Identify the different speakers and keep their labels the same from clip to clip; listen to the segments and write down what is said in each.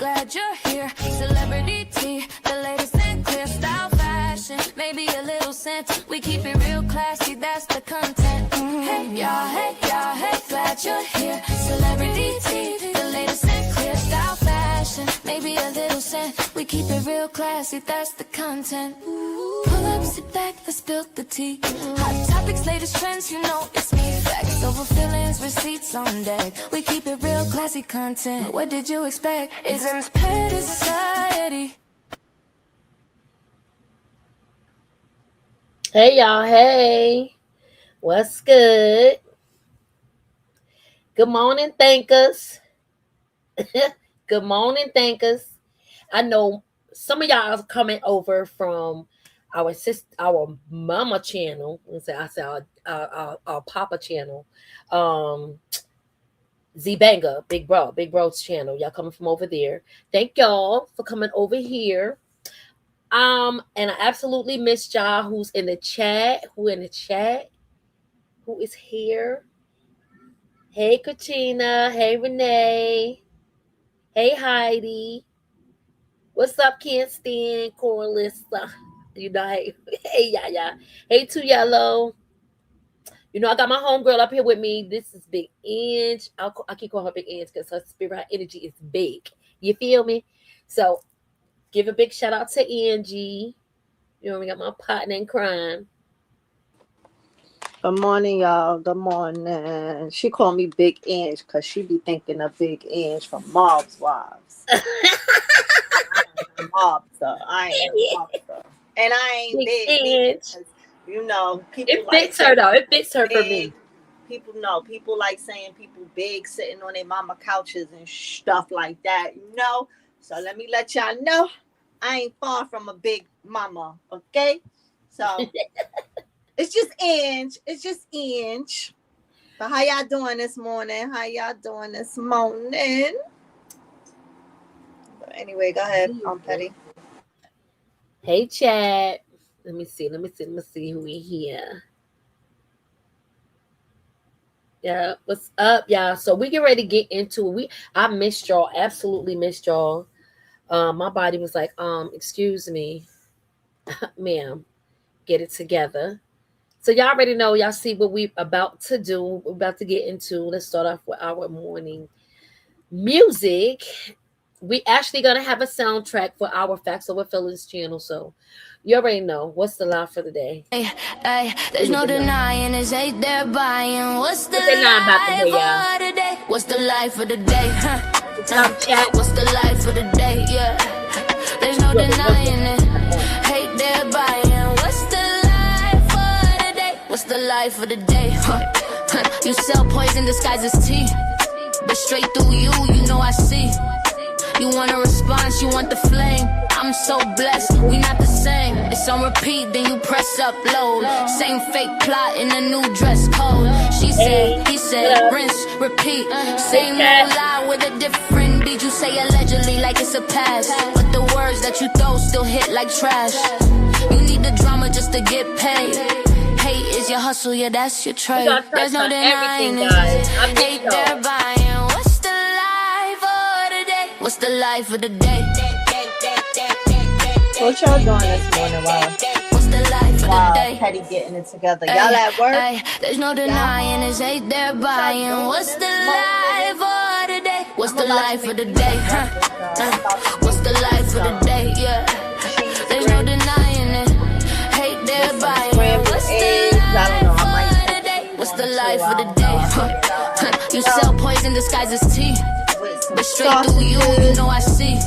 Speaker 1: glad you're here. Celebrity tea, the latest and clear style fashion. Maybe a little scent, we keep it real classy, that's the content. Hey y'all, hey y'all, hey, glad you're here. Celebrity tea, the latest and clear style fashion. Maybe a little scent, we keep it real classy, that's the content. Pull up, sit back, let's spill the tea. Hot topics, latest trends, you know it's me. Facts over feelings, receipts on deck. We keep it real classy content. What did you expect? It's MzPettySociety.
Speaker 2: Hey y'all, hey. What's good? Good morning, thankers. Good morning, thankers. I know some of y'all are coming over from our mama channel. I say our papa channel. Z Banger, Big Bro's channel. Y'all coming from over there. Thank y'all for coming over here. And I absolutely missed y'all who's in the chat. Who is here? Hey Katrina. Hey Renee. Hey Heidi. What's up, Kinston, Coralissa? You know, hey Yaya. Hey Too Yellow. You know, I got my homegirl up here with me. This is Big Inch. I keep calling her Big Inch because her spirit, her energy is big. You feel me? So give a big shout out to Angie. You know, we got my partner in crime.
Speaker 3: Good morning, y'all. Good morning. She called me Big Inch because she be thinking of Big Inch from Mob's Wives. Mobster. I ain't a mobster. And I ain't big because, you know, people
Speaker 2: it fits her though. It fits her for me.
Speaker 3: People know. People like saying people big sitting on their mama couches and stuff like that, you know? So let me let y'all know I ain't far from a big mama, okay? So it's just Inch. It's just Inch. But how y'all doing this morning? But anyway, go ahead. I'm Petty.
Speaker 2: Hey, chat. Let me see who we here. Yeah, what's up, y'all? So we get ready to get into it. I missed y'all. Absolutely missed y'all. My body was like, excuse me, ma'am, get it together. So y'all already know, y'all see what we're about to do. We're about to get into. Let's start off with our morning music. We actually gonna have a soundtrack for our Facts Over Feelings channel. So you already know what's the lie for the day.
Speaker 1: Hey, there's no denying it's ain't there buying. What's the life for the day? What's the life for the day? What's the life for the day? Yeah, there's no denying it. Hate there buying. What's the life for the day? What's the life for the day? You sell poison disguised as tea, but straight through you know I see. You want a response, you want the flame. I'm so blessed, we not the same. It's on repeat, then you press upload. Same fake plot in a new dress code. She said, he said, rinse, repeat. Same old lie with a different beat. You say allegedly like it's a pass, but the words that you throw still hit like trash. You need the drama just to get paid. Hate is your hustle, yeah, that's your trade. There's no denying it. Hate they're buying. What's the life of the day? What's the life of the day?
Speaker 3: What y'all doing this morning while Petty getting it together? Y'all at work?
Speaker 1: There's no denying it's ain't there buying. What's the life of the day? What's the life of the day? What's the life of the day? Yeah, there's no denying it. Hate there buying. What's the life of the day? What's the life of the day? You sell poison disguised as tea, but straight through you know I see.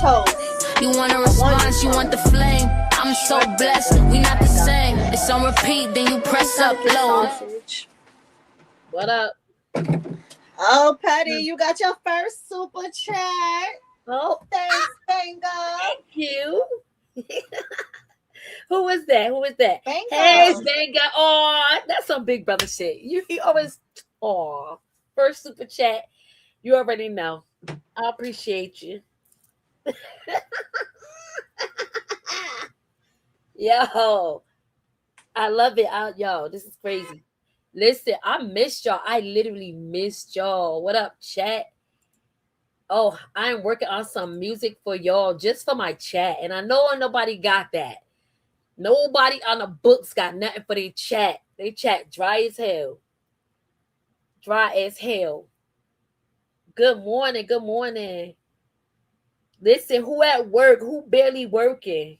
Speaker 1: You want a response, you want the flame. I'm so blessed, we not the same. It's on repeat, then you press upload.
Speaker 2: What up?
Speaker 3: Oh, Petty, you got your first super chat.
Speaker 2: Oh,
Speaker 3: thanks, Bingo.
Speaker 2: Thank you. Who is that?
Speaker 3: Bingo.
Speaker 2: Hey, Bingo. Oh, that's some big brother shit. He always, first super chat. You already know. I appreciate you. Yo, I love it. Yo, this is crazy. Listen, I missed y'all. I literally missed y'all. What up, chat? Oh, I am working on some music for y'all just for my chat. And I know nobody got that. Nobody on the books got nothing for their chat. They chat dry as hell. Dry as hell. Good morning. Good morning. Listen, who at work? Who barely working?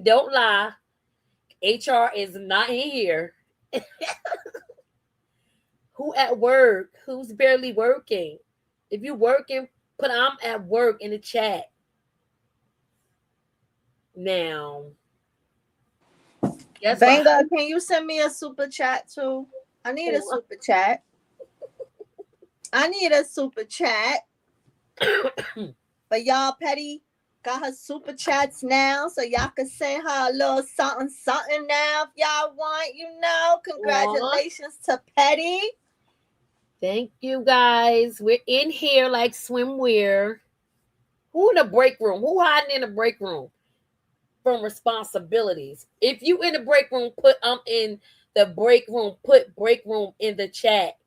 Speaker 2: Don't lie. HR is not in here. Who at work? Who's barely working? If you working, put I'm at work in the chat. Now, guess what?
Speaker 3: Venga, can you send me a super chat too? I need a super chat. I need a super chat. But y'all, Petty got her super chats now, so y'all can send her a little something now if y'all want, Congratulations to Petty.
Speaker 2: Thank you, guys. We're in here like swimwear. Who in the break room? Who hiding in the break room from responsibilities? If you in the break room, put I'm in the break room. Put break room in the chat.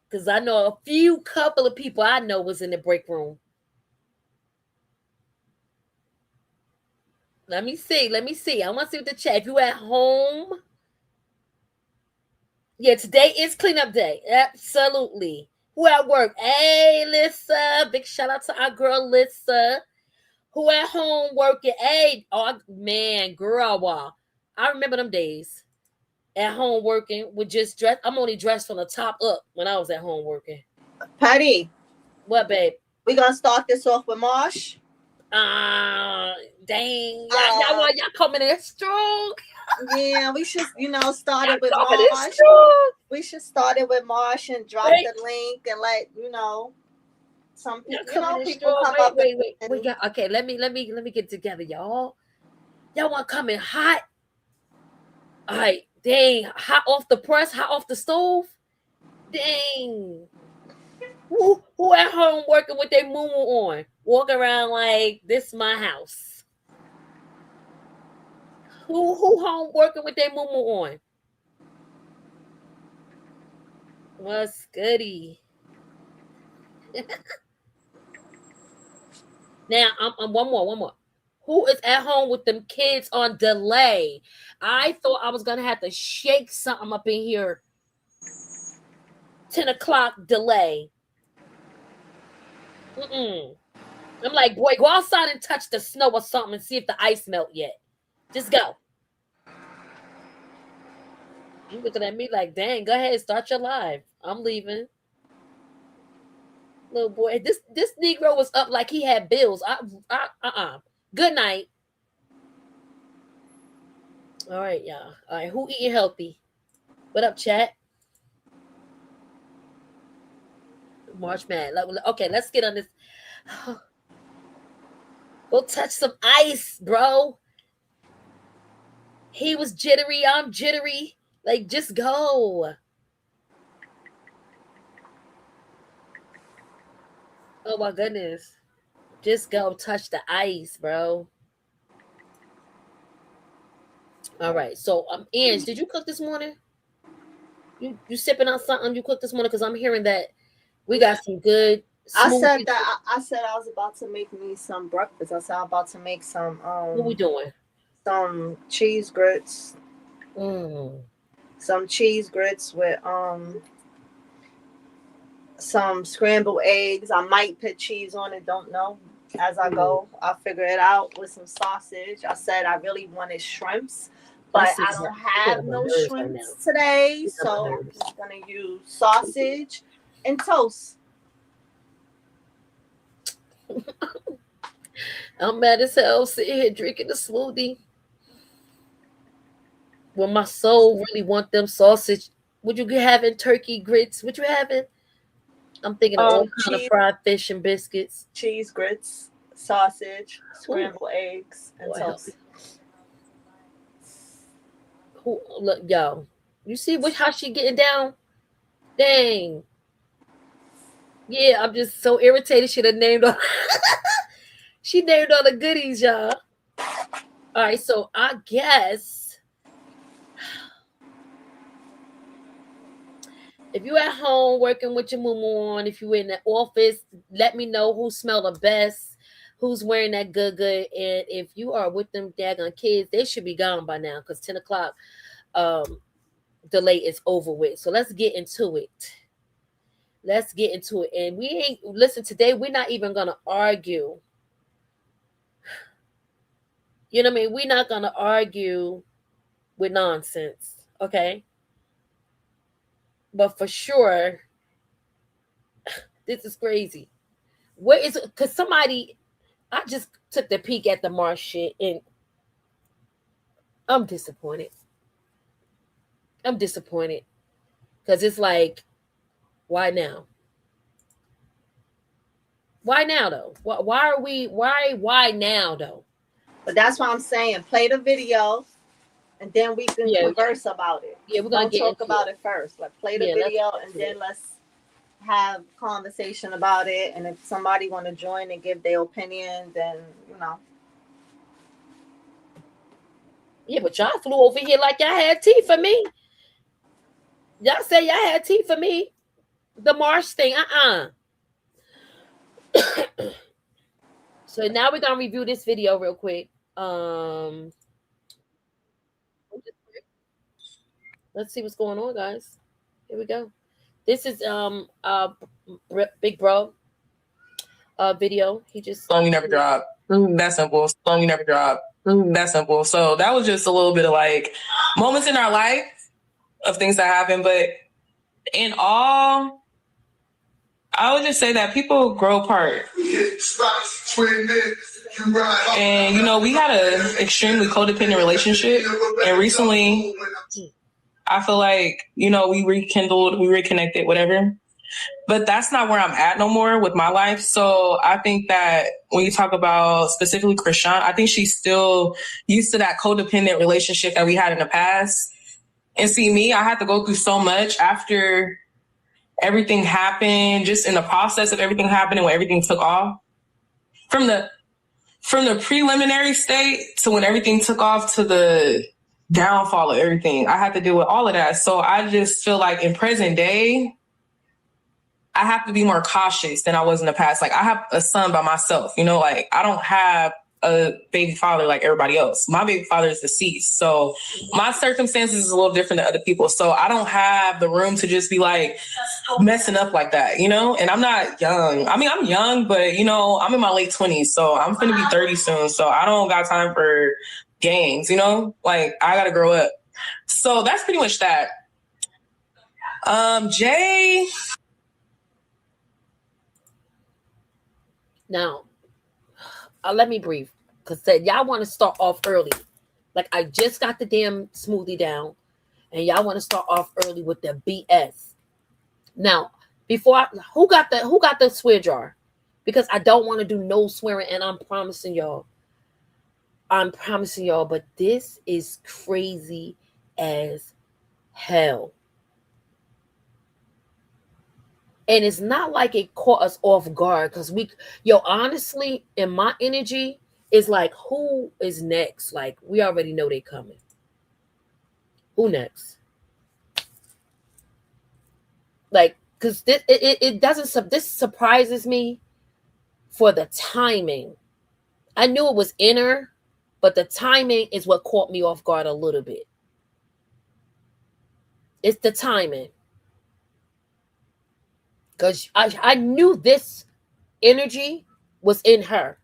Speaker 2: Because I know a few couple of people I know was in the break room. Let me see. I want to see what the chat. If you at home. Yeah, today is cleanup day. Absolutely. Who at work? Hey, Lissa. Big shout out to our girl, Lissa. Who at home working? Hey, man, girl, wow. I remember them days. At home working with just dress. I'm only dressed from the top up when I was at home working.
Speaker 3: Patty.
Speaker 2: What, babe?
Speaker 3: We gonna start this off with Marsh.
Speaker 2: Dang. Y'all coming in strong.
Speaker 3: Yeah, we should, start it with Marsh. We should start it with Marsh and drop the link and let, some people, people come up.
Speaker 2: Wait. Okay, let me get together, y'all. Y'all want to come in hot? All right, dang, hot off the press, hot off the stove. Dang. Who at home working with their moo on? Walking around like this my house. Who home working with their moo on? What's goody? Now I'm one more. Who is at home with them kids on delay? I thought I was gonna have to shake something up in here. 10 o'clock delay. I'm like, boy, go outside and touch the snow or something and see if the ice melt yet. Just go. You looking at me like, dang, go ahead, start your live. I'm leaving. Little boy, this Negro was up like he had bills. Good night. All right, y'all. All right, who eating healthy? What up, chat? Marsh man. Okay, let's get on this. Go touch some ice, bro. He was jittery. I'm jittery. Like, just go. Oh my goodness. Just go touch the ice, bro. All right. So, Ange, did you cook this morning? You sipping on something you cooked this morning? Because I'm hearing that we got some good.
Speaker 3: I said I was about to make me some breakfast. I said I'm about to make some.
Speaker 2: What we doing?
Speaker 3: Some cheese grits. Some cheese grits with some scrambled eggs. I might put cheese on it. Don't know. As I go, I'll figure it out with some sausage. I said I really wanted shrimps, but I don't have no shrimps today, so I'm just gonna use sausage and toast.
Speaker 2: I'm mad as hell sitting here drinking a smoothie. When my soul really want them sausage. What you having? Turkey grits? What you having? I'm thinking of all kind of fried fish and biscuits.
Speaker 3: Cheese grits, sausage, scrambled eggs, and toast.
Speaker 2: Look, yo. You see how she getting down? Dang. Yeah, I'm just so irritated. She done named all she named all the goodies, y'all. All right, so I guess If you at home working with your mumu on, if you in the office, let me know who smell the best, who's wearing that good. And if you are with them daggone kids, they should be gone by now because 10 o'clock delay is over with. So let's get into it. Let's get into it. And we ain't, listen, today we're not even going to argue. You know what I mean? We're not going to argue with nonsense. Okay? But for sure, this is crazy. Where is it? Because somebody, I just took the peek at the Marsh shit and I'm disappointed. I'm disappointed. Because it's like, why now? Why now though? Why now though?
Speaker 3: But that's why I'm saying play the video and then we can converse about it.
Speaker 2: Yeah, we're gonna
Speaker 3: talk about it first. Like play the video and then let's have conversation about it. And if somebody want to join and give their opinion, then you know.
Speaker 2: Yeah, but y'all flew over here like y'all had tea for me. Y'all say y'all had tea for me. The Marsh thing, So now we're gonna review this video real quick. Let's see what's going on, guys. Here we go. This is Big Bro video. He just
Speaker 4: song you never drop. That simple. Song you never drop. That simple. So that was just a little bit of like moments in our life of things that happen. But in all, I would just say that people grow apart. And, you know, we had an extremely codependent relationship. And recently, I feel like, you know, we rekindled, we reconnected, whatever. But that's not where I'm at no more with my life. So I think that when you talk about specifically Krishan, I think she's still used to that codependent relationship that we had in the past. And see, me, I had to go through so much after everything happened, just in the process of everything happening, when everything took off. From the preliminary state to when everything took off to the downfall of everything, I had to deal with all of that. So I just feel like in present day, I have to be more cautious than I was in the past. Like I have a son by myself, you know, like I don't have a baby father like everybody else. My baby father is deceased. So my circumstances is a little different than other people. So I don't have the room to just be like messing up like that, you know? And I'm not young. I mean, I'm young, but you know, I'm in my late 20s. So I'm going to be 30 soon. So I don't got time for games, you know? Like I got to grow up. So that's pretty much that. Jay.
Speaker 2: Now, let me breathe, because y'all want to start off early. Like I just got the damn smoothie down, and y'all want to start off early with the BS. Now, who got the swear jar? Because I don't want to do no swearing, and I'm promising y'all. But this is crazy as hell. And it's not like it caught us off guard, because honestly, in my energy, it's like, who is next? Like, we already know they coming. Who next? Like, because this surprises me for the timing. I knew it was in her, but the timing is what caught me off guard a little bit. It's the timing. Because I knew this energy was in her.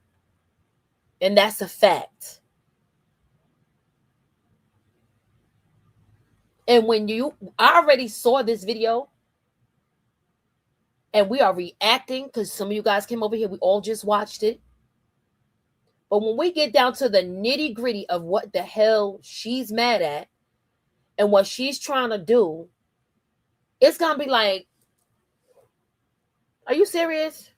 Speaker 2: And that's a fact. And when I already saw this video, and we are reacting, because some of you guys came over here, we all just watched it. But when we get down to the nitty gritty of what the hell she's mad at and what she's trying to do, it's going to be like, are you serious?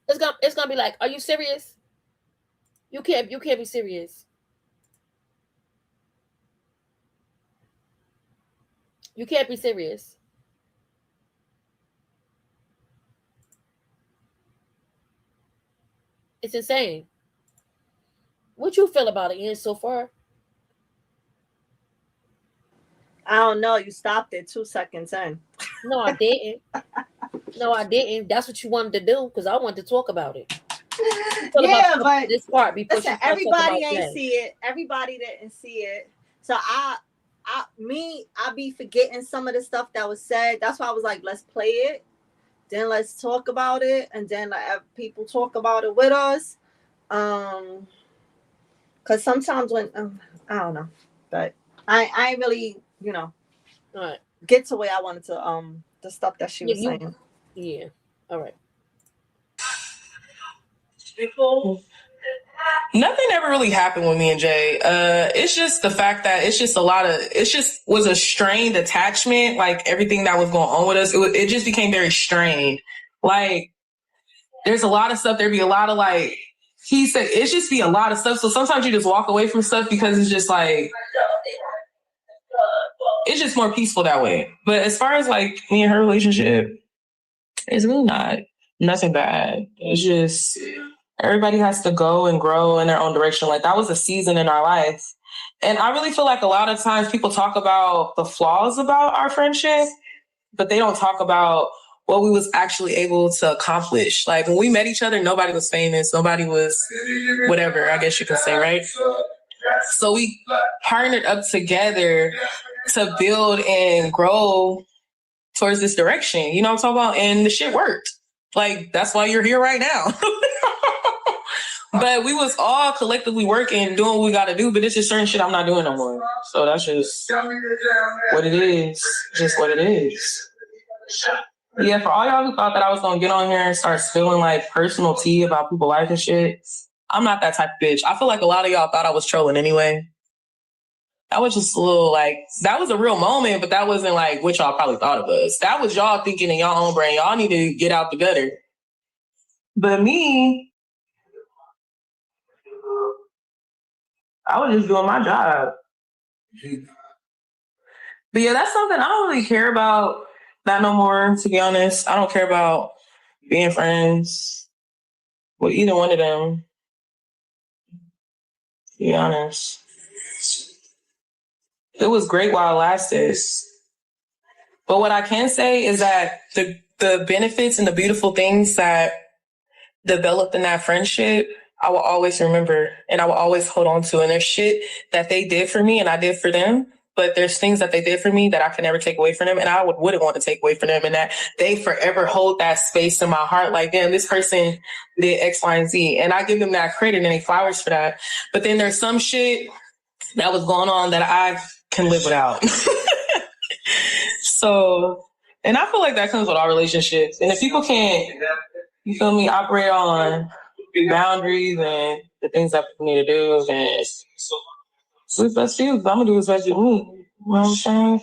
Speaker 2: It's gonna be like, are you serious? You can't be serious. You can't be serious. It's insane. What you feel about it, Ian, so far?
Speaker 3: I don't know. You stopped it 2 seconds in.
Speaker 2: No, I didn't. No, I didn't. That's what you wanted to do because I wanted to talk about it.
Speaker 3: Yeah, but
Speaker 2: this part before
Speaker 3: listen, everybody ain't see it. Everybody didn't see it. So I be forgetting some of the stuff that was said. That's why I was like, let's play it. Then let's talk about it, and then let people talk about it with us. Because sometimes when I don't know, but I ain't really
Speaker 2: all right.
Speaker 3: Get to where I wanted to the stuff that she was saying.
Speaker 2: Yeah. All right.
Speaker 4: Nothing ever really happened with me and Jay. It's just the fact that it just was a strained attachment. Like everything that was going on with us, it just became very strained. Like there's a lot of stuff. There'd be a lot of like, he said, it's just be a lot of stuff. So sometimes you just walk away from stuff because it's just like, it's just more peaceful that way. But as far as like me and her relationship, it's really nothing bad. It's just, everybody has to go and grow in their own direction. Like that was a season in our life. And I really feel like a lot of times people talk about the flaws about our friendship, but they don't talk about what we was actually able to accomplish. Like when we met each other, nobody was famous. Nobody was whatever, I guess you could say, right? So we partnered up together to build and grow towards this direction. You know what I'm talking about? And the shit worked. Like, that's why you're here right now. But we was all collectively working, doing what we got to do, but it's just certain shit I'm not doing no more. So that's just what it is. Just what it is. Yeah, for all y'all who thought that I was going to get on here and start spilling like personal tea about people's life and shit, I'm not that type of bitch. I feel like a lot of y'all thought I was trolling anyway. That was just a little like, that was a real moment, but that wasn't like what y'all probably thought of us. That was y'all thinking in y'all own brain. Y'all need to get out the gutter. But me, I was just doing my job. But yeah, that's something I don't really care about that no more, to be honest. I don't care about being friends with either one of them, to be honest. It was great while it lasted. But what I can say is that the benefits and the beautiful things that developed in that friendship, I will always remember and I will always hold on to. And there's shit that they did for me and I did for them. But there's things that they did for me that I can never take away from them. And I wouldn't want to take away from them. And that they forever hold that space in my heart. Like, damn, this person did X, Y, and Z. And I give them that credit and they flowers for that. But then there's some shit that was going on that I can live without. So, and I feel like that comes with all relationships. And if people can't, you feel me, operate on boundaries and the things that people need to do, then what's best for you? I'm going to do what's best for me. You know what I'm saying?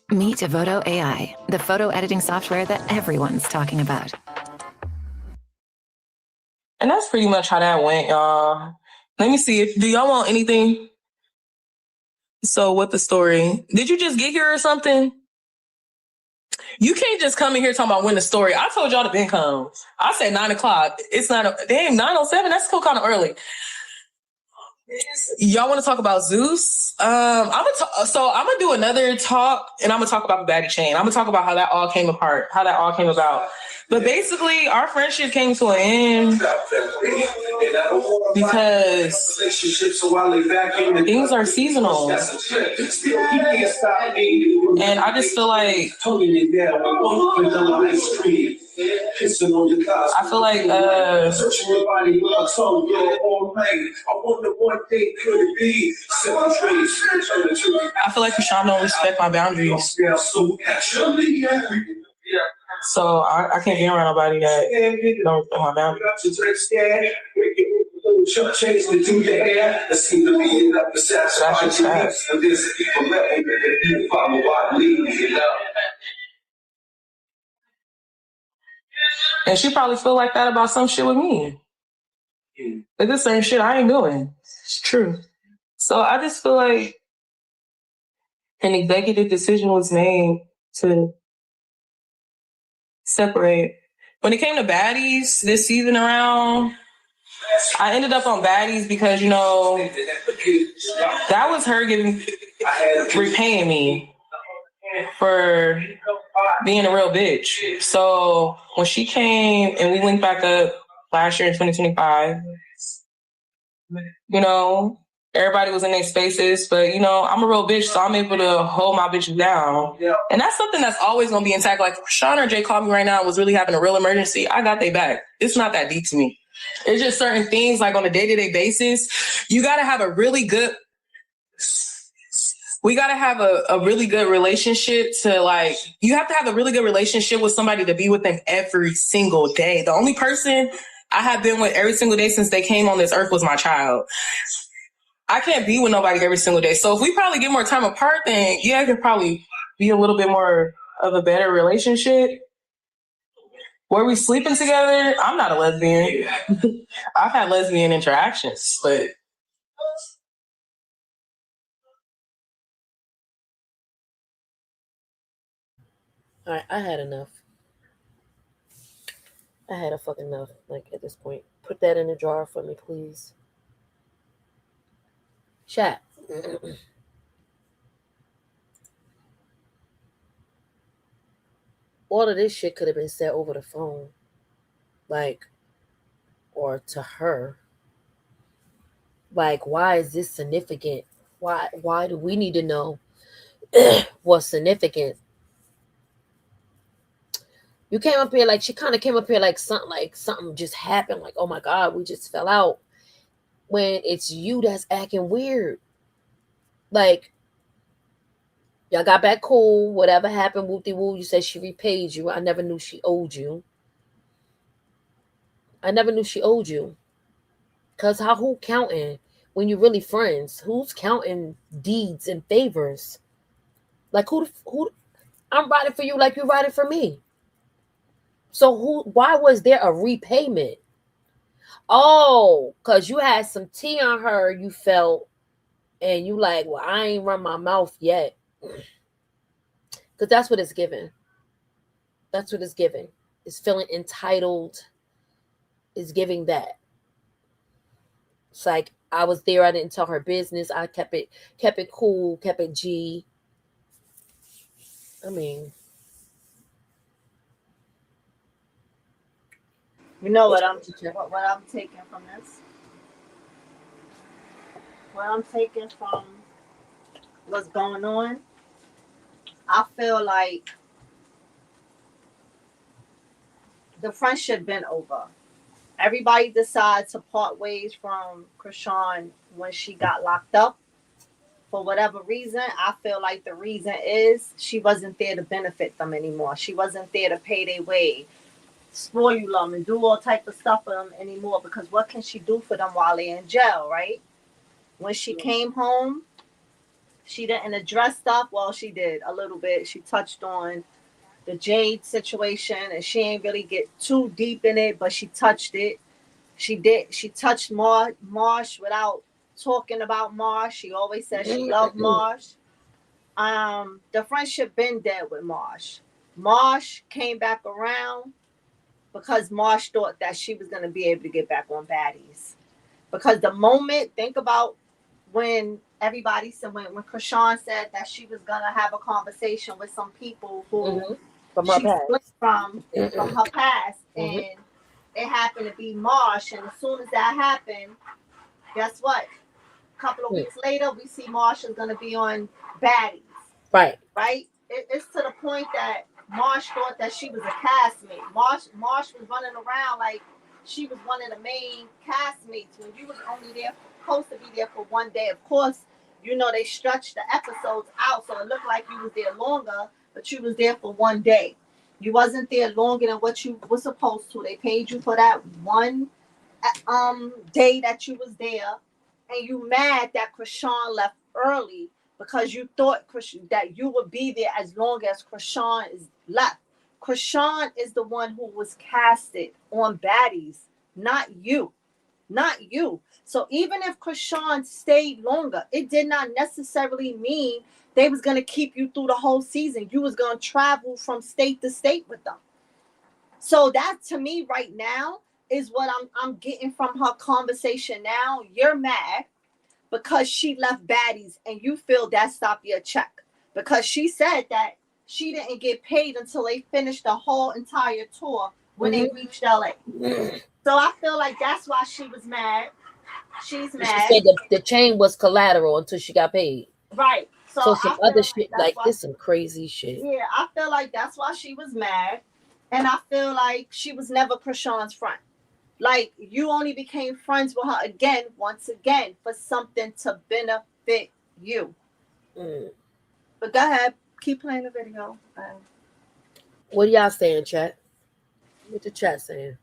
Speaker 1: Meet Devoto AI, the photo editing software that everyone's talking about.
Speaker 4: And that's pretty much how that went, y'all. Let me see. Do y'all want anything? So what the story? Did you just get here or something? You can't just come in here talking about when the story. I told y'all to been come. I said 9 o'clock. It's not damn 9:07. That's still kind of early. Y'all want to talk about Zeus? I'm gonna do another talk, and I'm gonna talk about the baddie chain. I'm gonna talk about how that all came apart, how that all came about. But basically, our friendship came to an end because things are seasonal, and I just feel like Krishan don't respect my boundaries. So I can't be around nobody that don't respect my boundaries. That's just facts. And she probably feel like that about some shit with me. Like this certain shit I ain't doing. It's true. So I just feel like an executive decision was made to separate. When it came to baddies this season around, I ended up on Baddies because, you know, that was her repaying me for being a real bitch. So when she came and we linked back up last year in 2025, you know, everybody was in their spaces, but, you know, I'm a real bitch, so I'm able to hold my bitches down. And that's something that's always going to be intact. Like, if Sean or Jay called me right now and was really having a real emergency, I got their back. It's not that deep to me. It's just certain things, like on a day-to-day basis, you got to have a really good... We got to have a really good relationship to, like, you have to have a really good relationship with somebody to be with them every single day. The only person I have been with every single day since they came on this earth was my child. I can't be with nobody every single day. So if we probably get more time apart, then yeah, it could probably be a little bit more of a better relationship. Were we sleeping together? I'm not a lesbian. I've had lesbian interactions, but...
Speaker 2: All right, I had enough. I had a fucking enough, like, at this point. Put that in a jar for me, please. Chat. All of this shit could have been said over the phone. Like, or to her. Like, why is this significant? Why do we need to know what's significant? You came up here like, she kind of came up here like something just happened. Like, oh my God, we just fell out. When it's you that's acting weird. Like, y'all got back cool. Whatever happened, whoop-de-woo. You said she repaid you. I never knew she owed you. Because who counting when you're really friends? Who's counting deeds and favors? Like, who I'm riding for you like you're riding for me. So why was there a repayment? Oh, because you had some tea on her, you felt, and you like, well, I ain't run my mouth yet. Because that's what it's giving. That's what it's giving. It's feeling entitled. It's giving that. It's like, I was there, I didn't tell her business. I kept it cool, kept it G. I mean,
Speaker 3: you know what I'm taking from this? What I'm taking from what's going on, I feel like the friendship been over. Everybody decided to part ways from Krishan when she got locked up. For whatever reason, I feel like the reason is she wasn't there to benefit them anymore. She wasn't there to pay their way, spoil them, and do all type of stuff for them anymore, because what can she do for them while they're in jail, right? When she came home, she didn't address stuff. Well, she did a little bit. She touched on the Jade situation, and she ain't really get too deep in it, but she touched it. She touched Marsh without talking about Marsh. She always said she loved Marsh. The friendship been dead with Marsh. Marsh came back around because Marsh thought that she was going to be able to get back on Baddies. Because the moment, think about when everybody said, when Krishan said that she was going to have a conversation with some people who she split from her past, and it happened to be Marsh. And as soon as that happened, guess what? A couple of weeks later, we see Marsh is going to be on Baddies. Right? It's to the point that Marsh thought that she was a castmate. Marsh was running around like she was one of the main castmates when you was only supposed to be there for one day. Of course, you know, they stretched the episodes out, so it looked like you was there longer, but you was there for one day. You wasn't there longer than what you were supposed to. They paid you for that one day that you was there, and you mad that Krishan left early because you thought that you would be there as long as Krishan is left. Krishan is the one who was casted on Baddies, not you. Not you. So even if Krishan stayed longer, it did not necessarily mean they was going to keep you through the whole season. You was going to travel from state to state with them. So that, to me, right now, is what I'm getting from her conversation now. You're mad because she left baddies and you feel that stopped your check. Because she said that she didn't get paid until they finished the whole entire tour when they reached LA. So I feel like that's why she was mad. She's mad.
Speaker 2: She said the chain was collateral until she got paid.
Speaker 3: Right.
Speaker 2: So some other shit, like this, some crazy shit.
Speaker 3: Yeah, I feel like that's why she was mad. And I feel like she was never Krishan's friend. Like, you only became friends with her again, once again, for something to benefit you. But go ahead. Keep playing the video.
Speaker 2: What are y'all saying, chat? What the chat saying?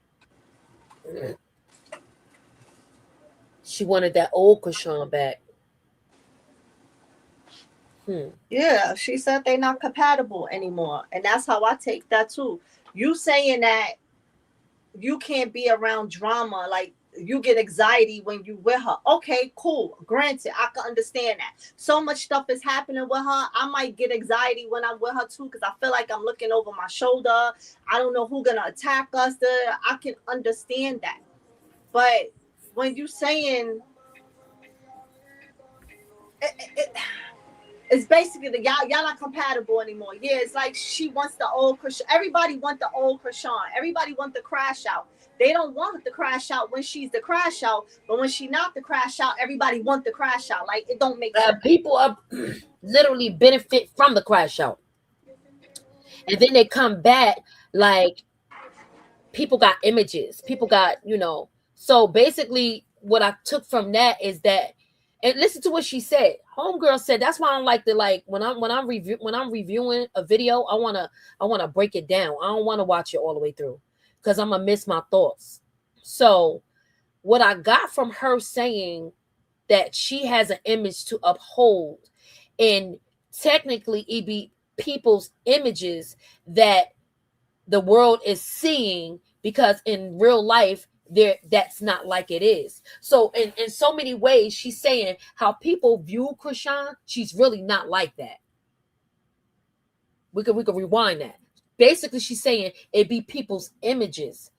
Speaker 2: She wanted that old Krishan back.
Speaker 3: Yeah, she said they're not compatible anymore. And that's how I take that too. You saying that you can't be around drama, like you get anxiety when you with her. Okay, cool. Granted, I can understand that. So much stuff is happening with her. I might get anxiety when I'm with her too, because I feel like I'm looking over my shoulder. I don't know who's gonna attack us. I can understand that. But when you saying it's basically the y'all not compatible anymore. Yeah, it's like she wants the old Krishan. Everybody want the old Krishan. Everybody want the crash out. They don't want the crash out when she's the crash out, but when she not the crash out, everybody want the crash out. Like, it don't make sense.
Speaker 2: People are literally benefit from the crash out, and then they come back like people got images. People got, So basically, what I took from that is that. And listen to what she said. Homegirl said, that's why I don't like to when I'm reviewing a video, I wanna break it down. I don't want to watch it all the way through because I'm gonna miss my thoughts. So what I got from her saying that she has an image to uphold, and technically it be people's images that the world is seeing, because in real life that's not like it is. So in so many ways, she's saying how people view Krishan, she's really not like that. We could rewind that. Basically, she's saying it be people's images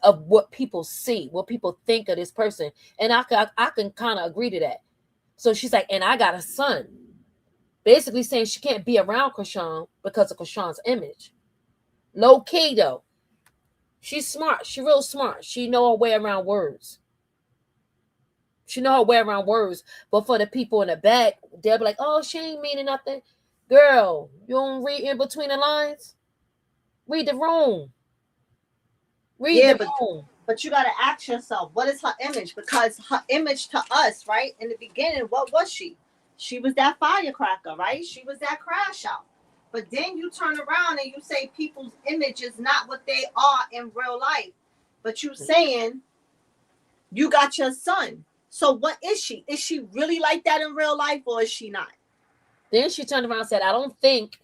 Speaker 2: of what people see, what people think of this person. And I can kind of agree to that. So she's like, and I got a son. Basically saying she can't be around Krishan because of Krishan's image. Low key though. She's smart. She real smart. She know her way around words. But for the people in the back, they'll be like, oh, she ain't meaning nothing. Girl, you don't read in between the lines? Read the room.
Speaker 3: But you got to ask yourself, what is her image? Because her image to us, right, in the beginning, what was she? She was that firecracker, right? She was that crash out. But then you turn around and you say people's image is not what they are in real life. But you saying you got your son. So what is she? Is she really like that in real life, or is she not?
Speaker 2: Then she turned around and said, I don't think,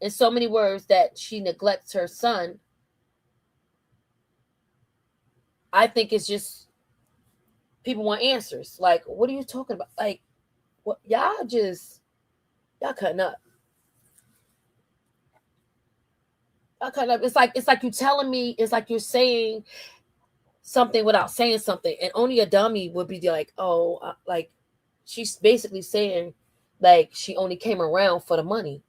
Speaker 2: in so many words, that she neglects her son. I think it's just people want answers. Like, what are you talking about? Like, what? Y'all cutting up. It's like you telling me, it's like you're saying something without saying something, and only a dummy would be like, oh, like she's basically saying like she only came around for the money.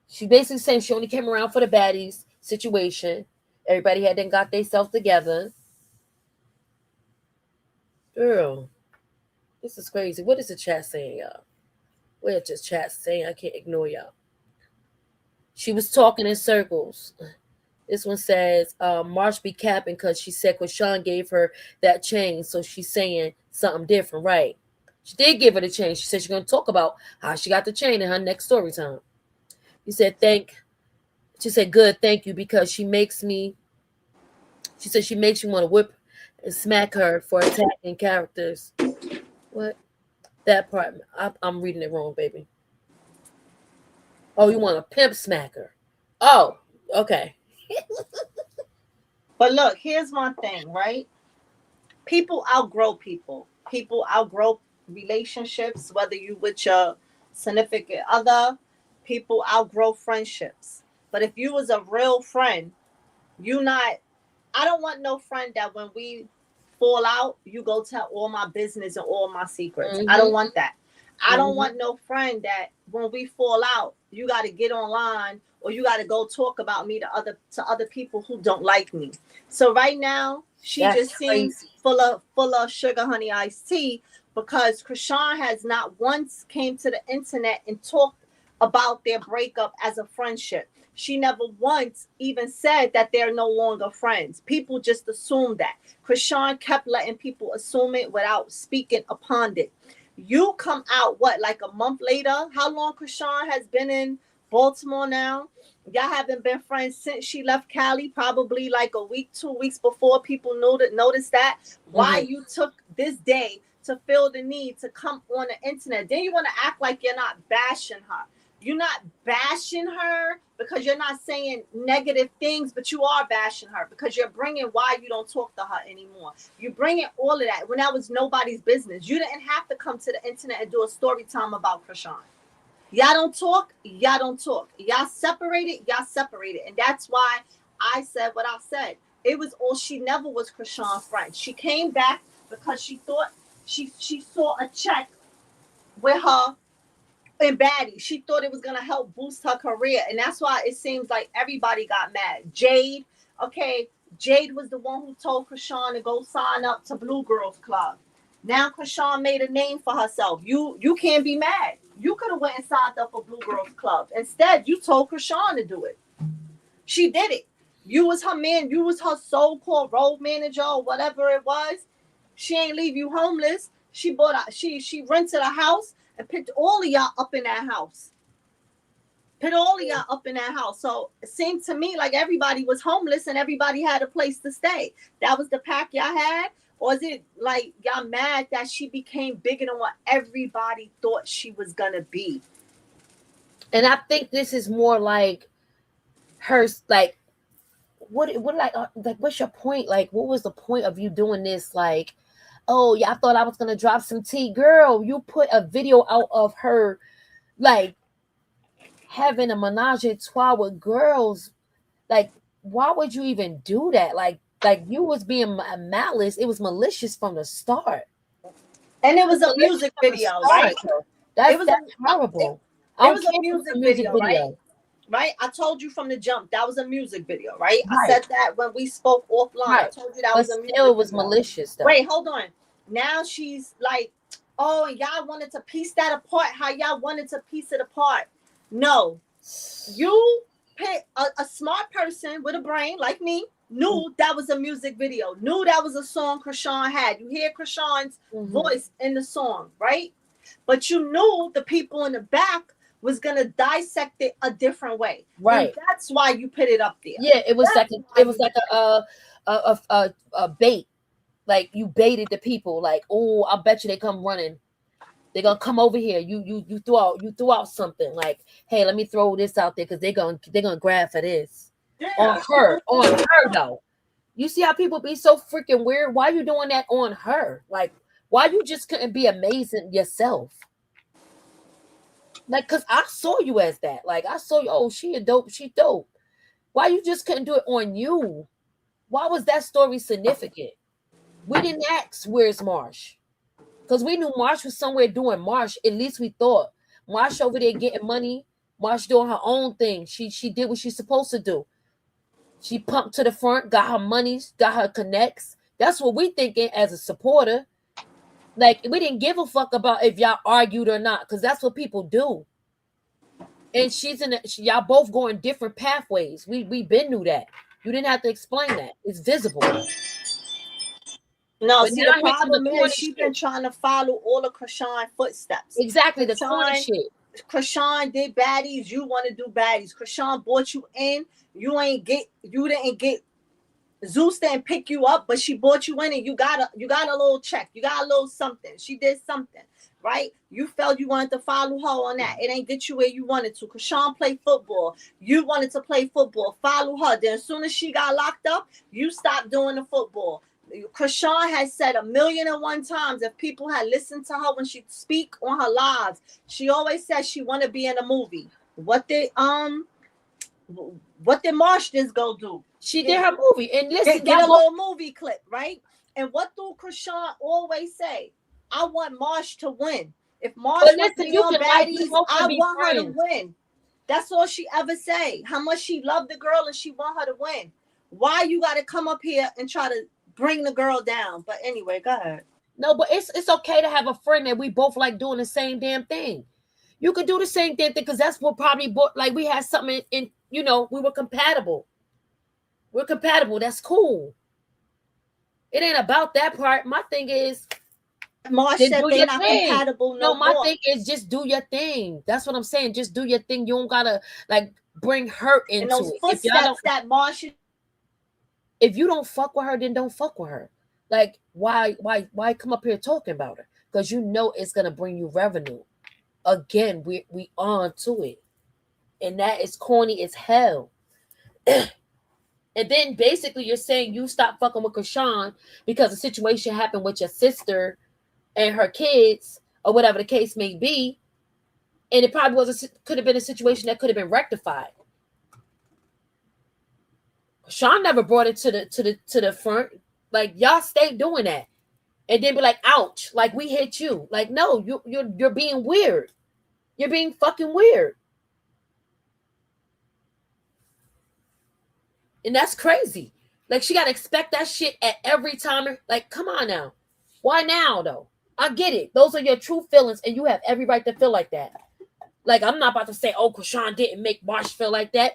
Speaker 2: She basically saying she only came around for the baddies situation. Everybody had then got themselves together. Girl, this is crazy. What is the chat saying, y'all? What is this chat saying? I can't ignore y'all. She was talking in circles. This one says, Marsh be capping because she said Krishan gave her that chain. So she's saying something different, right? She did give her the chain. She said she's going to talk about how she got the chain in her next story time. She said, good, thank you, because she makes me want to whip and smack her for attacking characters. What? That part, I'm reading it wrong, baby. Oh, you want a pimp smacker? Oh, okay.
Speaker 3: But look, here's one thing, right? People outgrow people. People outgrow relationships, whether you with your significant other. People outgrow friendships. But if you was a real friend, you not I don't want no friend that when we fall out, you go tell all my business and all my secrets. I don't want that. I don't want no friend that when we fall out, you got to get online or you got to go talk about me to other people who don't like me. So right now, she just seems full of sugar honey iced tea because Krishan has not once came to the internet and talked about their breakup as a friendship. She never once even said that they're no longer friends. People just assumed that. Krishan kept letting people assume it without speaking upon it. You come out, what, like a month later? How long Krishan has been in Baltimore now? Y'all haven't been friends since she left Cali, probably like a week, 2 weeks before people noticed that. Why you took this day to feel the need to come on the internet? Then you want to act like you're not bashing her. You're not bashing her because you're not saying negative things, but you are bashing her because you're bringing why you don't talk to her anymore. You're bringing all of that when that was nobody's business. You didn't have to come to the internet and do a story time about Krishan. Y'all don't talk. Y'all don't talk. Y'all separated. Y'all separated. And that's why I said what I said. It was all, she never was Krishan's friend. She came back because she thought she saw a check with her in Baddie. She thought it was going to help boost her career. And that's why it seems like everybody got mad. Jade was the one who told Krishan to go sign up to Blue Girls Club. Now Krishan made a name for herself. You can't be mad. You could have went and signed up for Blue Girls Club. Instead, you told Krishan to do it. She did it. You was her man. You was her so-called road manager or whatever it was. She ain't leave you homeless. She rented a house and picked all of y'all up in that house. So it seemed to me like everybody was homeless and everybody had a place to stay. That was the pack y'all had. Or is it like y'all mad that she became bigger than what everybody thought she was going to be?
Speaker 2: And I think this is more like her, like, what's your point? Like, what was the point of you doing this? Like, oh, yeah, I thought I was going to drop some tea. Girl, you put a video out of her, like, having a menage a trois with girls. Like, why would you even do that? Like you was being malice. It was malicious from the start.
Speaker 3: And it was a music video, right?
Speaker 2: That's horrible.
Speaker 3: It was a music video, right? Right? I told you from the jump, that was a music video, right? I said that when we spoke offline. I told you that was a music video.
Speaker 2: It was malicious, though.
Speaker 3: Wait, hold on. Now she's like, oh, y'all wanted to piece that apart. How y'all wanted to piece it apart. No. You pick a smart person with a brain like me, knew that was a music video, knew that was a song Krishan had. You hear Krishan's voice in the song, right? But you knew the people in the back was gonna dissect it a different way, right? And that's why you put it up there.
Speaker 2: Yeah, it was like a bait. Like you baited the people. Like, oh, I bet you they come running. They're gonna come over here. You threw out something like, hey, let me throw this out there because they're gonna grab for this. Yeah. On her though. You see how people be so freaking weird? Why you doing that on her? Like, why you just couldn't be amazing yourself? Like, cause I saw you as that. Like, I saw you, oh, she dope. Why you just couldn't do it on you? Why was that story significant? We didn't ask where's Marsh. Because we knew Marsh was somewhere doing Marsh. At least we thought. Marsh over there getting money. Marsh doing her own thing. She did what she's supposed to do. She pumped to the front, got her money, got her connects. That's what we thinking as a supporter. Like, we didn't give a fuck about if y'all argued or not, because that's what people do. And y'all both going different pathways. We been knew that. You didn't have to explain that. It's visible.
Speaker 3: No, see, the problem is she's been trying to follow all of Krishan's footsteps.
Speaker 2: Exactly, the corny shit.
Speaker 3: Krishan did baddies. You want to do baddies. Krishan brought you in. You didn't get Zeus didn't pick you up, but she brought you in and you got a little check. You got a little something. She did something, right? You felt you wanted to follow her on that. It ain't get you where you wanted to. Krishan played football. You wanted to play football. Follow her. Then as soon as she got locked up, you stopped doing the football. Krishan has said 1,000,001 times, if people had listened to her when she speak on her lives, she always says she want to be in a movie. What did What did Marsh just go do?
Speaker 2: She did her movie. And listen,
Speaker 3: get a little movie clip, right? And what do Krishan always say? I want Marsh to win. If Marsh wants to be on baddies, I want her to win. That's all she ever say. How much she loved the girl and she want her to win. Why you got to come up here and try to bring the girl down? But anyway, go ahead.
Speaker 2: No, but it's okay to have a friend that we both like doing the same damn thing. You could do the same damn thing because that's what probably like we had something in we were compatible. We're compatible. That's cool. It ain't about that part. My thing is,
Speaker 3: Marsh said they're not compatible no more.
Speaker 2: My thing is just do your thing. That's what I'm saying. Just do your thing. You don't gotta like bring hurt into
Speaker 3: and those footsteps that Marsh.
Speaker 2: If you don't fuck with her, then don't fuck with her. Like why come up here talking about her? Because you know it's gonna bring you revenue. Again, we on to it, and that is corny as hell. And then basically you're saying you stop fucking with Krishan because a situation happened with your sister and her kids or whatever the case may be. And it probably could have been a situation that could have been rectified. Krishan never brought it to the front. Like y'all stay doing that. And then be like, ouch, like we hit you. Like, no, you're being weird. You're being fucking weird. And that's crazy. Like, she got to expect that shit at every time. Like, come on now. Why now, though? I get it. Those are your true feelings, and you have every right to feel like that. Like, I'm not about to say, oh, Krishan didn't make Marsh feel like that.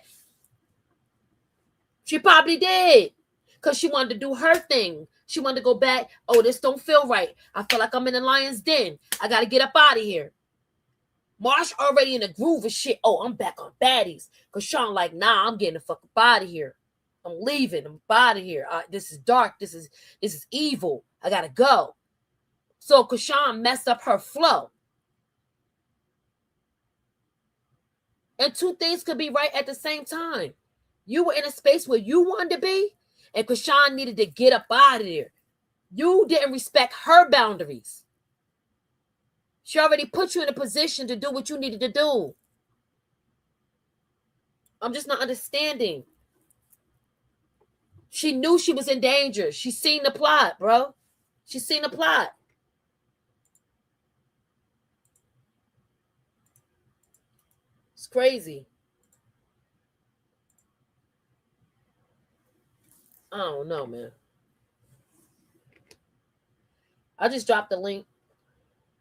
Speaker 2: She probably did. Because she wanted to do her thing. She wanted to go back. Oh, this don't feel right. I feel like I'm in the lion's den. I got to get up out of here. Marsh already in the groove of shit. Oh, I'm back on baddies. Krishan like, nah, I'm getting the fuck up out of here. I'm leaving. I'm out of here. This is dark. This is evil. I gotta go. So Krishan messed up her flow. And two things could be right at the same time. You were in a space where you wanted to be, and Krishan needed to get up out of there. You didn't respect her boundaries. She already put you in a position to do what you needed to do. I'm just not understanding. She knew she was in danger. She seen the plot, bro. She seen the plot. It's crazy. I don't know, man. I just dropped the link.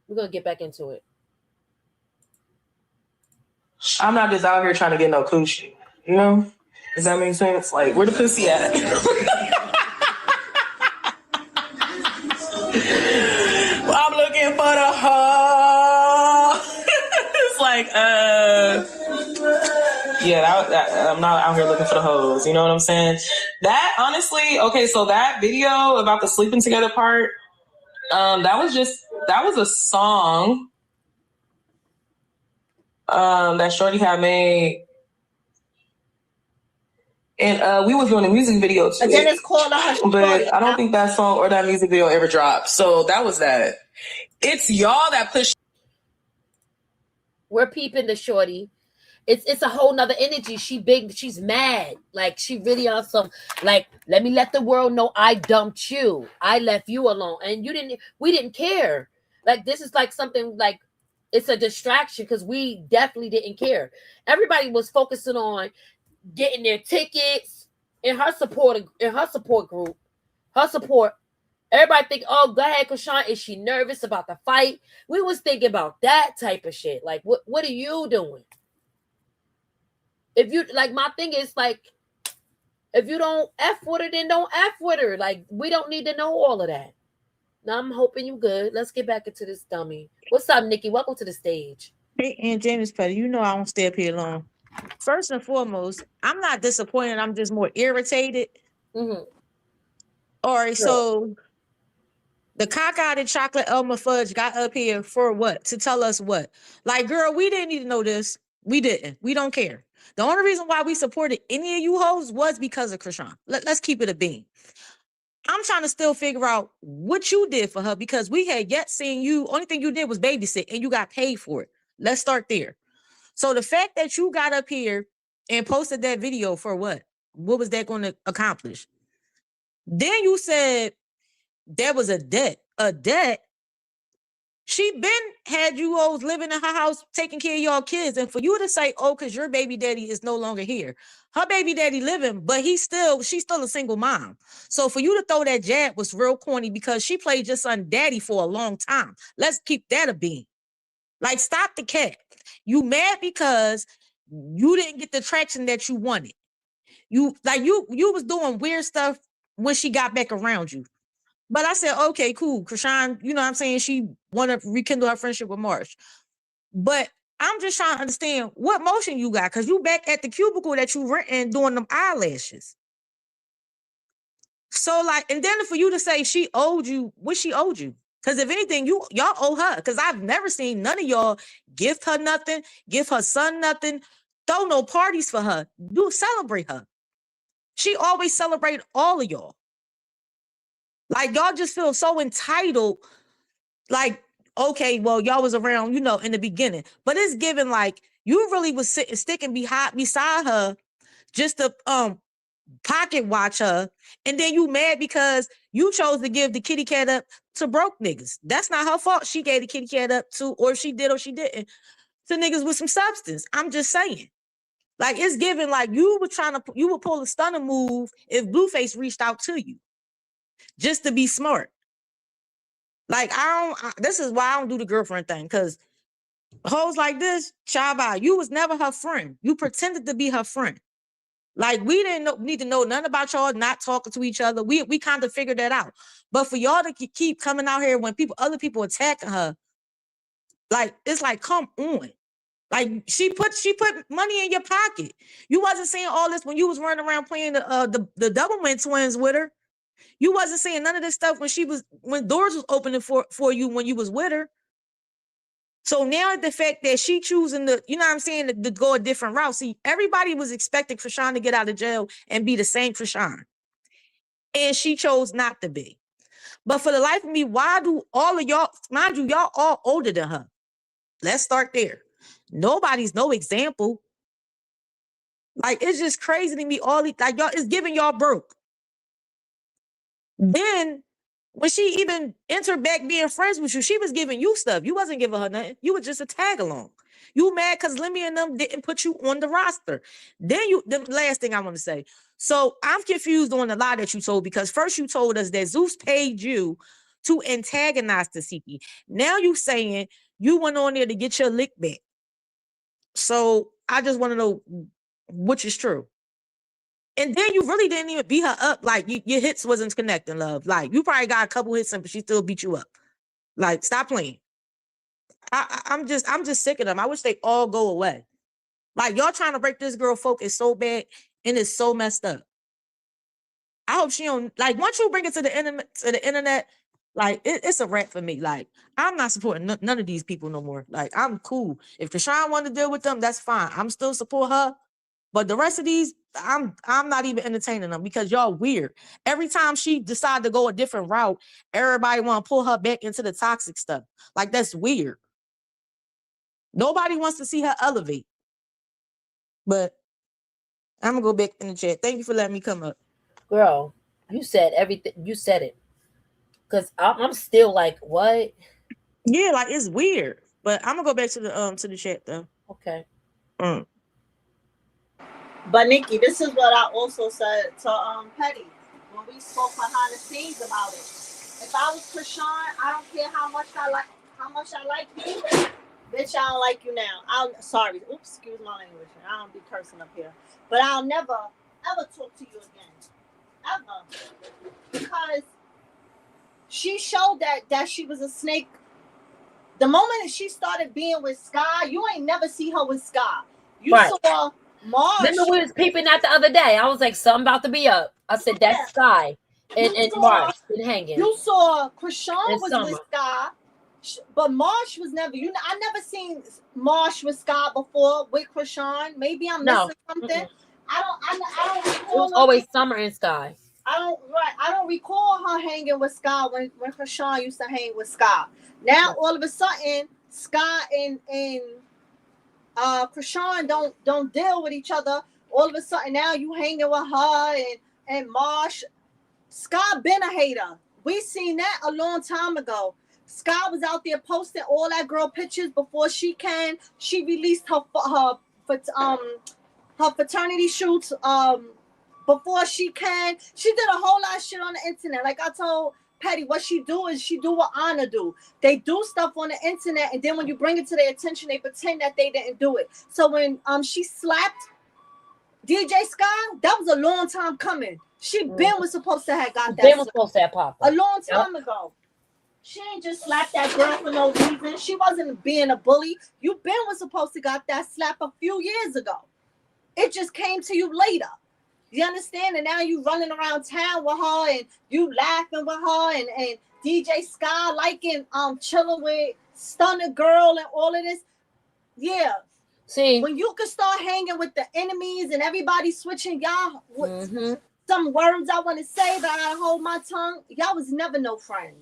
Speaker 2: We're going to get back into it.
Speaker 4: I'm not just out here trying to get no coochie, you know? Does that make sense? Like, where the pussy at? I'm looking for the hoe. It's like, yeah, I'm not out here looking for the hoes. You know what I'm saying? That, honestly, okay, so that video about the sleeping together part, that was a song that Shorty had made. And we was doing a music video too.
Speaker 3: And then it's called
Speaker 4: but I don't think that song or that music video ever dropped. So that was that. It's y'all that push.
Speaker 2: We're peeping the Shorty. It's a whole nother energy. She's mad. Like she really on some, like, let me let the world know I dumped you. I left you alone. And we didn't care. Like this is like something like it's a distraction because we definitely didn't care. Everybody was focusing on getting their tickets in her support group, her support. Everybody think, oh, go ahead, Krishan. Is she nervous about the fight? We was thinking about that type of shit. Like, what are you doing? If you like, my thing is like, if you don't F with her, then don't F with her. Like, we don't need to know all of that. Now I'm hoping you good. Let's get back into this dummy. What's up, Nikki? Welcome to the stage.
Speaker 5: Hey, and James Petty, you know I won't stay up here long. First and foremost, I'm not disappointed. I'm just more irritated.
Speaker 2: Mm-hmm.
Speaker 5: All right, sure. So the cockeyed chocolate Elmer Fudge got up here for what? To tell us what? Like, girl, we didn't need to know this. We didn't. We don't care. The only reason why we supported any of you hoes was because of Krishan. Let's keep it a beam. I'm trying to still figure out what you did for her because we had yet seen you. Only thing you did was babysit and you got paid for it. Let's start there. So the fact that you got up here and posted that video for what? What was that going to accomplish? Then you said there was a debt. A debt? She been had you all living in her house taking care of y'all kids. And for you to say, oh, because your baby daddy is no longer here. Her baby daddy living, but she's still a single mom. So for you to throw that jab was real corny because she played your son daddy for a long time. Let's keep that a bean. Like, stop the cat. You mad because you didn't get the traction that you wanted. You was doing weird stuff when she got back around you. But I said, okay, cool. Krishan, you know what I'm saying? She want to rekindle her friendship with Marsh. But I'm just trying to understand what motion you got, because you back at the cubicle that you rent in doing them eyelashes. So, like, and then for you to say she owed you, what she owed you? Because if anything, y'all owe her. Because I've never seen none of y'all gift her nothing, give her son nothing, throw no parties for her, do celebrate her. She always celebrate all of y'all. Like, y'all just feel so entitled. Like, okay, well, y'all was around, you know, in the beginning. But it's given like you really was sticking beside her just to pocket watch her. And then you mad because you chose to give the kitty cat up to broke niggas. That's not her fault. She gave the kitty cat up to, or she did or she didn't, to niggas with some substance. I'm just saying. Like, it's given like you would pull a stunner move if Blueface reached out to you. Just to be smart. Like, this is why I don't do the girlfriend thing, because hoes like this, Chaba, you was never her friend. You pretended to be her friend. Like, we didn't need to know nothing about y'all not talking to each other. We kind of figured that out. But for y'all to keep coming out here when other people attacking her, like, it's like, come on. Like, she put money in your pocket. You wasn't saying all this when you was running around playing the Doublemint twins with her. You wasn't saying none of this stuff when doors was opening for you when you was with her. So now the fact that she choosing to, you know what I'm saying, to go a different route. See, everybody was expecting Krishan to get out of jail and be the same Krishan. And she chose not to be. But for the life of me, why do all of y'all, mind you, y'all all older than her. Let's start there. Nobody's no example. Like, it's just crazy to me. Like, y'all, it's giving y'all broke. Then when she even entered back being friends with you, she was giving you stuff. You wasn't giving her nothing. You were just a tag along. You mad because Lemmy and them didn't put you on the roster. Then the last thing I want to say. So I'm confused on the lie that you told, because first you told us that Zeus paid you to antagonize the Tasiki. Now you saying you went on there to get your lick back. So I just want to know which is true. And then you really didn't even beat her up. Like, your hits wasn't connecting, love. Like, you probably got a couple hits in, but she still beat you up. Like, stop playing. I'm just sick of them. I wish they all go away. Like, y'all trying to break this girl focus so bad, and it's so messed up. I hope she don't, like, once you bring it to the internet, like, it's a wrap for me. Like, I'm not supporting none of these people no more. Like, I'm cool. If Krishan want to deal with them, that's fine. I'm still support her. But the rest of these, I'm not even entertaining them, because y'all weird. Every time she decide to go a different route, everybody want to pull her back into the toxic stuff. Like, that's weird. Nobody wants to see her elevate. But I'm going to go back in the chat. Thank you for letting me come up.
Speaker 2: Girl, you said everything. You said it. Because I'm still like, what?
Speaker 5: Yeah, like, it's weird. But I'm going to go back to the chat, though.
Speaker 2: Okay.
Speaker 3: But Nikki, this is what I also said to Petty when we spoke behind the scenes about it. If I was Krishan, I don't care how much I like you, bitch. I don't like you now. Sorry. Oops, excuse my language. I don't be cursing up here. But I'll never ever talk to you again, ever, because she showed that she was a snake. The moment that she started being with Sky, you ain't never see her with Sky. You saw Marsh.
Speaker 2: Remember we was peeping at the other day. I was like, something about to be up. I said, that's Sky and Marsh been hanging.
Speaker 3: You saw Krishan was with Sky, but Marsh was never. I never seen Marsh with Sky before with Krishan. Maybe I'm missing something.
Speaker 2: Mm-mm.
Speaker 3: I don't recall.
Speaker 2: It was always Summer and Sky.
Speaker 3: I don't recall her hanging with Sky when Krishan used to hang with Sky. Now all of a sudden, Sky and Krishan don't deal with each other, all of a sudden now you hanging with her and Marsh. Scott been a hater. We seen that a long time ago. Scott was out there posting all that girl pictures before she released her fraternity shoots before she did a whole lot of shit on the internet. Like I told Petty, what she do is she do what Anna do. They do stuff on the internet, and then when you bring it to their attention, they pretend that they didn't do it. So when she slapped DJ Sky, that was a long time coming. She was supposed to have got that.
Speaker 2: Ben was supposed to have popped
Speaker 3: a long time ago. She ain't just slapped that girl for no reason. She wasn't being a bully. You was supposed to got that slap a few years ago. It just came to you later. You understand? And now you running around town with her and you laughing with her and DJ Sky liking chilling with Stunner Girl and all of this. Yeah.
Speaker 2: See,
Speaker 3: when you could start hanging with the enemies and everybody switching y'all with some words I want to say, but I gotta hold my tongue. Y'all was never no friends.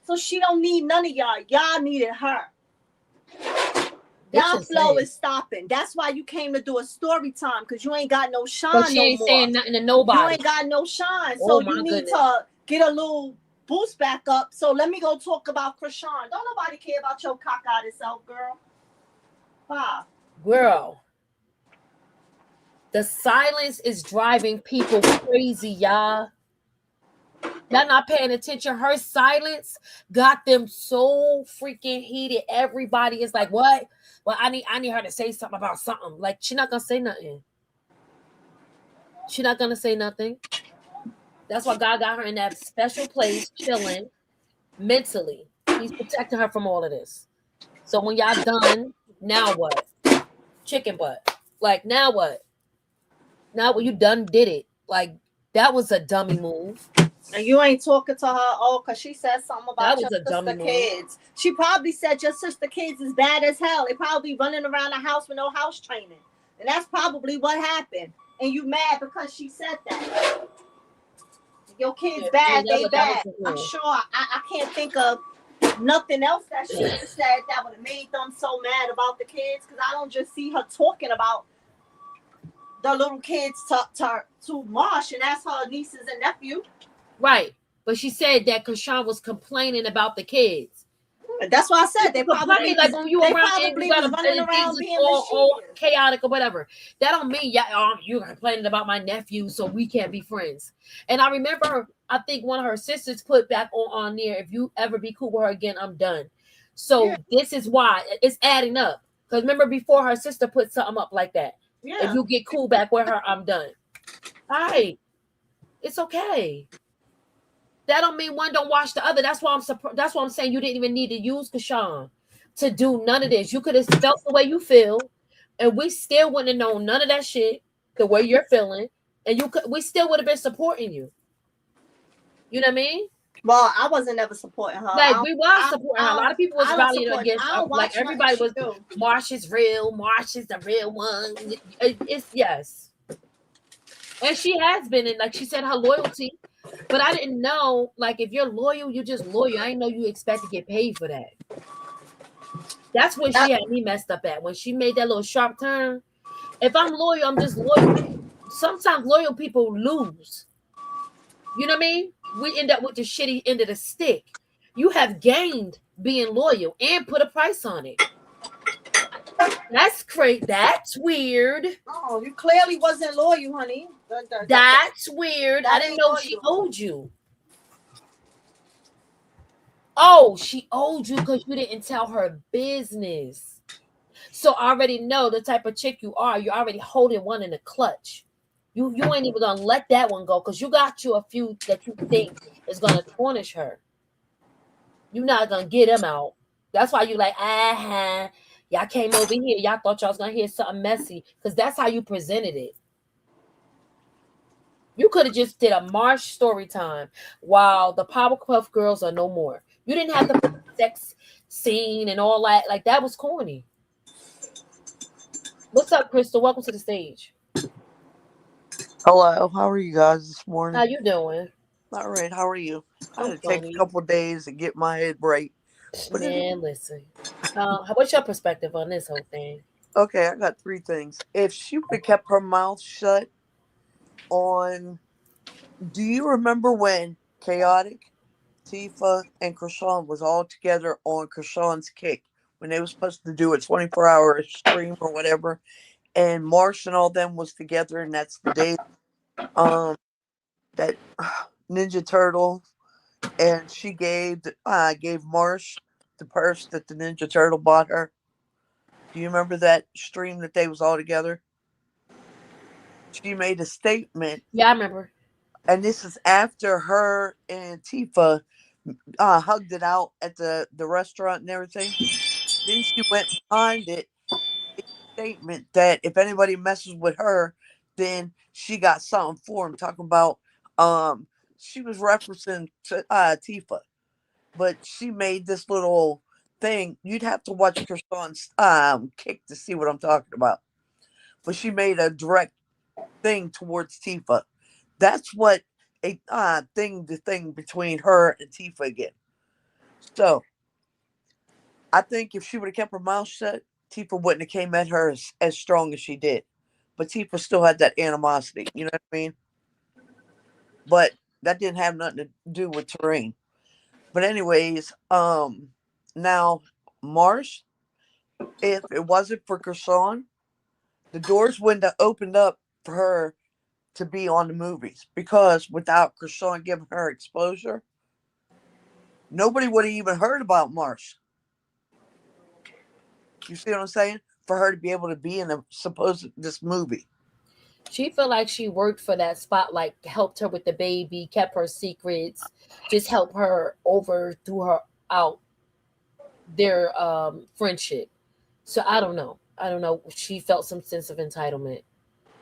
Speaker 3: So she don't need none of y'all. Y'all needed her. Y'all flow is stopping. That's why you came to do a story time, because you ain't got no shine
Speaker 2: but she ain't
Speaker 3: no
Speaker 2: saying nothing to nobody.
Speaker 3: You ain't got no shine. So you need to get a little boost back up. So let me go talk about Krishan. Don't nobody care about your cock-eyed self, girl. Wow.
Speaker 2: Girl. The silence is driving people crazy, y'all. Y'all not paying attention. Her silence got them so freaking heated. Everybody is like, what? Well, I need her to say something about something. Like, she's not gonna say nothing. She's not gonna say nothing. That's why God got her in that special place, chilling mentally. He's protecting her from all of this. So when y'all done, now what? Chicken butt. Like, now what? Now what? You done did it. Like, that was a dummy move.
Speaker 3: And you ain't talking to her, because she said something about your sister kids. She probably said your sister kids is bad as hell. They probably running around the house with no house training. And that's probably what happened. And you mad because she said that. Your kids bad, they bad. I'm sure I can't think of nothing else that she said that would have made them so mad about the kids, because I don't just see her talking about the little kids to Marsh, and that's her nieces and nephew.
Speaker 2: Right. But she said that Krishan was complaining about the kids.
Speaker 3: That's why I said they probably
Speaker 2: like when you around and you got running around being all chaotic or whatever. That don't mean you're complaining about my nephew, so we can't be friends. And I remember, I think one of her sisters put back on there, if you ever be cool with her again, I'm done. So this is why it's adding up. Because remember before, her sister put something up like that. Yeah. If you get cool back with her, I'm done. All right. It's okay. That don't mean one don't watch the other. That's why I'm saying you didn't even need to use Krishan to do none of this. You could have felt the way you feel, and we still wouldn't have known none of that shit the way you're feeling, and we still would have been supporting you. You know what I mean?
Speaker 3: Well, I wasn't ever supporting her.
Speaker 2: Like we was supporting her. A lot of people was rallying against her. Like everybody was. Marsh is real. Marsh is the real one. It's yes, and she has been, and like she said, her loyalty. But I didn't know, like, if you're loyal, you're just loyal. I didn't know you expect to get paid for that. That's when she had me messed up at. When she made that little sharp turn. If I'm loyal, I'm just loyal. Sometimes loyal people lose. You know what I mean? We end up with the shitty end of the stick. You have gained being loyal and put a price on it. That's crazy. That's weird.
Speaker 3: Oh, you clearly wasn't loyal, honey.
Speaker 2: That's weird. I didn't know she owed you. Oh, she owed you because you didn't tell her business. So I already know the type of chick you are. You're already holding one in the clutch. You ain't even gonna let that one go because you got you a few that you think is gonna tarnish her. You're not gonna get them out. That's why you like, y'all came over here. Y'all thought y'all was gonna hear something messy because that's how you presented it. You could have just did a Marsh story time while the Powerpuff Girls are no more. You didn't have the sex scene and all that. Like that was corny. What's up, Crystal? Welcome to the stage.
Speaker 6: Hello, how are you guys this morning?
Speaker 2: How you doing?
Speaker 6: All right, how are you? I had to take a couple of days to get my head right.
Speaker 2: Man, listen. What's your perspective on this whole thing?
Speaker 6: Okay, I got three things. If she would have kept her mouth shut on, do you remember when Chaotic, Tifa, and Krishan was all together on Krishan's kick when they were supposed to do a 24-hour stream or whatever, and Marsh and all them was together, and that's the day that Ninja Turtle, and she gave Marsh the purse that the Ninja Turtle bought her. Do you remember that stream that they was all together? She made a statement.
Speaker 2: Yeah, I remember.
Speaker 6: And this is after her and Tifa hugged it out at the restaurant and everything. Then she went behind it, made a statement that if anybody messes with her, then she got something for him. Talking about she was referencing to Tifa, but she made this little thing. You'd have to watch Krishan's kick to see what I'm talking about. But she made a direct thing towards Tifa. That's what a the thing between her and Tifa again. So I think if she would have kept her mouth shut, Tifa wouldn't have came at her as strong as she did. But Tifa still had that animosity, you know what I mean? But that didn't have nothing to do with terrain. But anyways, now Marsh, if it wasn't for Krishan, the doors wouldn't have opened up for her to be on the movies, because without Krishan giving her exposure, nobody would have even heard about Marsh. You see what I'm saying? For her to be able to be in this movie.
Speaker 2: She felt like she worked for that spotlight, helped her with the baby, kept her secrets, just helped her over through her out their friendship. So I don't know. She felt some sense of entitlement.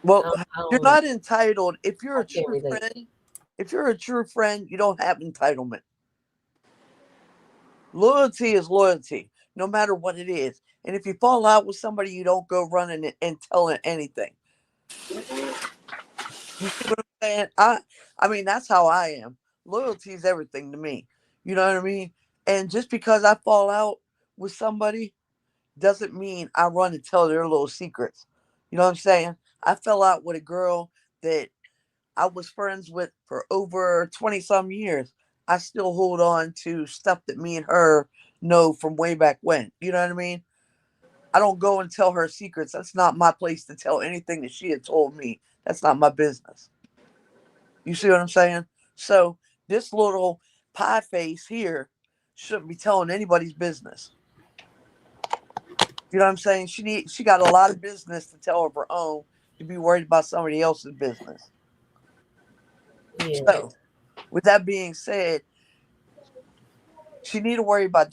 Speaker 6: Well,
Speaker 2: I
Speaker 6: you're
Speaker 2: don't know.
Speaker 6: not entitled. If you're
Speaker 2: I
Speaker 6: a
Speaker 2: can't
Speaker 6: true
Speaker 2: relate.
Speaker 6: friend, you don't have entitlement. Loyalty is loyalty, no matter what it is. And if you fall out with somebody, you don't go running and telling anything. You see what I'm saying? I mean, that's how I am. Loyalty is everything to me. You know what I mean? And just because I fall out with somebody doesn't mean I run and tell their little secrets. You know what I'm saying? I fell out with a girl that I was friends with for over 20 some years. I still hold on to stuff that me and her know from way back when. You know what I mean? I don't go and tell her secrets. That's not my place to tell anything that she had told me. That's not my business. You see what I'm saying? So this little pie face here shouldn't be telling anybody's business. You know what I'm saying? She got a lot of business to tell of her own, to be worried about somebody else's business.
Speaker 2: Yeah.
Speaker 6: So with that being said, she need to worry about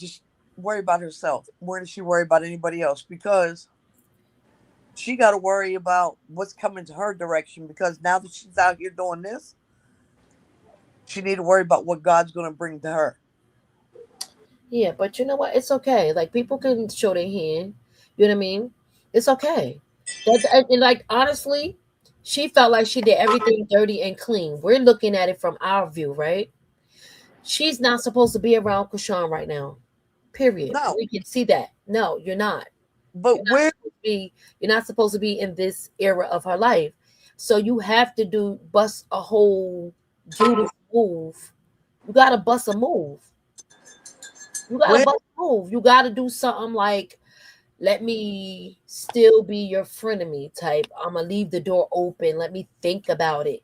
Speaker 6: herself. Where does she worry about anybody else? Because she got to worry about what's coming to her direction. Because now that she's out here doing this, she need to worry about what God's going to bring to her.
Speaker 2: Yeah, but you know what? It's okay. Like people can show their hand. You know what I mean? It's okay. And like honestly, she felt like she did everything dirty and clean. We're looking at it from our view, right? She's not supposed to be around Krishan right now. Period.
Speaker 6: No,
Speaker 2: We can see that. No, you're not.
Speaker 6: but where?
Speaker 2: You're not supposed to be in this era of her life. So you have to bust a whole Judas move. You gotta bust a move. You gotta
Speaker 6: Where?
Speaker 2: bust a move. You gotta do something like, let me still be your frenemy type. I'm gonna leave the door open. Let me think about it.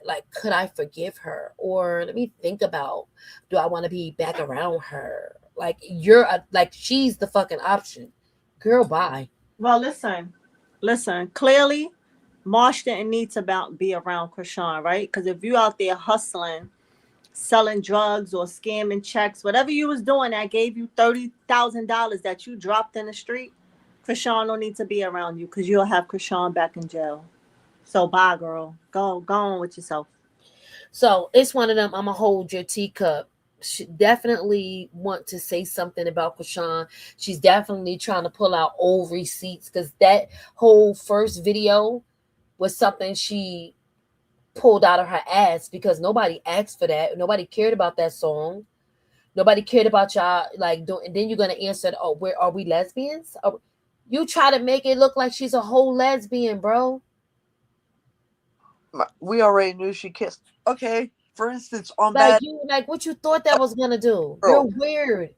Speaker 2: Like, could I forgive her? Or let me think about, do I want to be back around her? Like like she's the fucking option. Girl, bye.
Speaker 3: Well, listen. Clearly, Marsh didn't need to be around Krishan, right? Because if you out there hustling, selling drugs or scamming checks, whatever you was doing that gave you $30,000 that you dropped in the street, Krishan don't need to be around you because you'll have Krishan back in jail. So bye, girl. Go on with yourself.
Speaker 2: So it's one of them. I'm gonna hold your teacup. She definitely want to say something about Krishan. She's definitely trying to pull out old receipts because that whole first video was something she pulled out of her ass because nobody asked for that. Nobody cared about that song. Nobody cared about y'all like doing. And then you're gonna answer, "Oh, where are we lesbians?" You try to make it look like she's a whole lesbian, bro.
Speaker 6: We already knew she kissed. Okay, for instance, on
Speaker 2: Like
Speaker 6: Bad
Speaker 2: you, like what you thought that was gonna do. You're
Speaker 6: Girl,
Speaker 2: weird.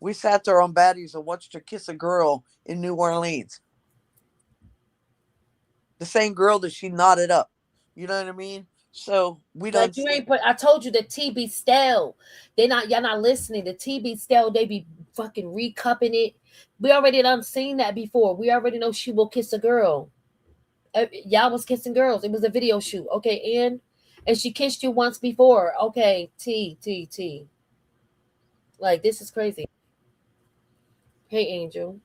Speaker 6: we sat there on Baddies and watched her kiss a girl in New Orleans. The same girl that she knotted up. You know what I mean? So we
Speaker 2: Like
Speaker 6: done
Speaker 2: you
Speaker 6: seen.
Speaker 2: ain't put. I told you the T be stale. Y'all not listening. The T be stale. They be fucking recupping it. We already done seen that before. We already know she will kiss a girl. Y'all was kissing girls. It was a video shoot. Okay, and she kissed you once before. Okay, T. Like this is crazy. Hey, Angel.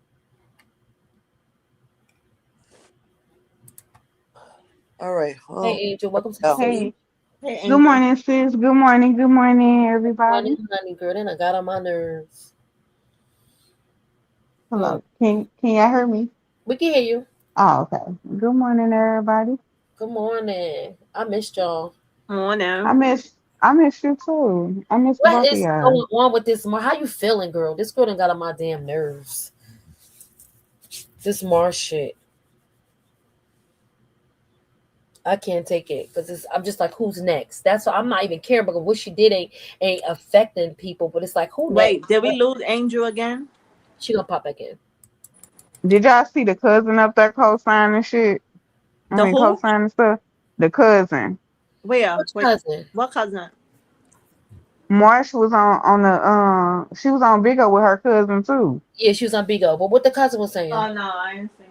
Speaker 6: All right.
Speaker 2: Hey,
Speaker 6: Well,
Speaker 2: Angel. Welcome to the stage.
Speaker 7: Hey,
Speaker 3: Hey,
Speaker 7: good
Speaker 3: Angel.
Speaker 7: morning, sis. Good morning. Good morning,
Speaker 2: Honey,
Speaker 7: everybody.
Speaker 2: honey, girl. Then I got on my nerves. Hmm.
Speaker 7: Hello. Can y'all hear me?
Speaker 2: We can hear you.
Speaker 7: Oh, okay. Good morning, everybody.
Speaker 2: Good morning. I missed y'all.
Speaker 7: I
Speaker 3: Morning.
Speaker 7: miss I miss you too. I miss
Speaker 2: What
Speaker 7: both of
Speaker 2: is
Speaker 7: y'all.
Speaker 2: going on with this? How you feeling, girl? This girl done got on my damn nerves. This Marsh shit. I can't take it because I'm just like, who's next? That's why I'm not even caring because what she did ain't affecting people. But it's like, who next?
Speaker 3: Wait, did we lose Angel again?
Speaker 2: She gonna pop back in.
Speaker 7: Did y'all see the cousin up there co-signing shit? I
Speaker 3: The
Speaker 7: mean
Speaker 3: who?
Speaker 7: co-signing stuff? The cousin.
Speaker 3: Where?
Speaker 2: Which
Speaker 3: Wait,
Speaker 2: cousin?
Speaker 3: what cousin?
Speaker 7: Marsh was on the she was on Big O with her cousin too.
Speaker 2: Yeah, she was on Bigo. But what the cousin was saying?
Speaker 3: Oh no, I didn't see.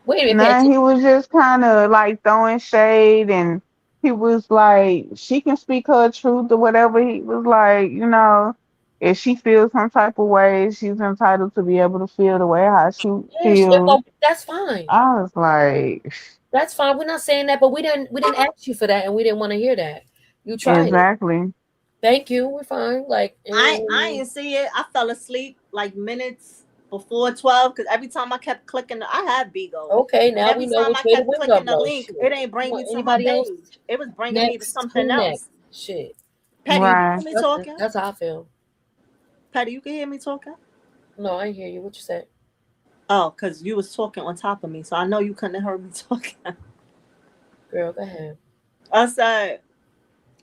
Speaker 2: Wait a minute, pay
Speaker 7: Nah,
Speaker 2: attention.
Speaker 7: he was just kind of like throwing shade, and he was like, she can speak her truth or whatever. He was like, if she feels some type of way, she's entitled to be able to feel the way how she
Speaker 2: Yeah,
Speaker 7: feels.
Speaker 2: that's fine.
Speaker 7: I was like,
Speaker 2: That's fine. We're not saying that, but we didn't ask you for that, and we didn't want to hear that. You tried it.
Speaker 7: exactly.
Speaker 2: Thank you. We're fine. Like,
Speaker 3: I didn't see it. I fell asleep like minutes before 12 because every time I kept clicking, I had Bigo,
Speaker 2: okay,
Speaker 3: and
Speaker 2: now we
Speaker 3: every
Speaker 2: know
Speaker 3: time
Speaker 2: which
Speaker 3: I
Speaker 2: way the
Speaker 3: kept
Speaker 2: wind
Speaker 3: clicking
Speaker 2: gonna
Speaker 3: the
Speaker 2: blow.
Speaker 3: link, it
Speaker 2: Shit.
Speaker 3: ain't
Speaker 2: You
Speaker 3: bring me
Speaker 2: want
Speaker 3: to her
Speaker 2: anybody else?
Speaker 3: page. It was bringing me to
Speaker 2: Next.
Speaker 3: something
Speaker 2: Who next?
Speaker 3: else.
Speaker 2: Shit.
Speaker 3: Petty, you can
Speaker 7: Right.
Speaker 3: hear me talking?
Speaker 2: That's how I feel.
Speaker 3: Petty, you can hear me talking?
Speaker 2: No, I hear you. What you said?
Speaker 3: Oh, because you was talking on top of me, so I know you couldn't have heard me talking.
Speaker 2: Girl, go ahead.
Speaker 3: I said,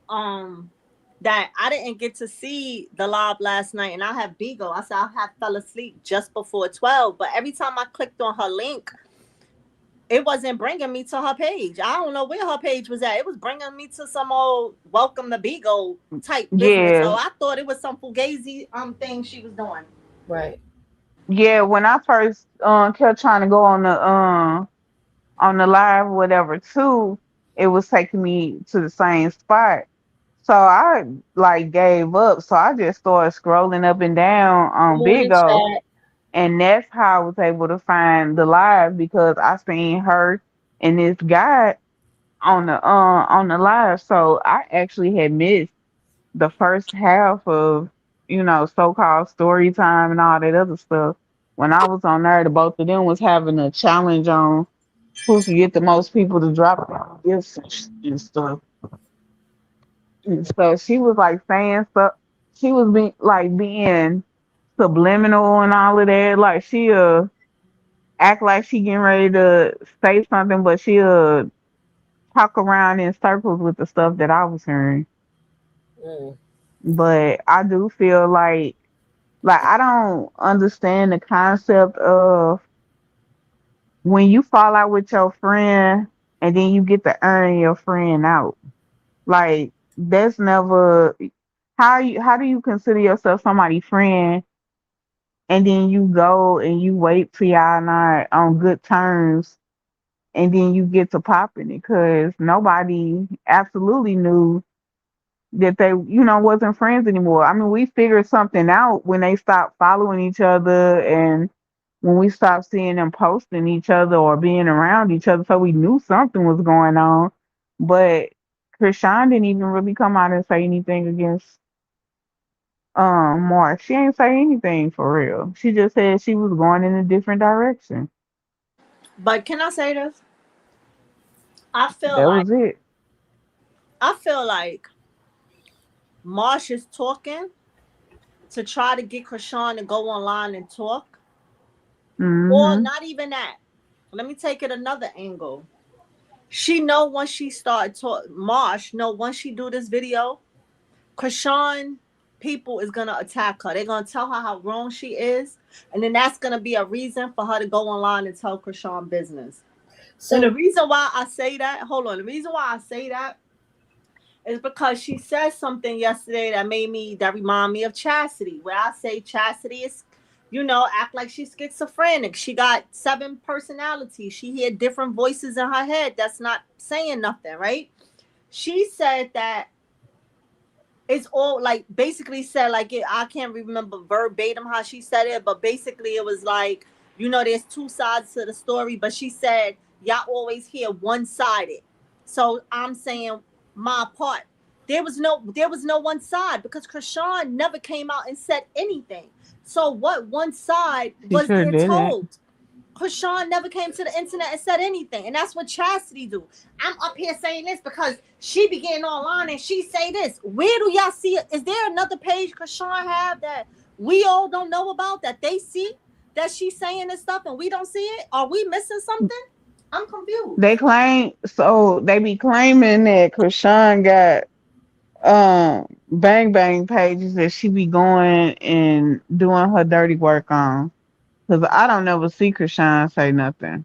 Speaker 3: um, that I didn't get to see the live last night, and I have Bigo. I said I had fell asleep just before 12, but every time I clicked on her link, it wasn't bringing me to her page. I don't know where her page was at. It was bringing me to some old welcome to Bigo type business. So
Speaker 7: Yeah.
Speaker 3: I thought it was some fugazi thing she was doing.
Speaker 2: Right.
Speaker 7: Yeah. When I first kept trying to go on the live or whatever too, it was taking me to the same spot. So I like gave up. So I just started scrolling up and down
Speaker 2: Good
Speaker 7: on
Speaker 2: morning,
Speaker 7: Big O,
Speaker 2: chat.
Speaker 7: and that's how I was able to find the live because I seen her and this guy on the live. So I actually had missed the first half of so-called story time and all that other stuff. When I was on there, the both of them was having a challenge on who can get the most people to drop down gifts and stuff. And so she was like saying stuff. She was being subliminal and all of that. Like she'll act like she getting ready to say something, but she'll talk around in circles with the stuff that I was hearing.
Speaker 2: Mm.
Speaker 7: But I do feel like I don't understand the concept of when you fall out with your friend and then you get to earn your friend out. Like that's never how do you consider yourself somebody's friend and then you go and you wait till y'all not on good terms and then you get to popping it because nobody absolutely knew that they wasn't friends anymore. I mean, we figured something out when they stopped following each other and when we stopped seeing them posting each other or being around each other, so we knew something was going on. But Krishan didn't even really come out and say anything against Mark. She ain't say anything for real. She just said she was going in a different direction.
Speaker 3: But can I say this? I feel
Speaker 7: That
Speaker 3: like
Speaker 7: was it.
Speaker 3: I feel like Marsh is talking to try to get Krishan to go online and talk. Or
Speaker 7: Mm-hmm.
Speaker 3: not even that. Let me take it another angle. She know once she start Marsh know once she do this video, Krishan people is gonna attack her. They're gonna tell her how wrong she is, and then that's gonna be a reason for her to go online and tell Krishan business. So and the reason why I say that, hold on, the reason why I say that is because she said something yesterday that remind me of Chastity, where I say Chastity is, act like she's schizophrenic. She got 7 personalities. She hear different voices in her head that's not saying nothing, right? She said that it's all like basically said like I can't remember verbatim how she said it, but basically it was like, there's 2 sides to the story, but she said y'all always hear one-sided. So I'm saying my part. There was no one side because Krishan never came out and said anything. So what one side
Speaker 7: She
Speaker 3: was
Speaker 7: sure
Speaker 3: there
Speaker 7: didn't.
Speaker 3: told? Krishan never came to the internet and said anything. And that's what Chastity do. I'm up here saying this because she be getting online and she say this. Where do y'all see it? Is there another page Krishan have that we all don't know about, that they see that she's saying this stuff and we don't see it? Are we missing something? I'm confused.
Speaker 7: They be claiming that Krishan got bang bang pages that she be going and doing her dirty work on. Cause I don't never see Krishan say nothing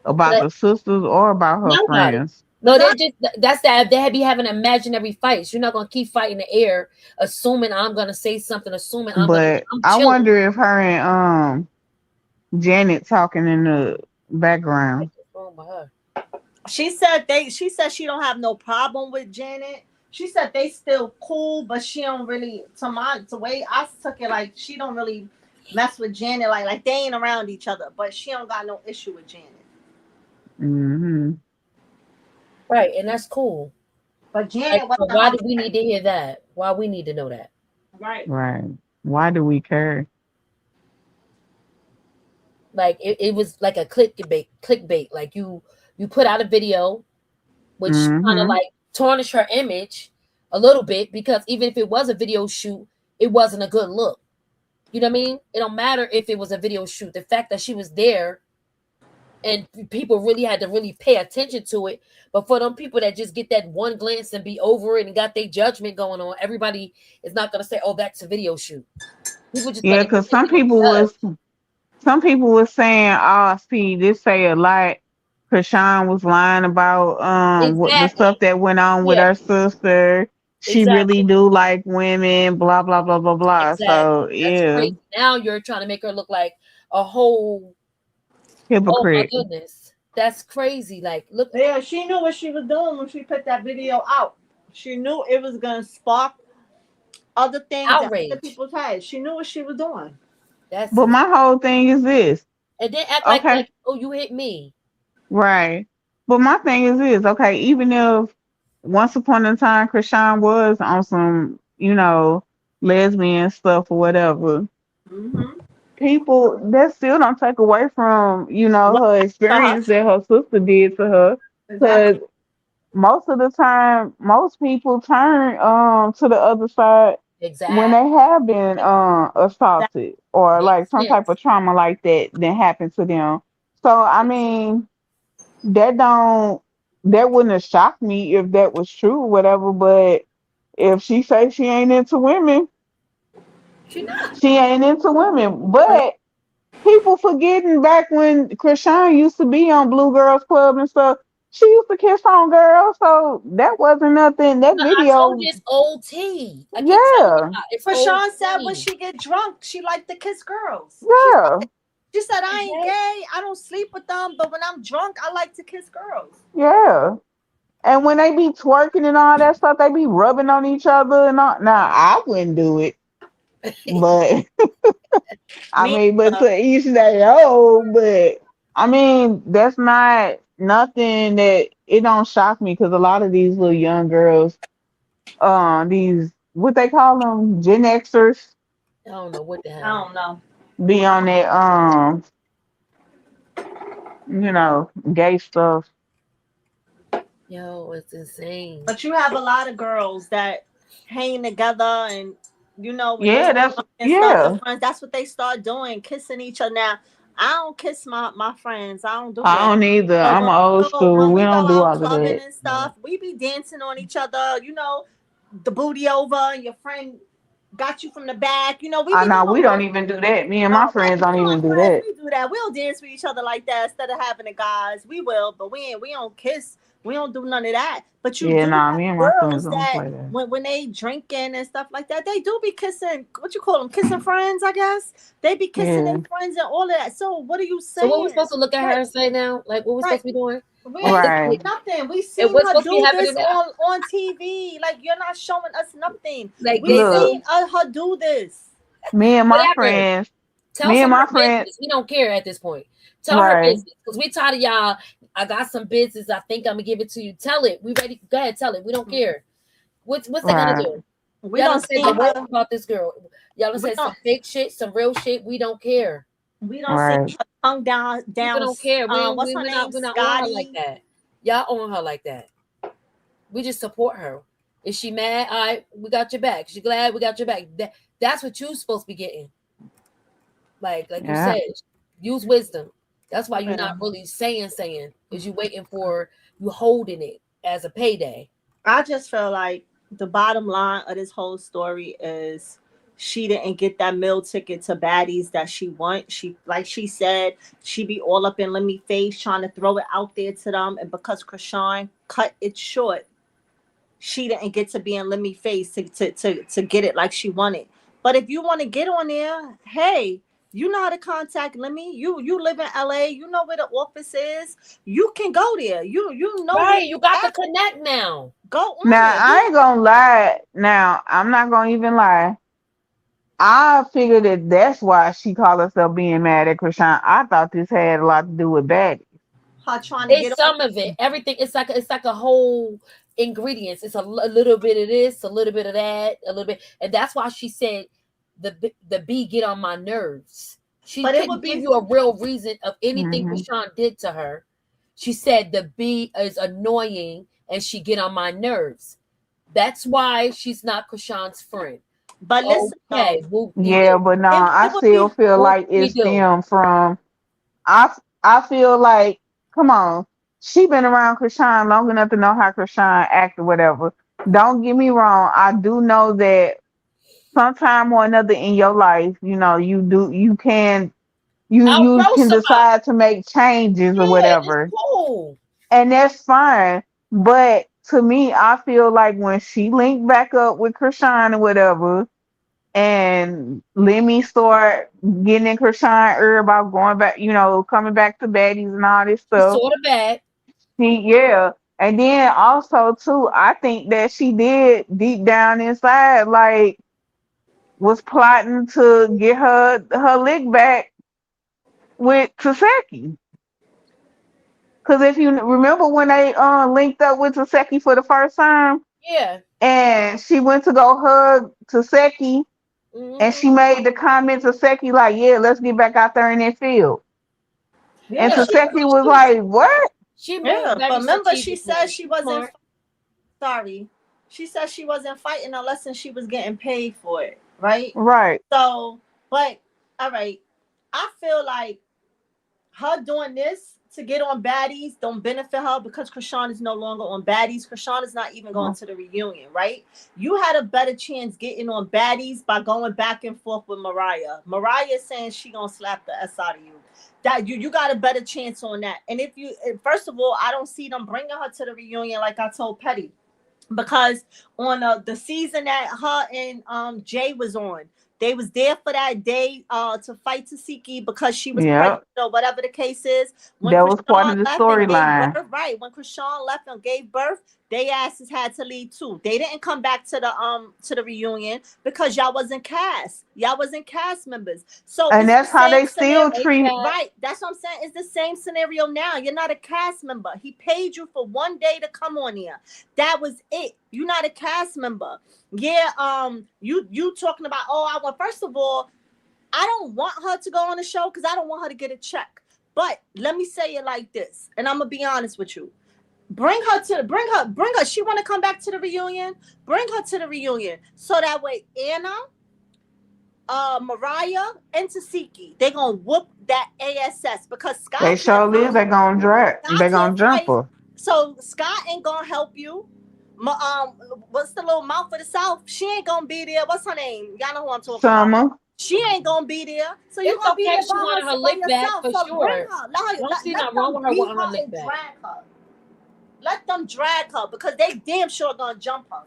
Speaker 7: about
Speaker 2: But
Speaker 7: the sisters or about her
Speaker 2: nobody.
Speaker 7: friends.
Speaker 2: No, they just that's that they be having imaginary fights. You're not gonna keep fighting the air, assuming I'm gonna say something, assuming
Speaker 7: But
Speaker 2: I'm
Speaker 7: I
Speaker 2: chilling.
Speaker 7: wonder if her and Janet talking in the background.
Speaker 2: Oh my God.
Speaker 3: She said she don't have no problem with Janet. She said they still cool, but she don't really to way I took it like she don't really mess with Janet like they ain't around each other, but she don't got no issue with Janet.
Speaker 7: Mm-hmm.
Speaker 2: Right, and that's cool.
Speaker 3: But
Speaker 2: Like,
Speaker 3: Janet
Speaker 2: so
Speaker 3: wasn't
Speaker 2: why
Speaker 3: her
Speaker 2: do we need to hear that? Why we need to know that?
Speaker 3: right.
Speaker 7: Right. Why do we care?
Speaker 2: Like it was like a clickbait. Like you put out a video, which kind of
Speaker 7: Mm-hmm.
Speaker 2: like tarnish her image a little bit, because even if it was a video shoot, it wasn't a good look. You know what I mean? It don't matter if it was a video shoot. The fact that she was there and people really had to really pay attention to it. But for them people that just get that one glance and be over it and got their judgment going on, everybody is not gonna say, "Oh, that's a video shoot." People just
Speaker 7: Yeah,
Speaker 2: gonna get
Speaker 7: because
Speaker 2: it themselves.
Speaker 7: some people was saying, "Oh, see, this say a lot." Krishan was lying about what the
Speaker 2: Exactly.
Speaker 7: stuff that went on with
Speaker 2: Yeah.
Speaker 7: her sister. She really
Speaker 2: Exactly.
Speaker 7: do like women, blah blah blah blah blah.
Speaker 2: Exactly.
Speaker 7: So
Speaker 2: That's
Speaker 7: yeah,
Speaker 2: crazy. Now you're trying to make her look like a whole. Oh my
Speaker 7: hypocrite.
Speaker 2: goodness, that's crazy. Like, look,
Speaker 3: Yeah, she knew what she was doing when she put that video out. She knew it was gonna spark other things in other
Speaker 2: outrage.
Speaker 3: people's heads. She knew what she was doing.
Speaker 2: That's
Speaker 7: But
Speaker 2: it.
Speaker 7: my whole thing is this.
Speaker 2: And then act like,
Speaker 7: Okay,
Speaker 2: oh, you hit me.
Speaker 7: right. But my thing is this. Okay, even if once upon a time Krishan was on some, lesbian stuff or whatever,
Speaker 3: Mm-hmm.
Speaker 7: people that still don't take away from
Speaker 3: What
Speaker 7: her
Speaker 3: to her?
Speaker 7: experience that her sister did to her,
Speaker 3: Exactly.
Speaker 7: because most of the time most people turn to the other side when
Speaker 2: Exactly.
Speaker 7: they have been assaulted or like
Speaker 2: Makes
Speaker 7: some type
Speaker 2: sense.
Speaker 7: of trauma like that happened to them. So I mean, that don't that wouldn't have shocked me if that was true or whatever, but if she say she ain't into women,
Speaker 2: She not.
Speaker 7: she ain't into women. But people forgetting back when Krishan used to be on Blue Girls Club and stuff, she used to kiss on girls, so that wasn't nothing. That
Speaker 2: No, I told
Speaker 7: video,
Speaker 2: you it's old tea. I keep telling
Speaker 7: yeah,
Speaker 2: you it's old
Speaker 3: Krishan said when
Speaker 2: tea.
Speaker 3: she get drunk, she like to kiss girls.
Speaker 7: yeah,
Speaker 3: She said I ain't
Speaker 2: Exactly.
Speaker 3: gay, I don't sleep with them, but when I'm drunk, I like to kiss girls.
Speaker 7: yeah. And when they be twerking and all that stuff, they be rubbing on each other and all. Now, I wouldn't do it, but I
Speaker 3: Me,
Speaker 7: mean, but to each their own. But I mean, that's not nothing that it don't shock me because a lot of these little young girls, these what they call them, Gen Xers,
Speaker 2: I don't know what the
Speaker 3: I
Speaker 2: hell.
Speaker 3: don't know.
Speaker 7: be on that gay stuff.
Speaker 2: Yo, it's insane.
Speaker 3: But you have a lot of girls that hang together and when they
Speaker 7: Yeah, that's
Speaker 3: and stuff, the
Speaker 7: yeah.
Speaker 3: friends, that's what they start doing, kissing each other. Now, I don't kiss my friends. I don't do
Speaker 7: I
Speaker 3: that.
Speaker 7: don't either.
Speaker 3: But
Speaker 7: I'm old school.
Speaker 3: when
Speaker 7: We
Speaker 3: we go
Speaker 7: don't do
Speaker 3: out
Speaker 7: all of
Speaker 3: clubbing
Speaker 7: that.
Speaker 3: and stuff, we be dancing on each other. You know, the booty over, and your friend got you from the back. You know, we
Speaker 7: I
Speaker 3: be
Speaker 7: know we
Speaker 3: doing
Speaker 7: don't
Speaker 3: both.
Speaker 7: even do that. Me and my
Speaker 3: No,
Speaker 7: friends
Speaker 3: me
Speaker 7: don't
Speaker 3: and my
Speaker 7: even do
Speaker 3: friends,
Speaker 7: that.
Speaker 3: we do that. We'll dance with each other like that instead of having the guys. We will, but we don't kiss. We don't do none of that. But you
Speaker 7: Yeah,
Speaker 3: do
Speaker 7: nah,
Speaker 3: have
Speaker 7: me and my friends
Speaker 3: girls
Speaker 7: don't
Speaker 3: that
Speaker 7: play that.
Speaker 3: when they drinking and stuff like that, they do be kissing. What you call them? Kissing friends, I guess. They be kissing
Speaker 7: Yeah,
Speaker 3: their friends and all of that. So what are you
Speaker 2: So what we
Speaker 3: saying?
Speaker 2: supposed to look at her
Speaker 3: Right,
Speaker 2: and say now? Like what we
Speaker 3: right.
Speaker 2: supposed to be doing?
Speaker 3: We ain't
Speaker 7: right.
Speaker 3: saying nothing. We
Speaker 2: And
Speaker 3: seen
Speaker 2: what's
Speaker 3: her
Speaker 2: supposed to be
Speaker 3: do
Speaker 2: happening
Speaker 3: this
Speaker 2: now?
Speaker 3: on TV. Like you're not showing us nothing.
Speaker 2: Like
Speaker 3: We
Speaker 2: they
Speaker 7: Look,
Speaker 3: seen
Speaker 2: do.
Speaker 3: her do this.
Speaker 7: me and my
Speaker 2: Whatever.
Speaker 7: friends,
Speaker 2: Tell
Speaker 7: me and
Speaker 2: some of
Speaker 7: my
Speaker 2: her
Speaker 7: friends,
Speaker 2: business. We don't care at this point. Tell her
Speaker 7: right.
Speaker 2: business. Because we tired of y'all. I got some business. I think I'm gonna give it to you. Tell it. We ready. Go ahead, tell it. We don't care. What's they gonna
Speaker 7: Right,
Speaker 2: do?
Speaker 3: We
Speaker 2: Y'all done
Speaker 3: don't
Speaker 2: said
Speaker 3: see
Speaker 2: the worst
Speaker 3: her.
Speaker 2: about this girl. Y'all done
Speaker 3: We
Speaker 2: said some
Speaker 3: don't.
Speaker 2: fake shit, some real shit. We don't care.
Speaker 3: We don't see
Speaker 7: right.
Speaker 3: her tongue
Speaker 2: People
Speaker 3: down.
Speaker 2: don't care.
Speaker 3: What's her name?
Speaker 2: We're not on her like
Speaker 3: Scotty.
Speaker 2: that. Y'all on her like that. We just support her. Is she mad? All right, we got your back. She glad we got your back. That's what you're supposed to be getting. Like you
Speaker 7: Yeah.
Speaker 2: said, use wisdom. That's why you're
Speaker 3: Yeah.
Speaker 2: not really saying is you waiting for you holding it as a payday.
Speaker 3: I just feel like the bottom line of this whole story is she didn't get that meal ticket to baddies that she want. She, like she said, she be all up in Lemmy face trying to throw it out there to them, and because Krishan cut it short, she didn't get to be in Lemmy face to get it like she wanted. But if you want to get on there, hey, you know how to contact Lemmy. You live in LA. You know where the office is. You can go there. You know where
Speaker 2: Right, you got
Speaker 3: at.
Speaker 2: to connect now.
Speaker 3: Go on
Speaker 7: Now
Speaker 3: there.
Speaker 7: I ain't gonna lie. Now I'm not gonna even lie. I figured that that's why she called herself being mad at Krishan. I thought this had a lot to do with baddies.
Speaker 3: Her trying to
Speaker 2: It's
Speaker 3: get on.
Speaker 2: some of it. Everything. It's like a whole ingredients. It's a little bit of this, a little bit of that, a little bit, and that's why she said the B get on my nerves. She
Speaker 3: But it would
Speaker 2: couldn't give
Speaker 3: be
Speaker 2: you a real reason of anything
Speaker 7: Hmm.
Speaker 2: Krishan did to her. She said the B is annoying and she get on my nerves. That's why she's not Krishan's friend.
Speaker 3: but listen
Speaker 2: Okay,
Speaker 3: though.
Speaker 2: whoop de
Speaker 7: Yeah,
Speaker 2: doo.
Speaker 7: but nah, I
Speaker 3: It would
Speaker 7: still
Speaker 3: be
Speaker 7: feel
Speaker 2: Whoop
Speaker 7: like
Speaker 2: de
Speaker 7: it's
Speaker 2: doo.
Speaker 7: them from. I feel like, come on, she been around Krishan long enough to know how Krishan act or whatever. Don't get me wrong. I do know that sometime or another in your life, you
Speaker 2: Outgrow
Speaker 7: can
Speaker 2: somebody.
Speaker 7: decide to make changes or
Speaker 2: Yeah, it's
Speaker 7: whatever,
Speaker 2: cool.
Speaker 7: and that's fine. But to me, I feel like when she linked back up with Krishan or whatever, and let me start getting in Krishan ear about going back, coming back to baddies and all this
Speaker 2: She's
Speaker 7: stuff.
Speaker 2: sort of bad.
Speaker 7: Yeah. And then also too, I think that she did deep down inside, like was plotting to get her lick back with Taseki. Because if you remember when they linked up with Taseki for the first time,
Speaker 2: Yeah.
Speaker 7: and she went to go hug Taseki, and
Speaker 2: Hmm.
Speaker 7: she made the comment to Seki like, "Yeah, let's get back out there in that field." And
Speaker 3: yeah,
Speaker 2: Yeah.
Speaker 7: Taseki was
Speaker 2: She was
Speaker 7: like, "What?"
Speaker 2: she moved
Speaker 3: yeah. But
Speaker 2: very
Speaker 3: remember, she said
Speaker 2: strategically.
Speaker 3: she
Speaker 2: She's
Speaker 3: wasn't
Speaker 2: smart.
Speaker 3: sorry. She said she wasn't fighting unless she was getting paid for it, right?
Speaker 7: Right.
Speaker 3: So, but all right, I feel like her doing this to get on baddies don't benefit her because Krishan is no longer on baddies. Krishan is not even going to the reunion, right? You had a better chance getting on baddies by going back and forth with Mariah. Mariah is saying she gonna slap the S out of you. That you got a better chance on that. And if you first of all, I don't see them bringing her to the reunion like I told Petty, because on the season that her and Jay was on, they was there for that day to fight Tasiki because she was
Speaker 7: Yeah,
Speaker 3: pregnant or whatever the case is. When
Speaker 7: that was part of
Speaker 3: Krishan
Speaker 7: the
Speaker 3: left and gave
Speaker 7: storyline.
Speaker 3: birth, right? When Krishan left and gave birth, they asses had to leave too. They didn't come back to the reunion because y'all wasn't cast. Y'all wasn't cast members. So
Speaker 7: And
Speaker 3: it's the
Speaker 7: that's how
Speaker 3: same
Speaker 7: they
Speaker 3: scenario.
Speaker 7: still
Speaker 2: Hey,
Speaker 7: treat.
Speaker 2: Cat.
Speaker 3: Right. That's what I'm saying. It's the same scenario now. You're not a cast member. He paid you for one day to come on here. That was it. You're not a cast member. Yeah, you talking about, oh, I want, first of all, I don't want her to go on the show because I don't want her to get a check. But let me say it like this, and I'm gonna be honest with you. Bring her. She want to come back to the reunion. Bring her to the reunion so that way Anna, Mariah and Tasiki, they gonna whoop that ass because Scott
Speaker 7: They
Speaker 3: can't
Speaker 7: sure is.
Speaker 3: fight.
Speaker 7: They gonna drag.
Speaker 3: Scott
Speaker 7: They gonna
Speaker 3: can't
Speaker 7: jump
Speaker 3: fight.
Speaker 7: her.
Speaker 3: So Scott ain't gonna help you. What's the little mouth of the South? She ain't gonna be there. What's her name? Y'all know who I'm talking about.
Speaker 7: Summer.
Speaker 3: She ain't gonna be there. So you're
Speaker 2: It's
Speaker 3: gonna be
Speaker 2: okay.
Speaker 3: there
Speaker 2: She wanted her lick back
Speaker 3: yourself.
Speaker 2: for
Speaker 3: So bring
Speaker 2: sure.
Speaker 3: her.
Speaker 2: Don't see
Speaker 3: Let
Speaker 2: nothing wrong
Speaker 3: them
Speaker 2: with her
Speaker 3: beat
Speaker 2: wanting her
Speaker 3: her
Speaker 2: lick
Speaker 3: and
Speaker 2: back.
Speaker 3: drag her. Let them drag her because they damn sure gonna jump her.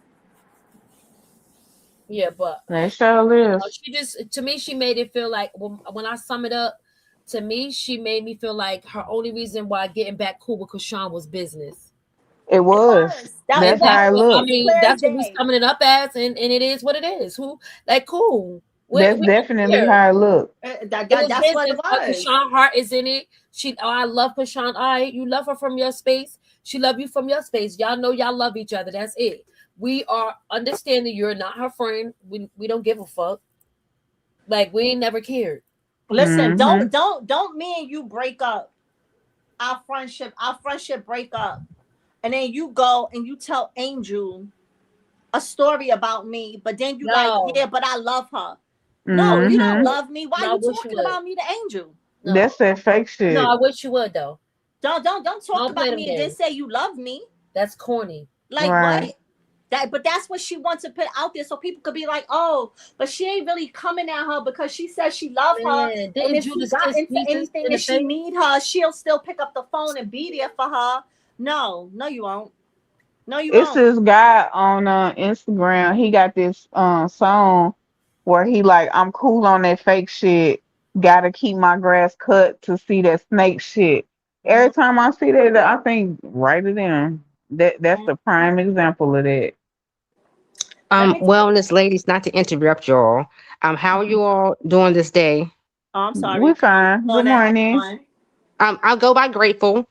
Speaker 2: Yeah, but
Speaker 7: They sure is.
Speaker 2: she just, to me, she made it feel like, when I sum it up, to me, she made me feel like her only reason why getting back cool with Krishan was business.
Speaker 7: It was.
Speaker 3: That,
Speaker 2: And
Speaker 7: That's
Speaker 3: that
Speaker 7: how it
Speaker 2: I
Speaker 3: was
Speaker 7: looked.
Speaker 2: mean,
Speaker 3: clear as
Speaker 2: that's what we
Speaker 3: day.
Speaker 2: summing it up as, and it is what it is. Who, like, cool. We
Speaker 7: That's
Speaker 2: don't
Speaker 7: definitely
Speaker 2: care.
Speaker 7: how it looked.
Speaker 3: That's what it
Speaker 2: Business.
Speaker 3: was.
Speaker 2: Krishan Hart is in it. I love Krishan. All right, you love her from your space. She love you from your space. Y'all know y'all love each other. That's it. We are understanding you're not her friend. We don't give a fuck. Like, we ain't never cared.
Speaker 3: Listen,
Speaker 7: Mm-hmm.
Speaker 3: don't me and you break up. Our friendship break up. And then you go and you tell Angel a story about me, but then you like,
Speaker 2: No,
Speaker 3: yeah, but I love her. No, you don't
Speaker 7: Mm-hmm.
Speaker 3: love me. Why
Speaker 2: no, I
Speaker 3: you
Speaker 2: wish you
Speaker 3: talking
Speaker 2: would.
Speaker 3: about me to Angel?
Speaker 2: No,
Speaker 7: That's that fake
Speaker 2: no,
Speaker 7: shit.
Speaker 2: I wish you would though.
Speaker 3: Don't talk
Speaker 2: Don't play
Speaker 3: about
Speaker 2: them
Speaker 3: me and then
Speaker 2: games.
Speaker 3: say you love me.
Speaker 2: That's corny.
Speaker 3: Like
Speaker 7: Right.
Speaker 3: what? But that's what she wants to put out there so people could be like, oh, but she ain't really coming at her because she says she love her.
Speaker 2: Man,
Speaker 3: And
Speaker 2: didn't
Speaker 3: if she
Speaker 2: Judas
Speaker 3: got
Speaker 2: kiss
Speaker 3: into
Speaker 2: Jesus
Speaker 3: anything
Speaker 2: in
Speaker 3: that
Speaker 2: the
Speaker 3: she
Speaker 2: face?
Speaker 3: need her, she'll still pick up the phone and be there for her. No, you won't. No, you
Speaker 7: It's
Speaker 3: won't.
Speaker 7: this guy on Instagram. He got this song where he like, I'm cool on that fake shit. Gotta keep my grass cut to see that snake shit. Every
Speaker 3: Mhm.
Speaker 7: time I see that, I think write it in. That's the prime example of that.
Speaker 3: Let me tell you.
Speaker 8: Wellness ladies, not to interrupt y'all. How are
Speaker 3: Mhm.
Speaker 8: you all doing this day?
Speaker 3: Oh, I'm
Speaker 7: We
Speaker 3: sorry.
Speaker 7: fine. Good
Speaker 3: Going at how you
Speaker 7: morning.
Speaker 3: doing?
Speaker 8: I'll go by grateful,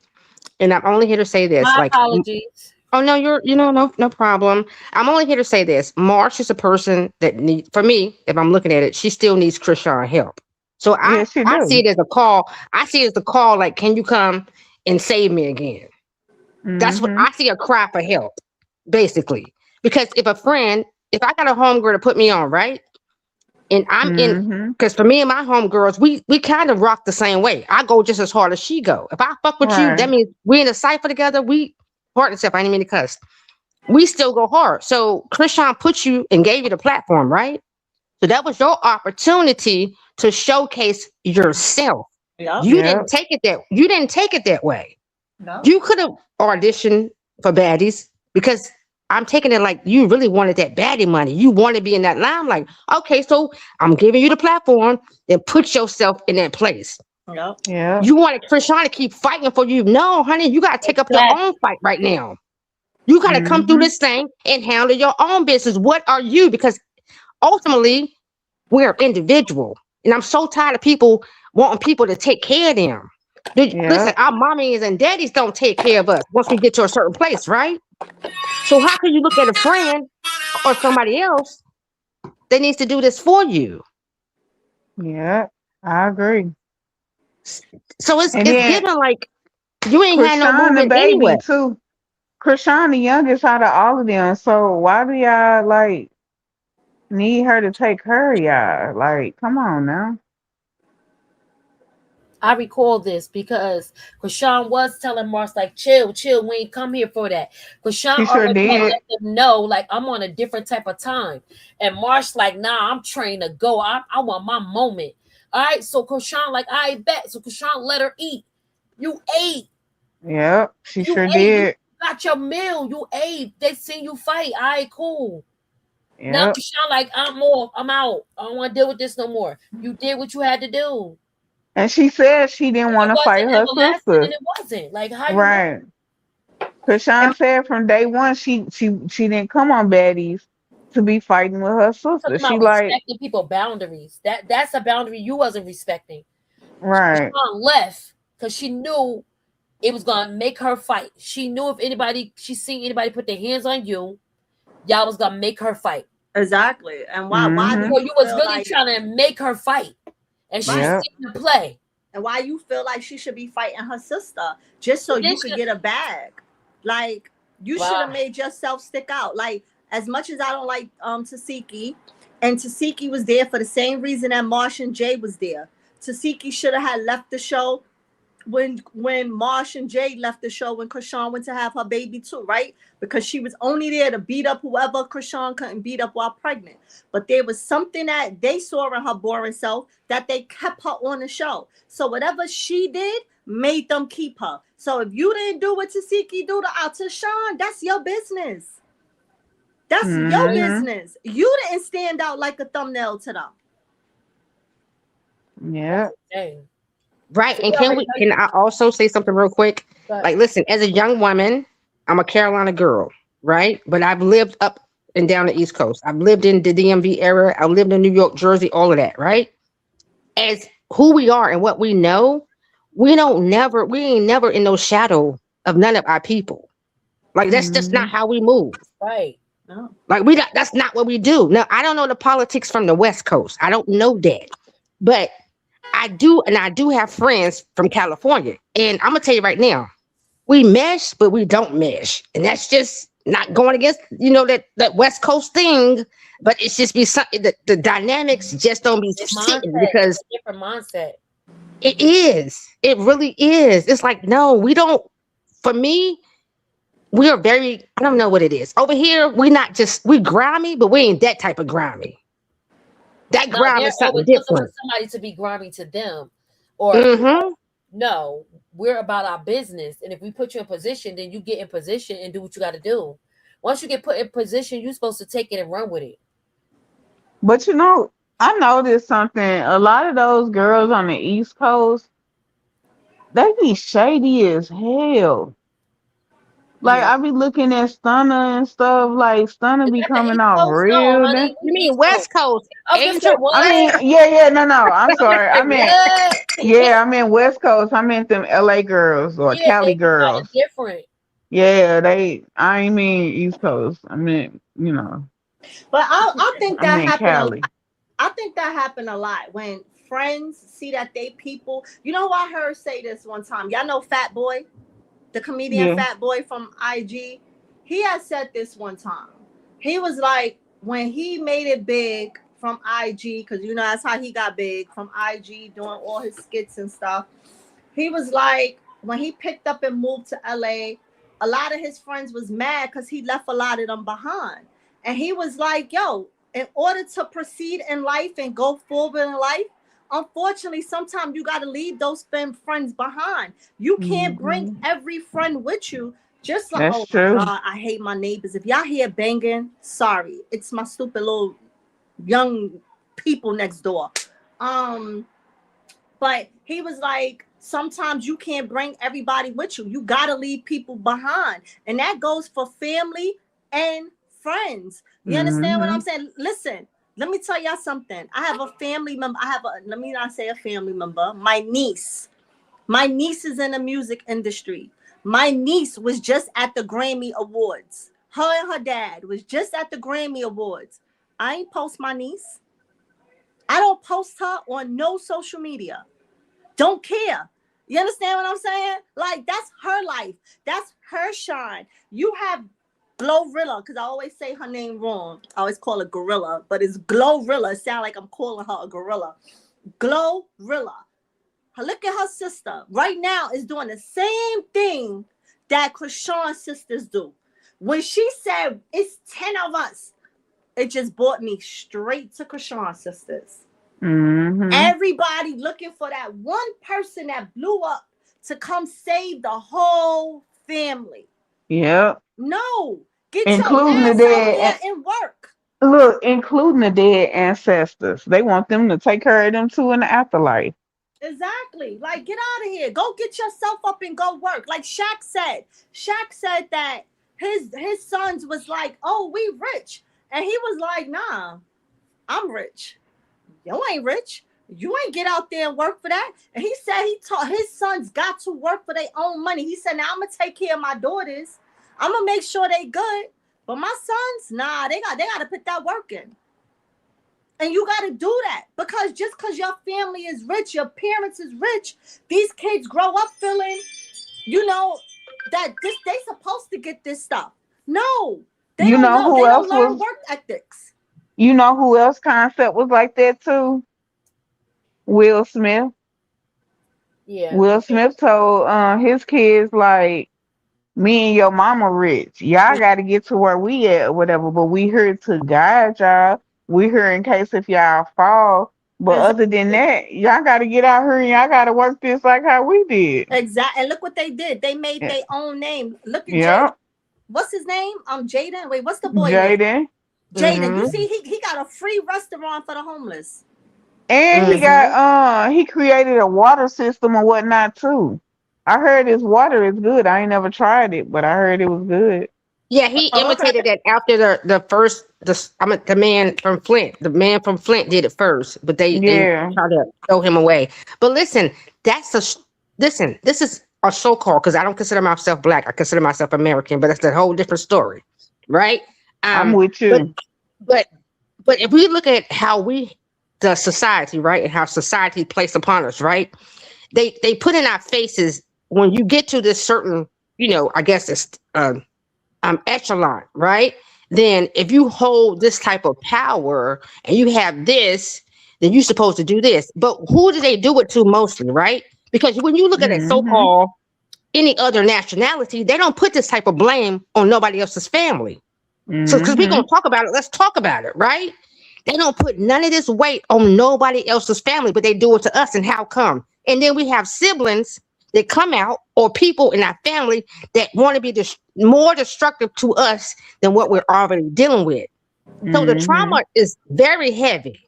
Speaker 8: and I'm only here to say this.
Speaker 2: My
Speaker 8: Like,
Speaker 2: apologies.
Speaker 8: oh no, no problem. I'm only here to say this. Marsh is a person that need, for me, if I'm looking at it, she still needs Krishan help. So I
Speaker 7: Yes, you
Speaker 8: I see
Speaker 7: do.
Speaker 8: it as a call. I see it as a call. Like, can you come and save me again? That's what
Speaker 7: Mm-hmm.
Speaker 8: I see, a cry for help, basically. Because if I got a homegirl to put me on, right? And I'm in,
Speaker 7: Mm-hmm.
Speaker 8: because for me and my homegirls, we kind of rock the same way. I go just as hard as she go. If I fuck with you, that
Speaker 7: Right.
Speaker 8: means we in a cipher together. We partner stuff. I didn't mean to cuss. We still go hard. So Krishan put you and gave you the platform, right? So that was your opportunity to showcase yourself.
Speaker 3: Yep.
Speaker 7: Yep.
Speaker 8: You didn't take it that way.
Speaker 3: No.
Speaker 8: You could have auditioned for baddies, because I'm taking it like you really wanted that baddie money. You want to be in that limelight. Okay, so I'm giving you the platform, then put yourself in that place.
Speaker 3: Yep.
Speaker 7: Yep.
Speaker 8: You wanted Krishan to keep fighting for you. No, honey, you got to take up your
Speaker 2: Exactly.
Speaker 8: own fight right now. You got to come through
Speaker 7: Mm-hmm.
Speaker 8: this thing and handle your own business. What are you? Because ultimately, we're individual. And I'm so tired of people wanting people to take care of them. Listen,
Speaker 7: Yep.
Speaker 8: our mommies and daddies don't take care of us once we get to a certain place, right? So how can you look at a friend or somebody else that needs to do this for you?
Speaker 7: Yep. I agree.
Speaker 8: So
Speaker 7: And
Speaker 8: it's
Speaker 7: then
Speaker 8: given like you ain't had no
Speaker 7: Krishan the
Speaker 8: movement
Speaker 7: baby
Speaker 8: anyway.
Speaker 7: too. Krishan the youngest out of all of them. So why do y'all like need her to take her, y'all? Like, come on now.
Speaker 2: I recall this because Krishan was telling Mars, like, chill, we ain't come here for that. Krishan
Speaker 7: She sure
Speaker 2: already had
Speaker 7: did.
Speaker 2: let them know, like, I'm on a different type of time. And Marsh, like, nah, I'm trained to go. I want my moment. All right. So Krishan, like, I bet. So Krishan let her eat. You ate.
Speaker 7: Yep. She
Speaker 2: You
Speaker 7: sure
Speaker 2: ate. You
Speaker 7: did.
Speaker 2: got your meal. You ate. They seen you fight. All right, cool. Now
Speaker 7: Yep.
Speaker 2: Krishan, like, I'm off. I'm out. I don't want to deal with this no more. You did what you had to do.
Speaker 7: And she said she didn't
Speaker 2: It
Speaker 7: want to fight
Speaker 2: wasn't
Speaker 7: her
Speaker 2: everlasting, and
Speaker 7: sister.
Speaker 2: it wasn't. Like, how you know?
Speaker 7: Right. Krishan said from day one she didn't come on baddies to be fighting with her sister.
Speaker 2: Talking
Speaker 7: She
Speaker 2: about
Speaker 7: like,
Speaker 2: respecting people boundaries. That's a boundary you wasn't respecting.
Speaker 7: right.
Speaker 2: Sean left because she knew it was gonna make her fight. She knew if she seen anybody put their hands on you, y'all was gonna make her fight.
Speaker 3: Exactly. And why do
Speaker 7: Mm-hmm.
Speaker 2: So
Speaker 3: you
Speaker 2: you was
Speaker 3: feel
Speaker 2: really
Speaker 3: like
Speaker 2: trying to make her fight, and she
Speaker 3: right?
Speaker 7: Yep.
Speaker 2: seen the play.
Speaker 3: And why you feel like she should be fighting her sister just so
Speaker 2: And then
Speaker 3: you could get a bag? Like you should
Speaker 2: wow,
Speaker 3: have made yourself stick out. Like as much as I don't like Tasiki, And Tasiki was there for the same reason that Marsh and Jay was there. Tasiki should have had left the show when Marsh and Jay left the show when Krishan went to have her baby too, right? Because she was only there to beat up whoever Krishan couldn't beat up while pregnant. But there was something that they saw in her boring self that they kept her on the show. So whatever she did made them keep her. So if you didn't do what Tasiki do to Sean, that's your business. That's your business. You didn't stand out like a thumbnail to them.
Speaker 7: Yeah.
Speaker 8: Right. And can I also say something real quick? Like, listen, as a young woman, I'm a Carolina girl, right? But I've lived up and down the East Coast. I've lived in the DMV area. I lived in New York, Jersey, all of that, right? As who we are and what we know, we ain't never in no shadow of none of our people. Like, that's just not how we move.
Speaker 2: Right.
Speaker 3: No.
Speaker 8: Like, that's not what we do. Now, I don't know the politics from the West Coast. I don't know that. But I do have friends from California. And I'm gonna tell you right now, we mesh, but we don't mesh. And that's just not going against, that West Coast thing, but it's just be something that the dynamics just don't be sitting because
Speaker 2: different mindset.
Speaker 8: It is. It really is. It's like, no, we don't. For me, we are very, I don't know what it is. Over here, we grimy, but we ain't that type of grimy. That grime is something different.
Speaker 2: Somebody to be grimy to them. Or no, we're about our business. And if we put you in position, then you get in position and do what you got to do. Once you get put in position, you're supposed to take it and run with it.
Speaker 7: But I noticed something. A lot of those girls on the East Coast, they be shady as hell. Like, I be looking at Stunner and stuff. Like, Stunner be coming off real.
Speaker 8: You mean West Coast?
Speaker 7: Angel? No. I'm sorry. I meant West Coast. I meant them LA girls or Cali girls.
Speaker 2: Different.
Speaker 7: Yeah, I ain't mean East Coast. I meant,
Speaker 3: But I think that happened.
Speaker 7: Cali.
Speaker 3: I think that happened a lot when friends see that they people. You know who I heard say this one time? Y'all know Fat Boy, the comedian Fat Boy from IG. He had said this one time. He was like, when he made it big from IG, because that's how he got big from IG, doing all his skits and stuff. He was like, when he picked up and moved to LA, a lot of his friends was mad because he left a lot of them behind. And he was like, yo, in order to proceed in life and go forward in life, unfortunately, sometimes you got to leave those friends behind. You can't bring every friend with you. Just like,
Speaker 7: that's true.
Speaker 3: My God, I hate my neighbors. If y'all hear banging, sorry. It's my stupid little young people next door. But he was like, sometimes you can't bring everybody with you. You got to leave people behind. And that goes for family and friends. You understand what I'm saying? Listen, let me tell y'all something. I have a family member. Let me not say a family member. My niece is in the music industry. My niece was just at the Grammy Awards. Her and her dad was just at the Grammy Awards. I ain't post my niece. I don't post her on no social media. Don't care. You understand what I'm saying? Like, that's her life. That's her shine. You have Glorilla, because I always say her name wrong. I always call her Gorilla, but it's Glorilla. It sounds like I'm calling her a gorilla. Glorilla. Look at her sister. Right now is doing the same thing that Krishan's sisters do. When she said it's 10 of us, it just brought me straight to Krishan's sisters. Everybody looking for that one person that blew up to come save the whole family.
Speaker 7: Yeah.
Speaker 3: No. Get
Speaker 7: including
Speaker 3: your ass
Speaker 7: the
Speaker 3: out
Speaker 7: dead
Speaker 3: there and work.
Speaker 7: Look, including the dead ancestors. They want them to take care of them too in the afterlife.
Speaker 3: Exactly. Like, get out of here. Go get yourself up and go work. Like Shaq said. Shaq said that his sons was like, oh, we rich. And he was like, nah, I'm rich. You ain't rich. You ain't get out there and work for that. And he said he taught his sons got to work for their own money. He said, now I'm going to take care of my daughters. I'm going to make sure they good. But my sons, nah, they got to put that work in. And you got to do that. Because just because your family is rich, your parents is rich, these kids grow up feeling, that they supposed to get this stuff. No. They don't learn work ethics.
Speaker 7: You know who else concept was like that too? Will Smith.
Speaker 2: Yeah.
Speaker 7: Will Smith told his kids like, me and your mama rich. Y'all got to get to where we at or whatever. But we here to guide y'all. We here in case if y'all fall. But other than
Speaker 3: Exactly.
Speaker 7: that, y'all got to get out here and y'all got to work this like how we did.
Speaker 3: Exactly. And look what they did. They made
Speaker 7: Yeah.
Speaker 3: their own name. Look at Jay.
Speaker 7: Yep.
Speaker 3: What's his name? Jaden. Wait, what's the boy name?
Speaker 7: Jaden.
Speaker 3: Jaden. You
Speaker 8: Mm-hmm.
Speaker 3: see, he got a free restaurant for the homeless.
Speaker 7: And he
Speaker 8: Mm-hmm.
Speaker 7: got he created a water system and whatnot too. I heard his water is good. I ain't never tried it, but I heard it was good.
Speaker 8: Yeah, he
Speaker 3: Oh, okay.
Speaker 8: imitated that after the first the man from Flint. The man from Flint did it first, but they
Speaker 7: Yeah.
Speaker 8: try to throw him away. But listen, listen. This is a so-called, because I don't consider myself black. I consider myself American, but that's a whole different story, right?
Speaker 7: I'm
Speaker 8: Um,
Speaker 7: with
Speaker 8: but
Speaker 7: you.
Speaker 8: but but if we look at how the society, right, and how society placed upon us, right? They put in our faces when you get to this certain, I guess it's echelon, right? Then if you hold this type of power and you have this, then you're supposed to do this. But who do they do it to mostly, right? Because when you look at a
Speaker 7: Mhm.
Speaker 8: so-called any other nationality, they don't put this type of blame on nobody else's family. So because we're gonna
Speaker 7: Mhm.
Speaker 8: talk about it, let's talk about it, right? They don't put none of this weight on nobody else's family, but they do it to us. And how come? And then we have siblings that come out, or people in our family that want to be more destructive to us than what we're already dealing with. So the
Speaker 7: Mhm.
Speaker 8: trauma is very heavy.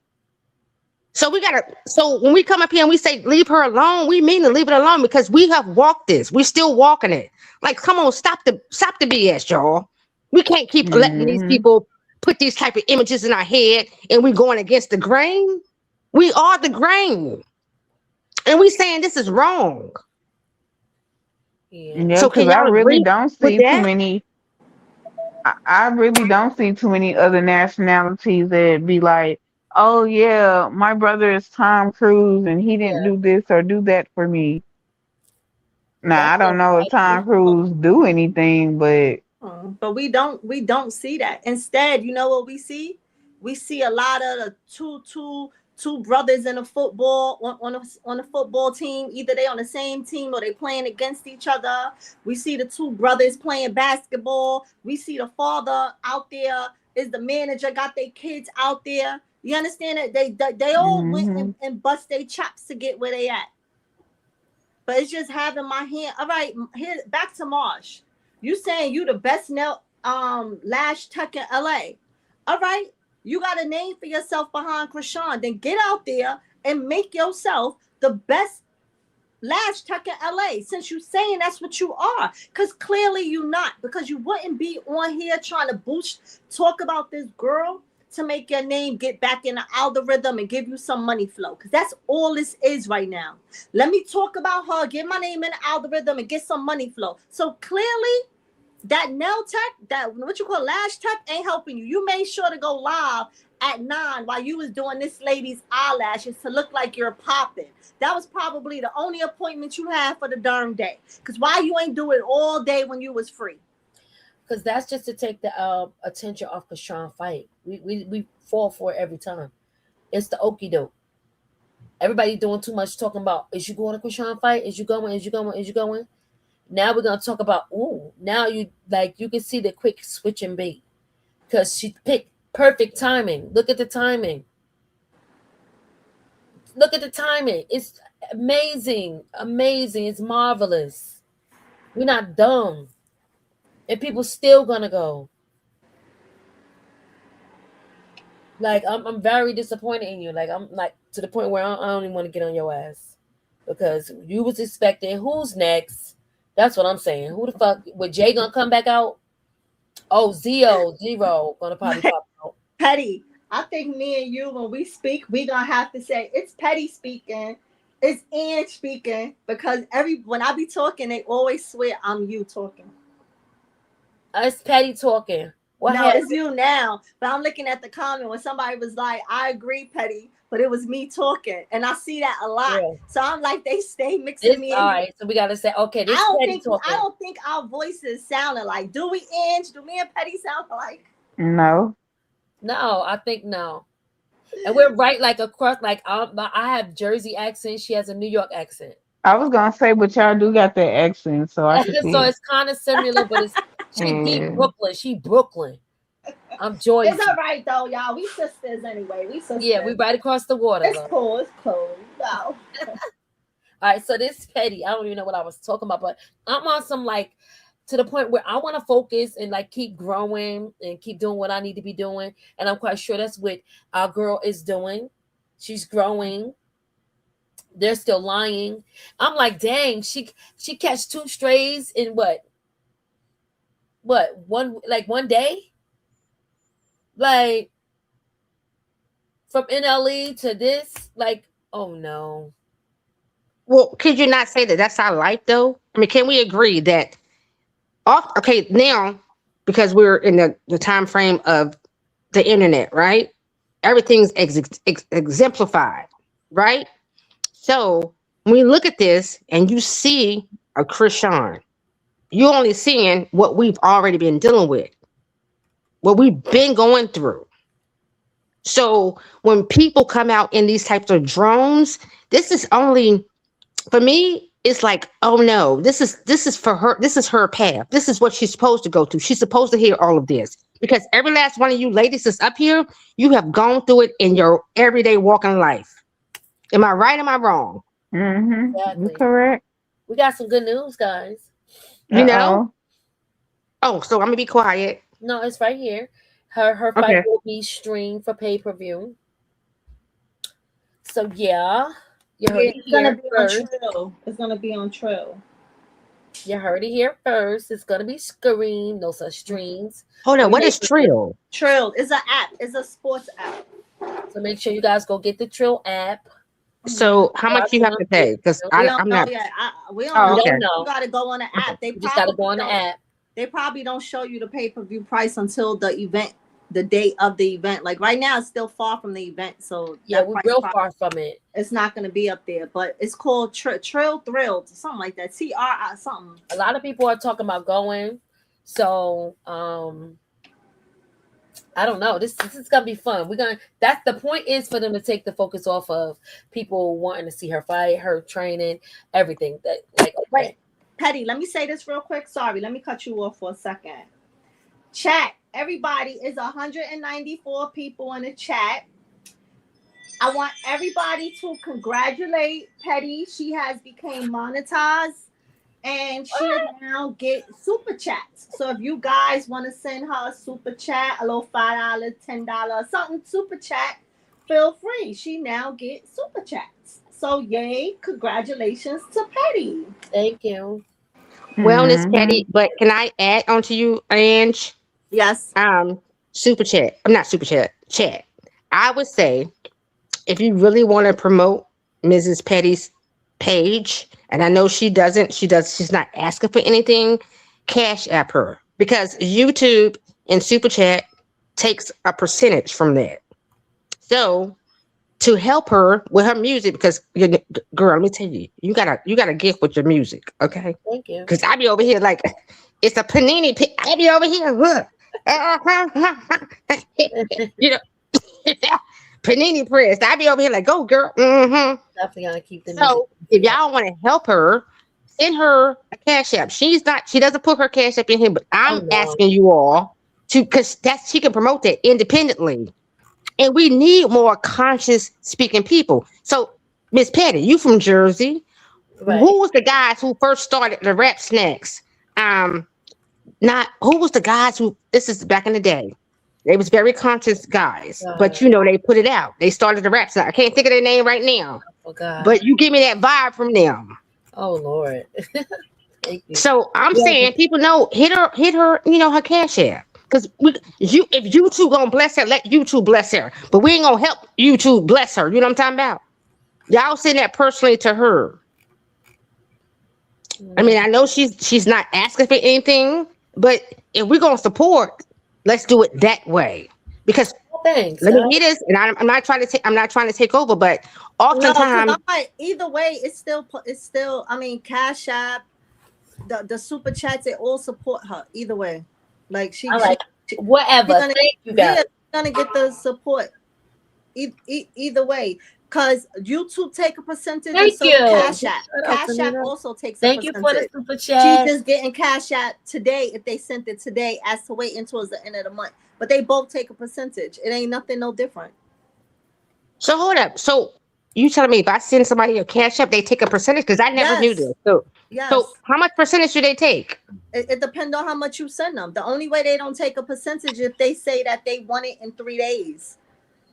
Speaker 8: So when we come up here and we say leave her alone, we mean to leave it alone, because we have walked this. We're still walking it. Like, come on, stop the BS, y'all. We can't keep letting these
Speaker 7: Mhm.
Speaker 8: people put these type of images in our head and we going against the grain. We are the grain. And we saying this is wrong.
Speaker 2: Yeah.
Speaker 7: Yeah,
Speaker 8: So
Speaker 7: because
Speaker 8: can
Speaker 7: I
Speaker 8: y'all
Speaker 7: really
Speaker 8: agree
Speaker 7: don't
Speaker 8: with
Speaker 7: see too
Speaker 8: that?
Speaker 7: many. I really don't see too many other nationalities that be like, oh yeah, my brother is Tom Cruise and he didn't
Speaker 2: Yeah.
Speaker 7: do this or do that for me. Now
Speaker 3: That's
Speaker 7: I don't know if
Speaker 3: like
Speaker 7: Tom Cruise do anything, but
Speaker 3: but we don't see that. Instead, you know what we see? We see a lot of the two brothers in a football on a football team. Either they on the same team or they playing against each other. We see the two brothers playing basketball. We see the father out there is the manager, got their kids out there. You understand that they all went
Speaker 7: hmm
Speaker 3: and bust their chops to get where they at. But it's just having my hand. All right, here back to Marsh. You saying you the best nail lash tech in LA. All right. You got a name for yourself behind Krishan. Then get out there and make yourself the best lash tech in LA, since you saying that's what you are. Because clearly you not. Because you wouldn't be on here trying to talk about this girl to make your name get back in the algorithm and give you some money flow. Because that's all this is right now. Let me talk about her, get my name in the algorithm and get some money flow. So clearly that nail tech, that what you call lash tech, ain't helping you. You made sure to go live at 9 while you was doing this lady's eyelashes to look like you're popping. That was probably the only appointment you had for the darn day. Because why you ain't do it all day when you was free?
Speaker 2: Because that's just to take the attention off Krishan fight. We fall for it every time. It's the okie doke. Everybody doing too much talking about, is you going to Krishan fight? Is you going? Is you going? Is you going? Now we're gonna talk about, ooh, now you can see the quick switch and bait, because she picked perfect timing. Look at the timing. Look at the timing. It's amazing. Amazing. It's marvelous. We're not dumb. And people still gonna go. Like I'm very disappointed in you. Like I'm like to the point where I don't even want to get on your ass. Because you was expecting who's next. That's what I'm saying. Who the fuck with Jay gonna come back out? Oh, Zero gonna probably pop out.
Speaker 3: Petty. I think me and you, when we speak, we gonna have to say it's Petty speaking, it's Ann speaking, because when I be talking, they always swear I'm you talking.
Speaker 2: It's Petty talking. What
Speaker 3: No,
Speaker 2: happened?
Speaker 3: it's you now. But I'm looking at the comment when somebody was like, I agree, Petty, but it was me talking. And I see that a lot.
Speaker 2: Yeah.
Speaker 3: So I'm like, they stay mixing
Speaker 2: This
Speaker 3: me
Speaker 2: all
Speaker 3: in.
Speaker 2: right. So we gotta say, okay,
Speaker 3: I
Speaker 2: this
Speaker 3: don't
Speaker 2: Petty
Speaker 3: think I
Speaker 2: talking.
Speaker 3: don't think our voices sounded like. Do we, Ange? Do me and Petty sound like?
Speaker 7: no.
Speaker 2: No, I think no. And we're right like across. Like I have Jersey accent. She has a New York accent.
Speaker 7: I was gonna say, but y'all do got that accent, so I can see
Speaker 2: So
Speaker 7: it.
Speaker 2: it's kind of similar, but she deep
Speaker 8: Mm.
Speaker 2: Brooklyn. She Brooklyn. I'm Joyce.
Speaker 3: It's all right though, y'all. We sisters anyway. We sisters.
Speaker 2: Yeah, we right across the water.
Speaker 3: It's cool. It's cool. No.
Speaker 2: All right, so this petty. I don't even know what I was talking about, but I'm on some like to the point where I want to focus and like keep growing and keep doing what I need to be doing. And I'm quite sure that's what our girl is doing. She's growing. They're still lying. I'm like, dang, she catch 2 strays in what one day? Like from NLE to this, like, oh no.
Speaker 8: Well, could you not say that that's our life, though? I mean, can we agree that? Okay, now because we're in the time frame of the internet, right? Everything's exemplified, right? So when you look at this and you see a Krishan, you're only seeing what we've already been dealing with, what we've been going through. So when people come out in these types of drones, this is only, for me, it's like, oh no, this is for her. This is her path. This is what she's supposed to go through. She's supposed to hear all of this because every last one of you ladies that's up here, you have gone through it in your everyday walking life. Am I right? Am I wrong?
Speaker 7: Mm-hmm.
Speaker 2: Exactly.
Speaker 7: You're correct.
Speaker 2: We got some good news, guys.
Speaker 8: You know? Oh, so I'm gonna be quiet.
Speaker 2: No, it's right here. Her fight will be streamed for pay-per-view. So yeah. You heard it here first.
Speaker 3: It's gonna be on Trill.
Speaker 2: You heard it here first. It's gonna be screamed, no such streams.
Speaker 8: Hold on, what is Trill?
Speaker 3: Trill is an app. It's a sports app.
Speaker 2: So make sure you guys go get the Trill app.
Speaker 8: So how much you have to pay? Because I'm not.
Speaker 3: We don't
Speaker 8: okay.
Speaker 3: know. You gotta go on the app. They
Speaker 2: just gotta go on the app.
Speaker 3: They probably don't show you the pay-per-view price until the event, the date of the event. Like right now, it's still far from the event, so
Speaker 2: yeah, we're real far from it.
Speaker 3: It's not going to be up there, but it's called Trill Thrilled, something like that. TRI something.
Speaker 2: A lot of people are talking about going, so I don't know. This is gonna be fun. That's the point, is for them to take the focus off of people wanting to see her fight, her training, everything. That like
Speaker 3: wait, Petty, let me say this real quick. Sorry, let me cut you off for a second. Chat, everybody, is 194 people in the chat. I want everybody to congratulate Petty. She has become monetized and she now get super chats. So if you guys want to send her a super chat, a little $5, $10, something super chat, feel free. She now get super chats. So yay, congratulations to Petty.
Speaker 2: Thank you.
Speaker 8: Wellness Petty, but can I add on to you, Ange?
Speaker 3: Yes.
Speaker 8: Super chat. I'm not super chat. Chat. I would say if you really want to promote Mrs. Petty's page, and I know she's not asking for anything, cash app her, because YouTube and super chat takes a percentage from that. So to help her with her music, because girl, let me tell you, you got a gift with your music, okay?
Speaker 2: Thank you.
Speaker 8: Because I be over here like it's a panini. I be over here, look. You know, panini press. I be over here like, go girl. Mm-hmm.
Speaker 2: Definitely gonna keep the.
Speaker 8: So if y'all want to help her, send her a cash app. She doesn't put her cash app in here, but I'm asking you all to, because she can promote that independently, and we need more conscious speaking people. So Miss Petty, you from Jersey? Right. Who was the guys who first started the rap snacks? Who was the guys who? This is back in the day. They was very conscious guys, but they put it out. They started the rap snack. I can't think of their name right now.
Speaker 2: Oh God!
Speaker 8: But you give me that vibe from them.
Speaker 2: Oh Lord! Thank you.
Speaker 8: So I'm saying, people know, hit her, her cash app. Because if YouTube gonna bless her, let YouTube bless her. But we ain't gonna help YouTube bless her. You know what I'm talking about? Y'all send that personally to her. I mean, I know she's not asking for anything, but if we're gonna support, let's do it that way. Because let me get this, and I'm not trying to take over, but oftentimes
Speaker 3: either way, it's still. I mean, Cash App, the super chats, they all support her either way. Like she,
Speaker 2: whatever. Thank you guys.
Speaker 3: gonna get the support either way. Because YouTube take a percentage, and so Cash App. Cash App also takes a percentage.
Speaker 2: Thank you for the super chat.
Speaker 3: She's just getting Cash App today if they sent it today, as to wait until the end of the month. But they both take a percentage. It ain't nothing no different.
Speaker 8: So hold up. So you telling me if I send somebody a Cash App, they take a percentage? Because I never knew this. So how much percentage do they take?
Speaker 3: It depends on how much you send them. The only way they don't take a percentage if they say that they want it in 3 days.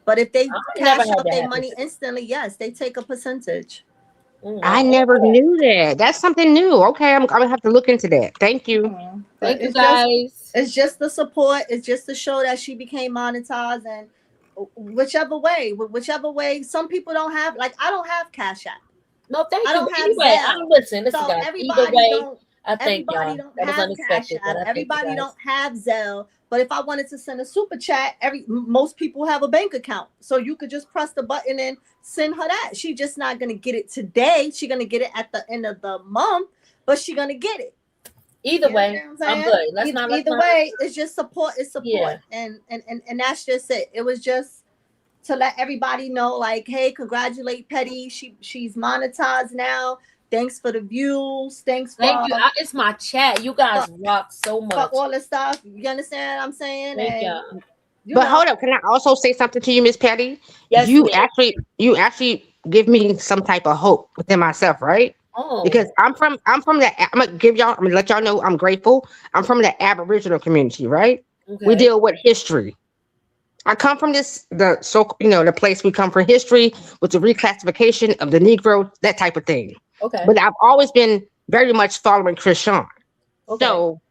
Speaker 3: But if they cash out their money instantly, yes, they take a percentage.
Speaker 8: I never knew that. That's something new. Okay, I'm gonna have to look into that. Thank you.
Speaker 2: Thank you, guys.
Speaker 3: It's just the support. It's just to show that she became monetized, and whichever way. Some people don't have, like, I don't have Cash App.
Speaker 2: No, thank
Speaker 3: I
Speaker 2: you.
Speaker 3: don't have
Speaker 2: Anyway, listen,
Speaker 3: so
Speaker 2: guys.
Speaker 3: Everybody
Speaker 2: Either way,
Speaker 3: don't.
Speaker 2: I thank
Speaker 3: Everybody
Speaker 2: y'all.
Speaker 3: don't have Cash App. Everybody don't have Zelle. But if I wanted to send a super chat, most people have a bank account. So you could just press the button and send her that. She's just not going to get it today. She's going to get it at the end of the month, but she's going to get it.
Speaker 2: Either way, I'm good.
Speaker 3: Either way, it's just support. It's support. Yeah. And that's just it. It was just to let everybody know, like, hey, congratulate Petty. She's monetized now. Thanks for the views. Thank you.
Speaker 2: It's my chat. You guys rock so much.
Speaker 3: For all the stuff. You understand what I'm saying?
Speaker 2: Thank
Speaker 8: you. But hold up, can I also say something to you, Miss Petty?
Speaker 2: Yes.
Speaker 8: You actually give me some type of hope within myself, right?
Speaker 2: Oh.
Speaker 8: Because I'm from the. I'm gonna let y'all know I'm grateful. I'm from the Aboriginal community, right? Okay. We deal with history. I come from the place we come from, history with the reclassification of the Negro, that type of thing.
Speaker 2: Okay.
Speaker 8: But I've always been very much following Krishan. Okay. So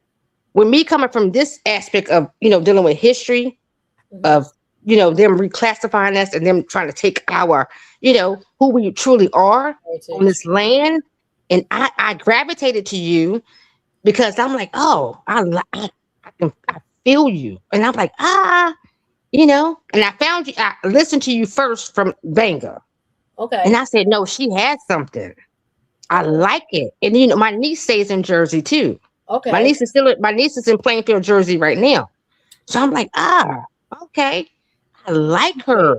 Speaker 8: when me coming from this aspect of, dealing with history, of, them reclassifying us and them trying to take our, who we truly are on this land. And I gravitated to you because I'm like, oh, I feel you. And I'm like, and I found you, I listened to you first from Vanga.
Speaker 2: Okay.
Speaker 8: And I said, no, she has something. I like it. And my niece stays in Jersey too.
Speaker 2: Okay.
Speaker 8: My niece is in Plainfield, Jersey right now. So I'm like, okay. I like her.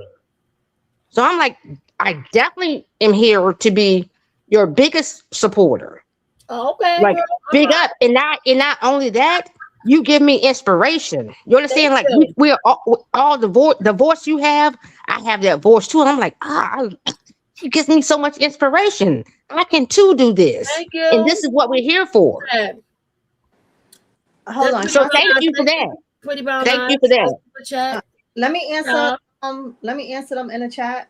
Speaker 8: So I'm like, I definitely am here to be your biggest supporter.
Speaker 2: Okay.
Speaker 8: Like, big up. And not only that, you give me inspiration. You understand? Like, we're all the voice you have, I have that voice too. And I'm like, she gives me so much inspiration. I can too do this.
Speaker 2: Thank you.
Speaker 8: And this is what we're here for.
Speaker 3: Hold on.
Speaker 8: So thank you for that.
Speaker 2: Pretty brown.
Speaker 8: Thank you for that.
Speaker 3: Let me answer. Let me answer them in the chat.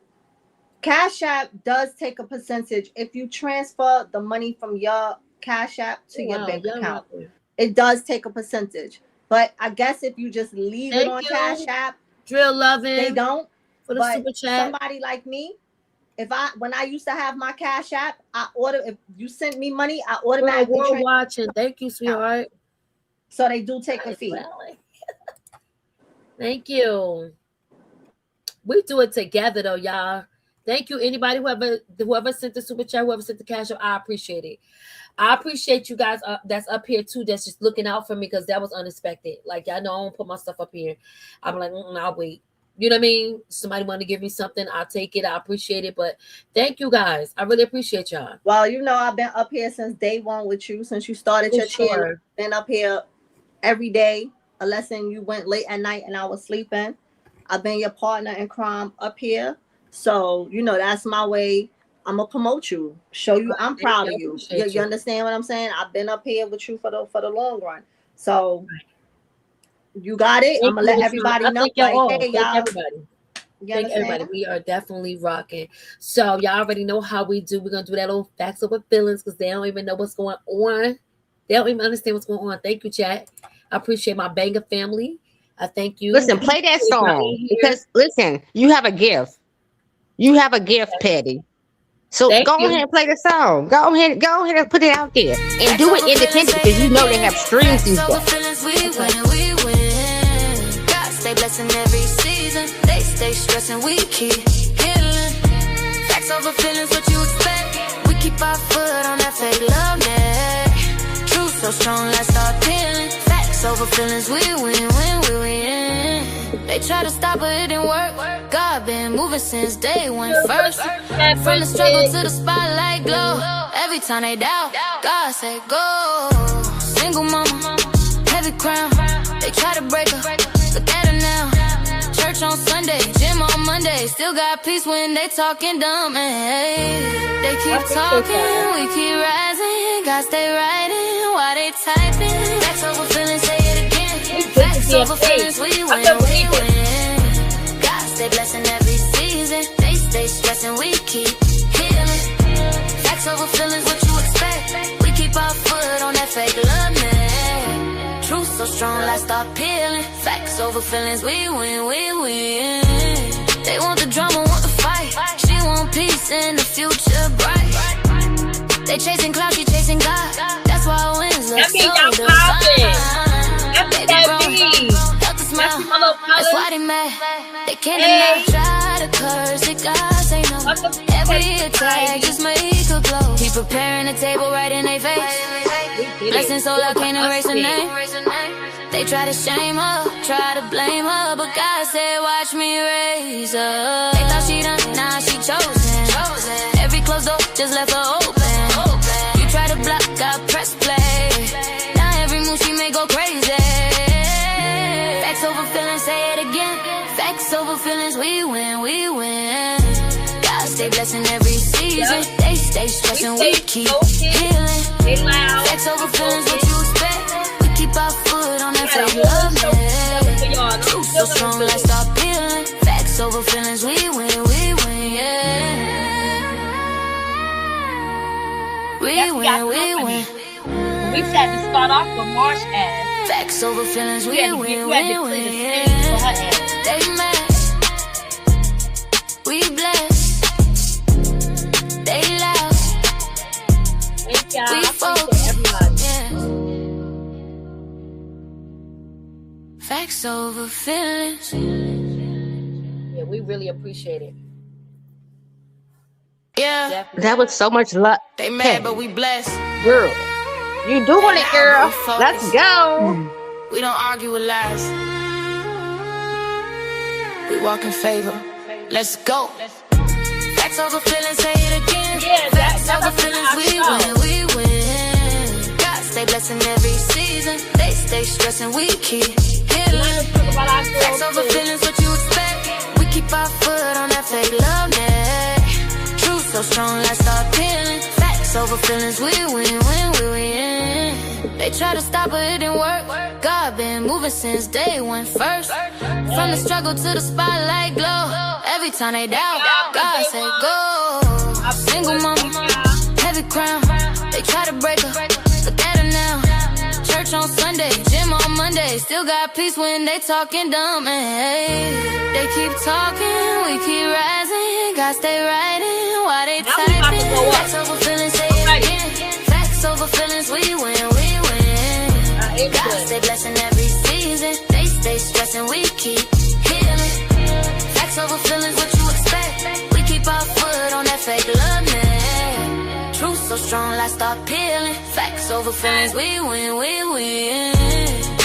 Speaker 3: Cash App does take a percentage if you transfer the money from your Cash App to your bank account. It does take a percentage. But I guess if you just leave it on Cash App,
Speaker 2: Drill loving.
Speaker 3: They don't.
Speaker 2: For the super chat.
Speaker 3: Somebody like me, when I used to have my Cash App, if you sent me money, I automatically
Speaker 2: watching. Thank you, sweetheart.
Speaker 3: So they do take a fee.
Speaker 2: Thank you. We do it together though, y'all. Thank you. Anybody whoever sent the super chat, whoever sent the cash, I appreciate it. I appreciate you guys that's up here too, that's just looking out for me, because that was unexpected. Like, y'all know I don't put my stuff up here. I'm like, I'll wait. You know what I mean? Somebody want to give me something, I'll take it. I appreciate it. But thank you guys. I really appreciate y'all.
Speaker 3: Well, I've been up here since day one with you, since you started your channel. Been up here every day, unless you went late at night and I was sleeping. I've been your partner in crime up here. So, that's my way. I'm going to promote you, show you I'm proud of you. You understand what I'm saying? I've been up here with you for the long run. So, you got it. I'm going to let everybody know.
Speaker 2: Thank everybody. We are definitely rocking. So, y'all already know how we do. We're going to do that little facts over feelings, because they don't even know what's going on. They don't even understand what's going on. Thank you, chat. I appreciate my banger family. I thank you.
Speaker 8: Listen, play that song, because listen, you have a gift. You have a gift, Petty. So go ahead and play the song. Go ahead and put it out there and do it independent, because they have streams and stuff.
Speaker 1: God stay blessing every season. They stay stressing, we keep killing. Facts over feelings, what you expect? We keep our foot on that fake love net. Truth so strong, let's start peeling. Facts over feelings, we win. They try to stop but it didn't work. God been moving since day one first. From the struggle to the spotlight glow. Every time they doubt, God said go. Single mama, heavy crown. They try to break her, look at her now. Church on Sunday, gym on Monday. Still got peace when they talking dumb. Hey, they keep talking, we keep rising. God stay writing while they typing. Facts over feelings, say it again. Facts over feelings, we win, we win. God stay blessing every season. They stay stressing, we keep healing. Facts over feelings, what you expect? We keep our foot on that fake love, man. Truth so strong, let's start peeling. Facts over feelings, we win, we win. They want the drama, want the fight. She want peace in the future bright. They chasing clout, she chasing God. That's why wins look so divine. Baby growing, help the smile. That's why they mad. They can't deny. Try to curse it, God say no. Every attack just make her glow. Keep preparing the table right in their face. Blessings so I can't erase her name. They try to shame her, try to blame her, but God said, watch me raise her. They thought she done, now she chosen. Every closed door just left her open. You try to block, I press play. Now every move she may go crazy. Facts over feelings, say it again. Facts over feelings, we win, we win. God stay blessing every season. They stay stressing, we keep healing. Facts over feelings, what you expect? We keep our foot on that fake love, man. Truth so strong, let's start peeling. Facts over feelings, we win, yeah. We win, we win.
Speaker 2: We had to start off with Marsh ass.
Speaker 1: Facts over feelings, we win, yeah. They mad, we blessed. They loud, we focused, yeah. Facts over feelings.
Speaker 2: Yeah, we really appreciate it.
Speaker 1: Yeah,
Speaker 2: Definitely.
Speaker 8: That was so much luck.
Speaker 1: they mad, but we blessed.
Speaker 8: Girl, you doing it, girl. Let's go.
Speaker 1: We don't argue with lies. We walk in favor. Let's go. Facts over feelings, say it again. Facts over feelings, we win, we win. God stay blessing every season. They stay stressing, we keep healing. Facts over feelings, what you expect? We keep our foot on that fake love net. Truth so strong, let's start peeling. Facts over feelings, we win, we win. They try to stop but it didn't work. God been moving since day one first. From the struggle to the spotlight glow. Every time they doubt, God said go. Single mama, heavy crown. They try to break her, look at her now. Church on Sunday, gym on Monday. Still got peace when they talking dumb. Hey, they keep talking, we keep rising. God stay writing while they typing. Facts over feelings, say it again. Facts over feelings, we win, we win. God stay blessing every season. They stay stressing, we keep healing. Facts over feelings, what you expect? We keep our foot on that fake love, man. Truth so strong, let's start peeling. Facts over feelings, we win, we win.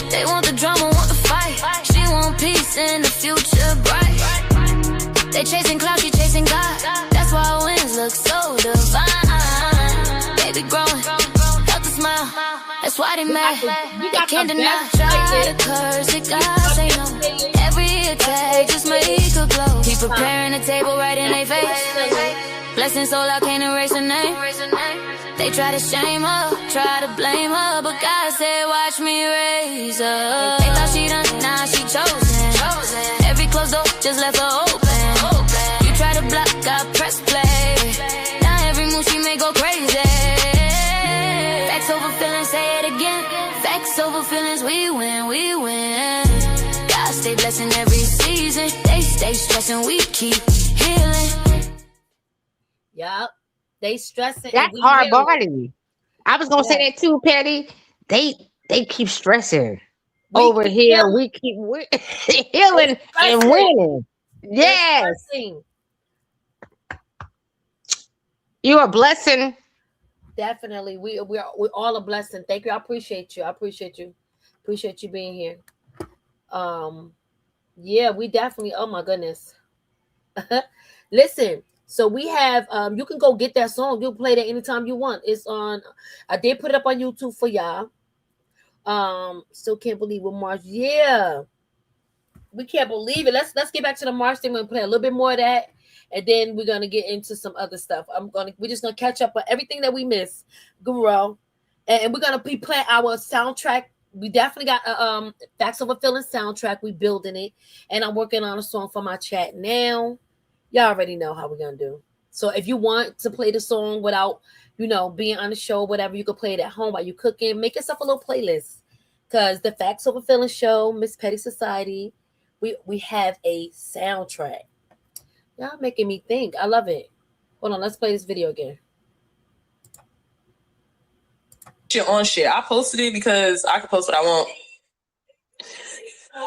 Speaker 1: They want the drama, want the fight. She want peace in the future bright. They chasing clout, she chasing God. That's why wins look so divine. Baby growing, help the smile. That's why they mad. They can't deny. Try to curse it, God say no. Every attack just make her glow. Keep preparing the table right in their face. Blessings so I can't erase her name. They try to shame her, try to blame her, but God said, watch me raise her. They thought she done, now she chosen. Every closed door just left her open. You try to block, I press play. Now every move she may go crazy. Facts over feelings, say it again. Facts over feelings, we win, we win. God stay blessing every season. They stay stressing, we keep healing.
Speaker 2: Yup. They stressing.
Speaker 8: That's hard body. I was gonna say that too, Patty. They keep stressing. Over here, healing. We keep healing and winning. Yes. You're a blessing.
Speaker 2: Definitely. We're all a blessing. Thank you. I appreciate you. Appreciate you being here. Yeah, we definitely. Oh my goodness. Listen, so we have you can go get that song. You'll play that anytime you want. It's on. I did put it up on YouTube for y'all. Still can't believe what Marsh. Yeah, we can't believe it. Let's get back to the Marsh thing. We're gonna play a little bit more of that, and then we're gonna get into some other stuff. We're just gonna catch up on everything that we missed, girl, and we're gonna be playing our soundtrack. We definitely got a Facts of a Feeling soundtrack. We building it, and I'm working on a song for my chat now. Y'all already know how we're gonna do. So if you want to play the song without, being on the show, whatever, you can play it at home while you cooking. Make yourself a little playlist. Cause the Facts Over Feeling show, MzPettySociety, we have a soundtrack. Y'all making me think. I love it. Hold on, let's play this video again.
Speaker 4: Shit on shit. I posted it because I can post what I want.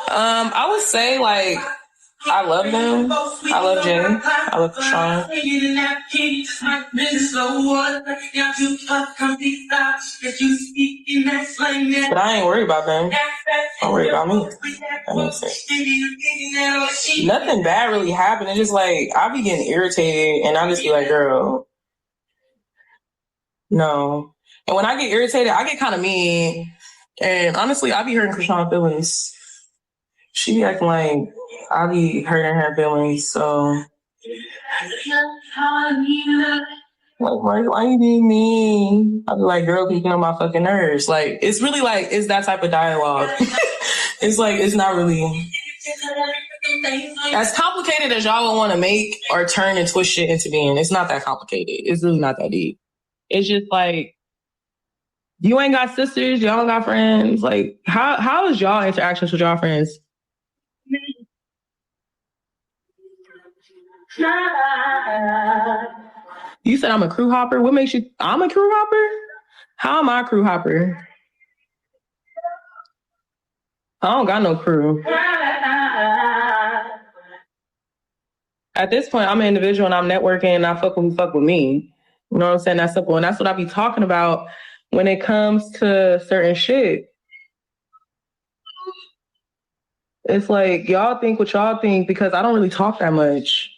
Speaker 4: I would say like I love them. I love Jay. I love Sean. But I ain't worried about them. I'm worried about me. That makes sense. Nothing bad really happened. It's just like I be getting irritated and I just be like, girl, no. And when I get irritated, I get kind of mean. And honestly, I be hurting Krishan's feelings. She be acting like I be hurting her feelings, so like, why you being mean? I be like, girl, you get on my fucking nerves. Like, it's really like, it's that type of dialogue. It's like, it's not really as complicated as y'all would want to make or turn and twist shit into being. It's not that complicated. It's really not that deep. It's just like, you ain't got sisters, y'all got friends. Like, how is y'all interactions with y'all friends? You said I'm a crew hopper. What makes you? I'm a crew hopper? How am I a crew hopper? I don't got no crew. At this point, I'm an individual and I'm networking and I fuck with who fuck with me. You know what I'm saying? That's simple. And that's what I be talking about when it comes to certain shit. It's like, y'all think what y'all think because I don't really talk that much.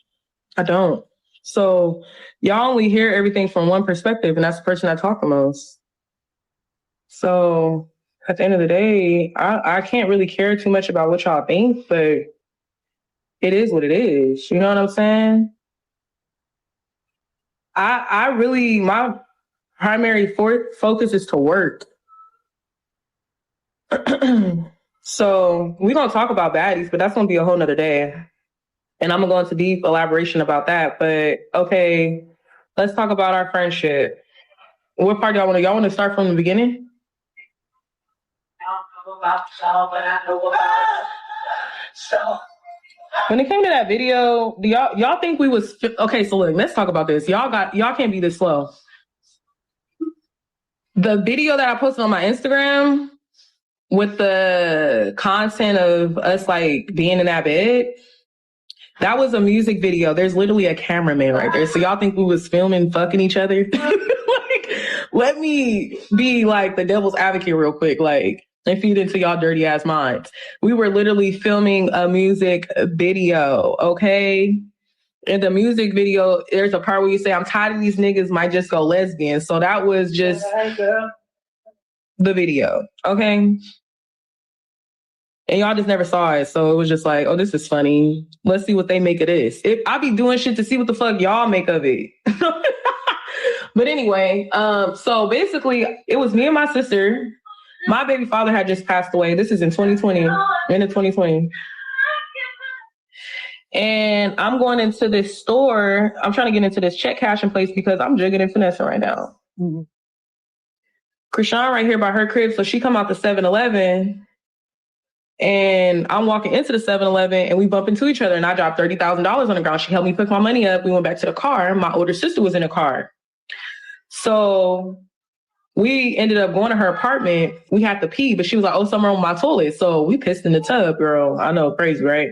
Speaker 4: I don't. So y'all only hear everything from one perspective, and that's the person I talk the most. So at the end of the day, I can't really care too much about what y'all think, but it is what it is. You know what I'm saying? I really, my primary focus is to work. So we're going to talk about baddies, but that's going to be a whole nother day. And I'm going to go into deep elaboration about that. But okay, let's talk about our friendship. What part y'all want to start from the beginning? I don't know about y'all, but I know about so. When it came to that video, do y'all think we was okay? So look, let's talk about this. Y'all can't be this slow. The video that I posted on my Instagram with the content of us like being in that bed, that was a music video. There's literally a cameraman right there. So y'all think we was filming fucking each other? Like, let me be like the devil's advocate real quick. Like, and feed into y'all dirty ass minds. We were literally filming a music video, okay? In the music video, there's a part where you say, I'm tired of these niggas might just go lesbian. So that was just the video, okay? And y'all just never saw it. So it was just like, oh, this is funny. Let's see what they make of this. I be doing shit to see what the fuck y'all make of it. But anyway, so basically it was me and my sister. My baby father had just passed away. This is in 2020, end of 2020. And I'm going into this store. I'm trying to get into this check cashing place because I'm jigging and finessing right now. Mm-hmm. Krishan right here by her crib. So she come out the 7-Eleven and I'm walking into the 7-Eleven and we bump into each other and I dropped $30,000 on the ground. She helped me pick my money up. We went back to the car. My older sister was in the car. So we ended up going to her apartment. We had to pee, but she was like, oh, somewhere on my toilet. So we pissed in the tub, girl. I know, crazy, right?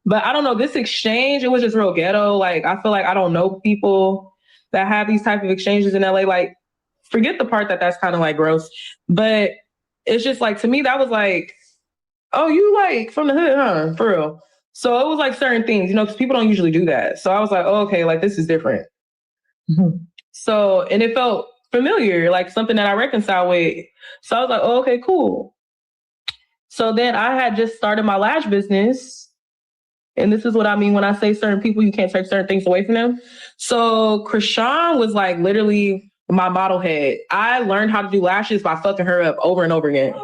Speaker 4: But I don't know, this exchange, it was just real ghetto. Like, I feel like I don't know people that have these type of exchanges in LA. Like, forget the part that's kind of like gross. But it's just like, to me, that was like oh, you like from the hood, huh? For real. So it was like certain things, you know, because people don't usually do that. So I was like, oh, okay, like this is different. So, and it felt familiar, like something that I reconcile with. So I was like, oh, okay, cool. So then I had just started my lash business. And this is what I mean when I say certain people, you can't take certain things away from them. So Krishan was like literally my model head. I learned how to do lashes by fucking her up over and over again.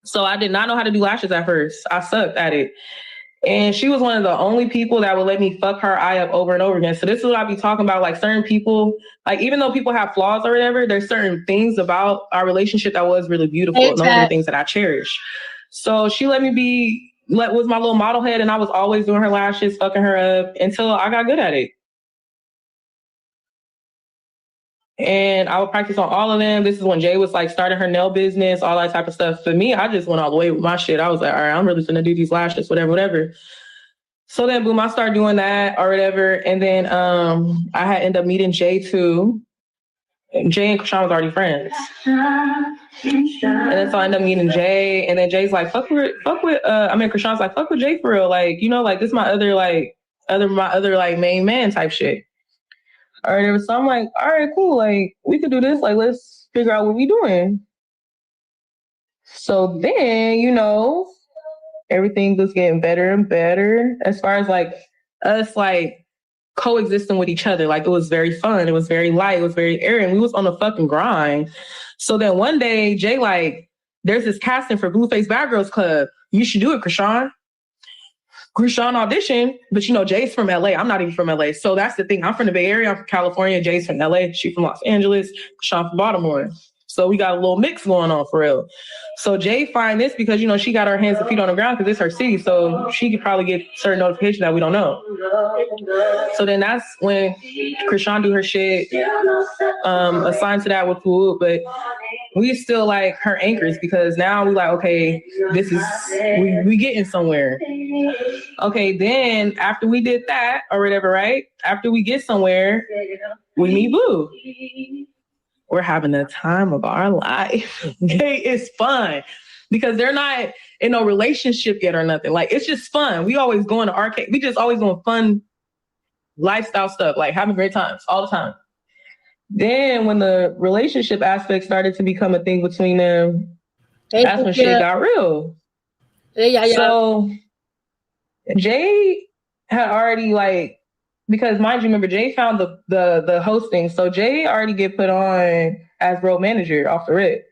Speaker 4: So I did not know how to do lashes at first. I sucked at it. And she was one of the only people that would let me fuck her eye up over and over again. So this is what I be talking about. Like certain people, like even though people have flaws or whatever, there's certain things about our relationship that was really beautiful. And those are the things that I cherish. So she let me was my little model head, and I was always doing her lashes, fucking her up until I got good at it. And I would practice on all of them. This is when Jay was like starting her nail business, all that type of stuff. For me, I just went all the way with my shit. I was like, all right, I'm really gonna do these lashes, whatever. So then boom, I started doing that or whatever. And then I had ended up meeting Jay too. And Jay and Krishan was already friends. And then so I ended up meeting Jay. And then Jay's like, Krishan's like, fuck with Jay for real. Like, you know, like this is my other main man type shit. All right, so I'm like, all right, cool. Like, we could do this. Like, let's figure out what we doing. So then, you know, everything was getting better and better as far as like us like coexisting with each other. Like, it was very fun. It was very light. It was very airy. And we was on the fucking grind. So then one day, Jay like, there's this casting for Blueface Bad Girls Club. You should do it, Krishan. Krishan auditioned, but you know, Jay's from LA. I'm not even from LA. So that's the thing. I'm from the Bay Area. I'm from California. Jay's from LA. She's from Los Angeles. Krishan from Baltimore. So we got a little mix going on for real. So Jay find this because, you know, she got her hands and feet on the ground because it's her city. So she could probably get certain notifications that we don't know. So then that's when Krishan do her shit, assigned to that with Food. But we still like her anchors because now we like, okay, this is, we getting somewhere. Okay, then after we did that or whatever, right? After we get somewhere, we meet Blue. We're having the time of our life. Okay, it's fun because they're not in no relationship yet or nothing. Like, it's just fun. We always going to arcade. We just always doing fun lifestyle stuff, like having great times all the time. Then when the relationship aspect started to become a thing between them, that's when shit got real. So Jay had already like, because mind you, remember Jay found the hosting, so Jay already get put on as road manager off the rip.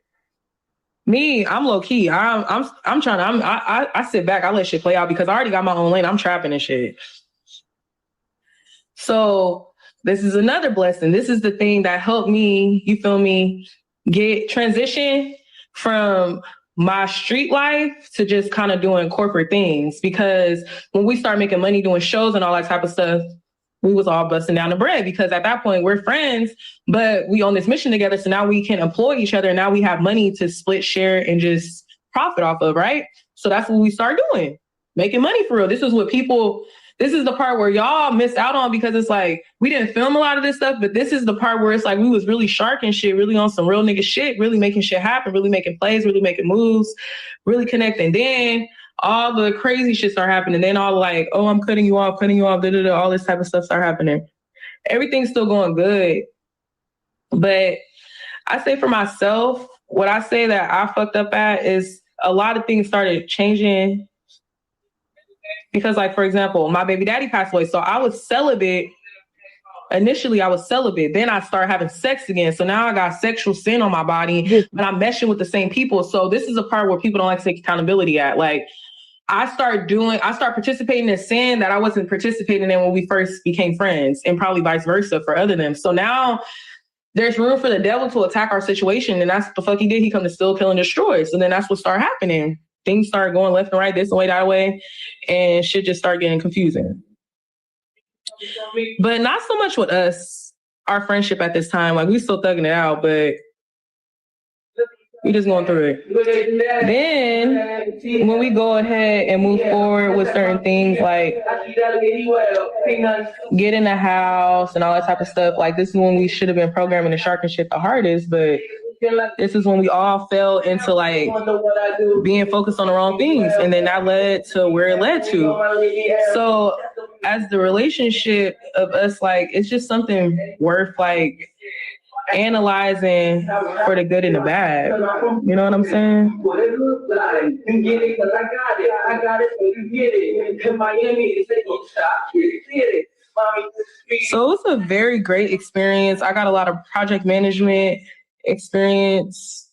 Speaker 4: Me, I'm low key. I sit back. I let shit play out because I already got my own lane. I'm trapping and shit. So this is another blessing. This is the thing that helped me. You feel me? Get transition from my street life to just kind of doing corporate things, because when we start making money doing shows and all that type of stuff, we was all busting down the bread because at that point we're friends, but we on this mission together. So now we can employ each other. And now we have money to split, share, and just profit off of, right? So that's what we start doing, making money for real. This is the part where y'all missed out on because it's like, we didn't film a lot of this stuff, but this is the part where it's like, we was really sharking shit, really on some real nigga shit, really making shit happen, really making plays, really making moves, really connecting. Then all the crazy shit start happening. Then all like, oh, I'm cutting you off, all this type of stuff start happening. Everything's still going good. But I say for myself, what I say that I fucked up at is a lot of things started changing. Because like, for example, my baby daddy passed away. So I was celibate. Initially, I was celibate. Then I started having sex again. So now I got sexual sin on my body, but I'm meshing with the same people. So this is a part where people don't like to take accountability at. Like, I start participating in sin that I wasn't participating in when we first became friends, and probably vice versa for other them. So now there's room for the devil to attack our situation. And that's what the fuck he did. He come to steal, kill, and destroy. So then that's what started happening. Things started going left and right, this way, that way, and shit just started getting confusing. But not so much with us, our friendship at this time. Like, we still thugging it out, but we just going through it. Then when we go ahead and move forward with certain things, like get in the house and all that type of stuff, like this is when we should have been programming the shark and shit the hardest, but this is when we all fell into like being focused on the wrong things. And then that led to where it led to. So as the relationship of us, like, it's just something worth like analyzing for the good and the bad. You know what I'm saying? You get it because I got it, so you get it. In Miami, it's a so it's a very great experience. I got a lot of project management experience,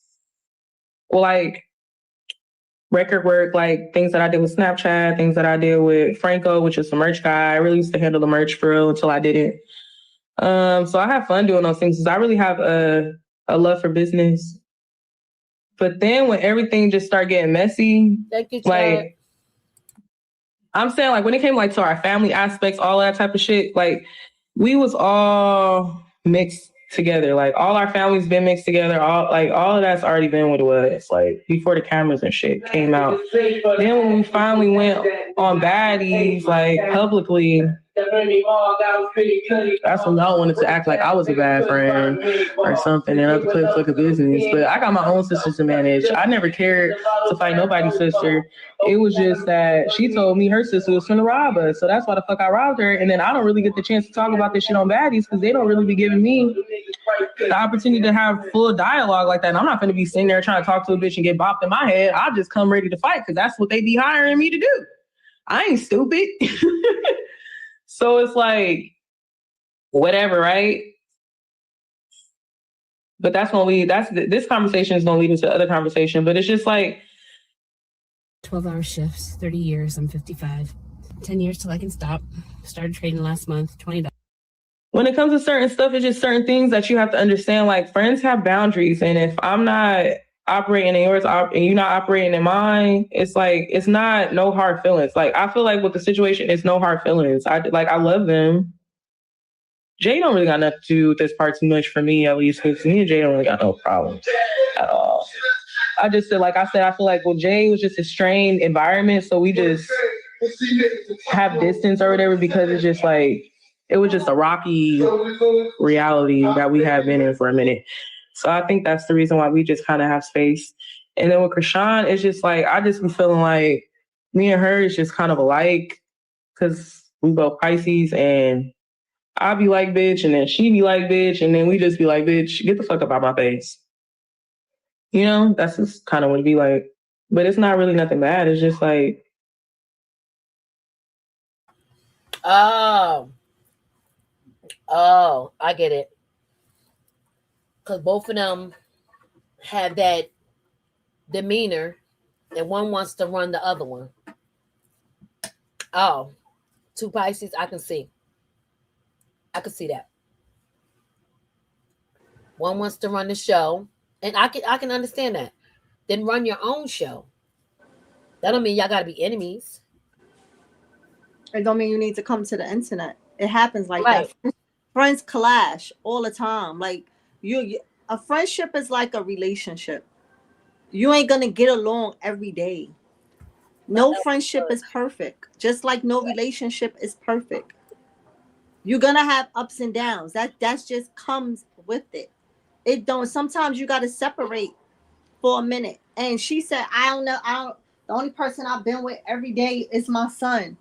Speaker 4: like record work, like things that I did with Snapchat, things that I did with Franco, which is the merch guy. I really used to handle the merch for real until I didn't. So I have fun doing those things because I really have a love for business. But then when everything just started getting messy, like I'm saying, like when it came like to our family aspects, all that type of shit, like we was all mixed together. Like all our families been mixed together. All of that's already been what it was. Like before the cameras and shit came out. Then when we finally went on baddies, like publicly, that's when y'all wanted to act like I was a bad friend or something and other place like a business. But I got my own sisters to manage. I never cared to fight nobody's sister. It was just that she told me her sister was finna rob us. So that's why the fuck I robbed her. And then I don't really get the chance to talk about this shit on baddies because they don't really be giving me the opportunity to have full dialogue like that. And I'm not gonna be sitting there trying to talk to a bitch and get bopped in my head. I'll just come ready to fight because that's what they be hiring me to do. I ain't stupid. So it's like, whatever, right? But this conversation is gonna lead into other conversation, but it's just like
Speaker 9: 12-hour shifts, 30 years, I'm 55. 10 years till I can stop. Started trading last month, $20.
Speaker 4: When it comes to certain stuff, it's just certain things that you have to understand. Like friends have boundaries, and if I'm not operating in yours and you're not operating in mine, it's like it's not no hard feelings. Like I feel like with the situation, it's no hard feelings. I love them. Jay don't really got nothing to do with this part too much for me, at least, because me and Jay don't really got no problems at all. I just said, like I said, I feel like well, Jay was just a strained environment, so we just have distance or whatever because it's just like it was just a rocky reality that we have been in for a minute. So I think that's the reason why we just kind of have space. And then with Krishan, it's just like I just be feeling like me and her is just kind of alike because we both Pisces, and I be like bitch, and then she be like bitch, and then we just be like bitch, get the fuck up out my face. You know, that's just kind of what it be like. But it's not really nothing bad. It's just like,
Speaker 2: oh, I get it. Because both of them have that demeanor, and one wants to run the other one. Oh, two Pisces, I can see. I can see that. One wants to run the show, and I can understand that. Then run your own show. That don't mean y'all gotta be enemies.
Speaker 3: It don't mean you need to come to the internet. It happens like that. Friends clash all the time. Like a friendship is like a relationship. You ain't gonna get along every day. No friendship is perfect. Just like no relationship is perfect. You're gonna have ups and downs. That's just comes with it. It don't. Sometimes you gotta separate for a minute. And she said, I don't know. The only person I've been with every day is my son.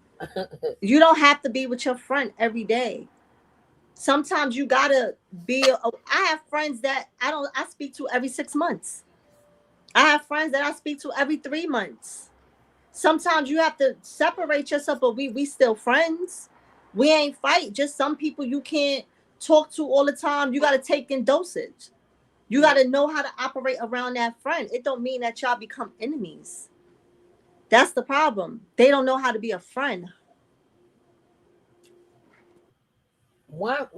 Speaker 3: You don't have to be with your friend every day. Sometimes you gotta be. I have friends that I speak to every 6 months. I have friends that I speak to every 3 months. Sometimes you have to separate yourself, but we still friends. We ain't fight. Just some people you can't talk to all the time. You got to take in dosage. You got to know how to operate around that friend. It don't mean that y'all become enemies. That's the problem. They don't know how to be a friend.
Speaker 2: One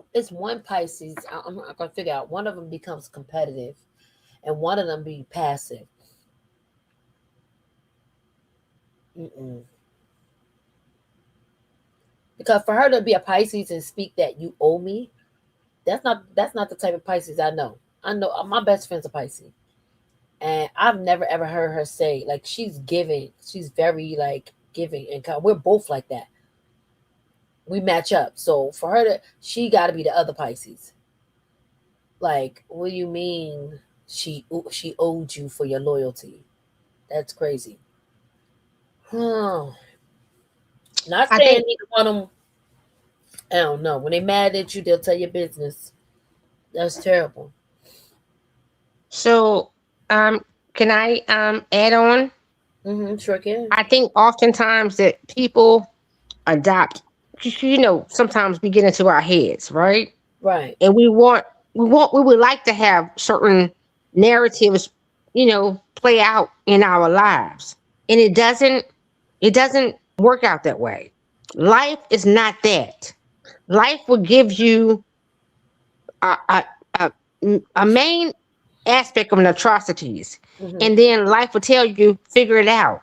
Speaker 2: Pisces. I'm not gonna figure out. One of them becomes competitive, and one of them be passive. Because for her to be a Pisces and speak that you owe me, that's not the type of Pisces I know. I know my best friend's a Pisces, and I've never ever heard her say like she's giving. She's very like giving, and we're both like that. We match up. So for her she got to be the other Pisces. Like, what do you mean? she owed you for your loyalty. That's crazy. Not
Speaker 8: I
Speaker 2: saying
Speaker 8: think
Speaker 2: neither one of them. I don't know. When they mad at you, they'll tell your business. That's terrible.
Speaker 8: so. Can I add on?
Speaker 2: Sure can.
Speaker 8: I think oftentimes that people adopt. Sometimes we get into our heads, right?
Speaker 2: Right.
Speaker 8: And we would like to have certain narratives, play out in our lives, and it doesn't work out that way. Life is not that. Life will give you a a, a, a main aspect of atrocities,
Speaker 2: Mm-hmm.
Speaker 8: and then life will tell you figure it out.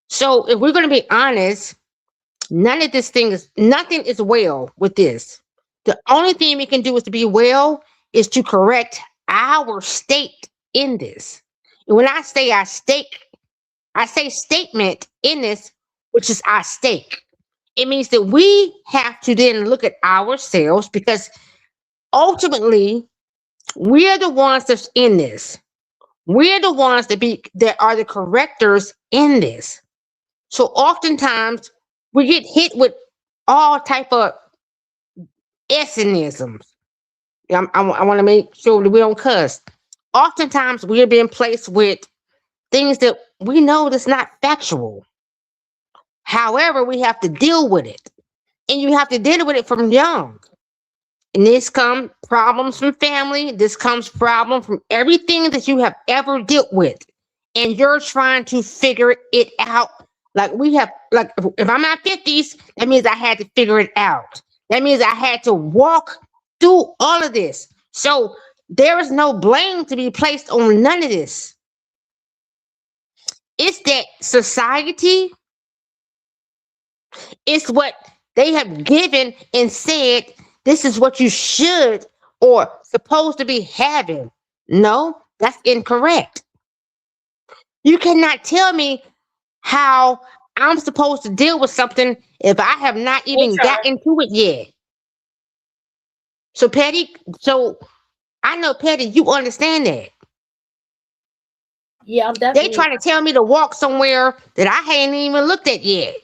Speaker 8: So if we're going to be honest, nothing is well with this. The only thing we can do is to be well is to correct our state in this. And when I say I say statement in this, which is our stake. It means that we have to then look at ourselves, because ultimately we're the ones that's in this. We're the ones that are the correctors in this. So oftentimes we get hit with all type of essinisms. I want to make sure that we don't cuss. Oftentimes we're being placed with things that we know that's not factual. However, we have to deal with it. And you have to deal with it from young. And this comes problems from family. This comes problem from everything that you have ever dealt with. And you're trying to figure it out. Like if I'm not 50s, that means I had to figure it out. That means I had to walk through all of this. So there is no blame to be placed on none of this. It's that society, it's what they have given and said, this is what you should or supposed to be having. No, that's incorrect. You cannot tell me how I'm supposed to deal with something if I have not even got into it yet. So Petty, I know Petty, you understand that.
Speaker 2: Yeah, I'm
Speaker 8: They
Speaker 2: definitely
Speaker 8: trying to tell me to walk somewhere that I hadn't even looked at yet.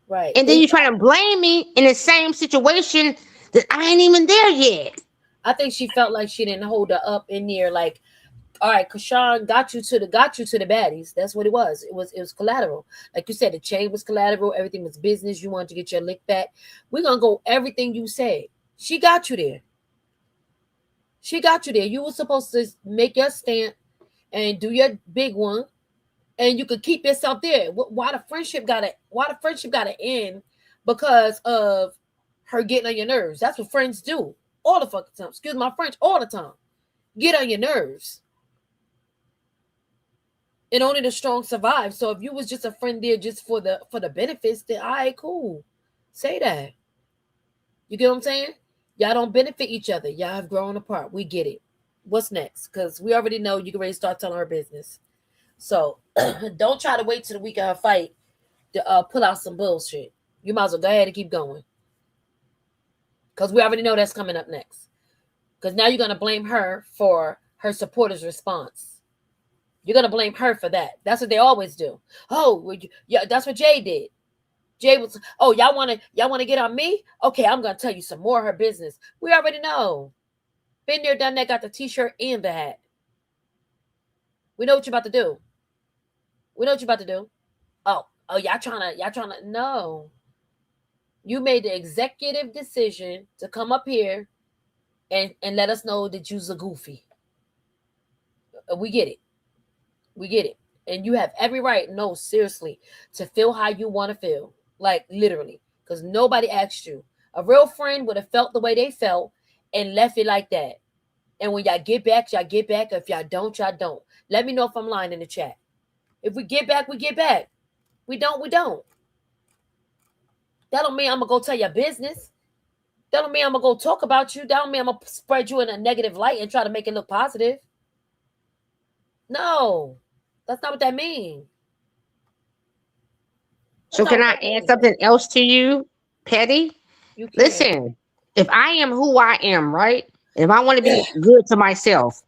Speaker 2: right.
Speaker 8: And then you trying to blame me in the same situation that I ain't even there yet.
Speaker 2: I think she felt like she didn't hold her up in there. Like, all right, Kashawn got you to the baddies. That's what it was. It was collateral. Like you said, the chain was collateral. Everything was business. You wanted to get your lick back. We're gonna go everything you said. She got you there. She got you there. You were supposed to make your stamp and do your big one, and you could keep yourself there. Why the friendship gotta end because of her getting on your nerves? That's what friends do all the fucking time. Excuse my French, all the time. Get on your nerves. And only the strong survive. So if you was just a friend there just for the benefits, then all right, cool. Say that. You get what I'm saying? Y'all don't benefit each other. Y'all have grown apart. We get it. What's next? Because we already know you can ready to start telling her business. So don't try to wait till the week of her fight to pull out some bullshit. You might as well go ahead and keep going. Because we already know that's coming up next. Because now you're going to blame her for her supporters' response. You're going to blame her for that. That's what they always do. Oh, yeah, that's what Jay did. Jay was, oh, y'all want to get on me? Okay, I'm going to tell you some more of her business. We already know. Been there, done that, got the t-shirt and the hat. We know what you're about to do. We know what you're about to do. Oh, y'all trying to, no. You made the executive decision to come up here and let us know that you's a goofy. We get it. We get it. And you have every right, no, seriously, to feel how you want to feel. Like, literally. Because nobody asked you. A real friend would have felt the way they felt and left it like that. And when y'all get back, y'all get back. If y'all don't, y'all don't. Let me know if I'm lying in the chat. If we get back, we get back. We don't, we don't. That don't mean I'm going to go tell your business. That don't mean I'm going to go talk about you. That don't mean I'm going to spread you in a negative light and try to make it look positive. No. That's not what that means.
Speaker 8: So can I add something else to you, Petty?
Speaker 2: You can.
Speaker 8: Listen, if I am who I am, right? If I want to be good to myself,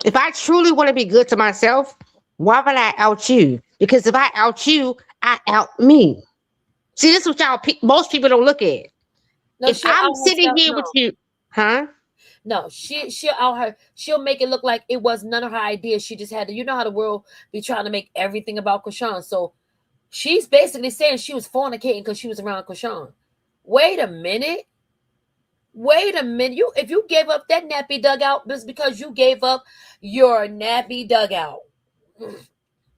Speaker 8: If I truly want to be good to myself, why would I out you? Because if I out you, I out me. See, this is what most people don't look at.
Speaker 2: No,
Speaker 8: If
Speaker 2: she'll
Speaker 8: I'm
Speaker 2: out
Speaker 8: sitting
Speaker 2: herself.
Speaker 8: here with you, huh?
Speaker 2: No, she'll out her. She'll make it look like it was none of her idea. She just had to. You know how the world be trying to make everything about Krishan. So she's basically saying she was fornicating because she was around Krishan. Wait a minute. Wait a minute. If you gave up that nappy dugout, it's because you gave up your nappy dugout.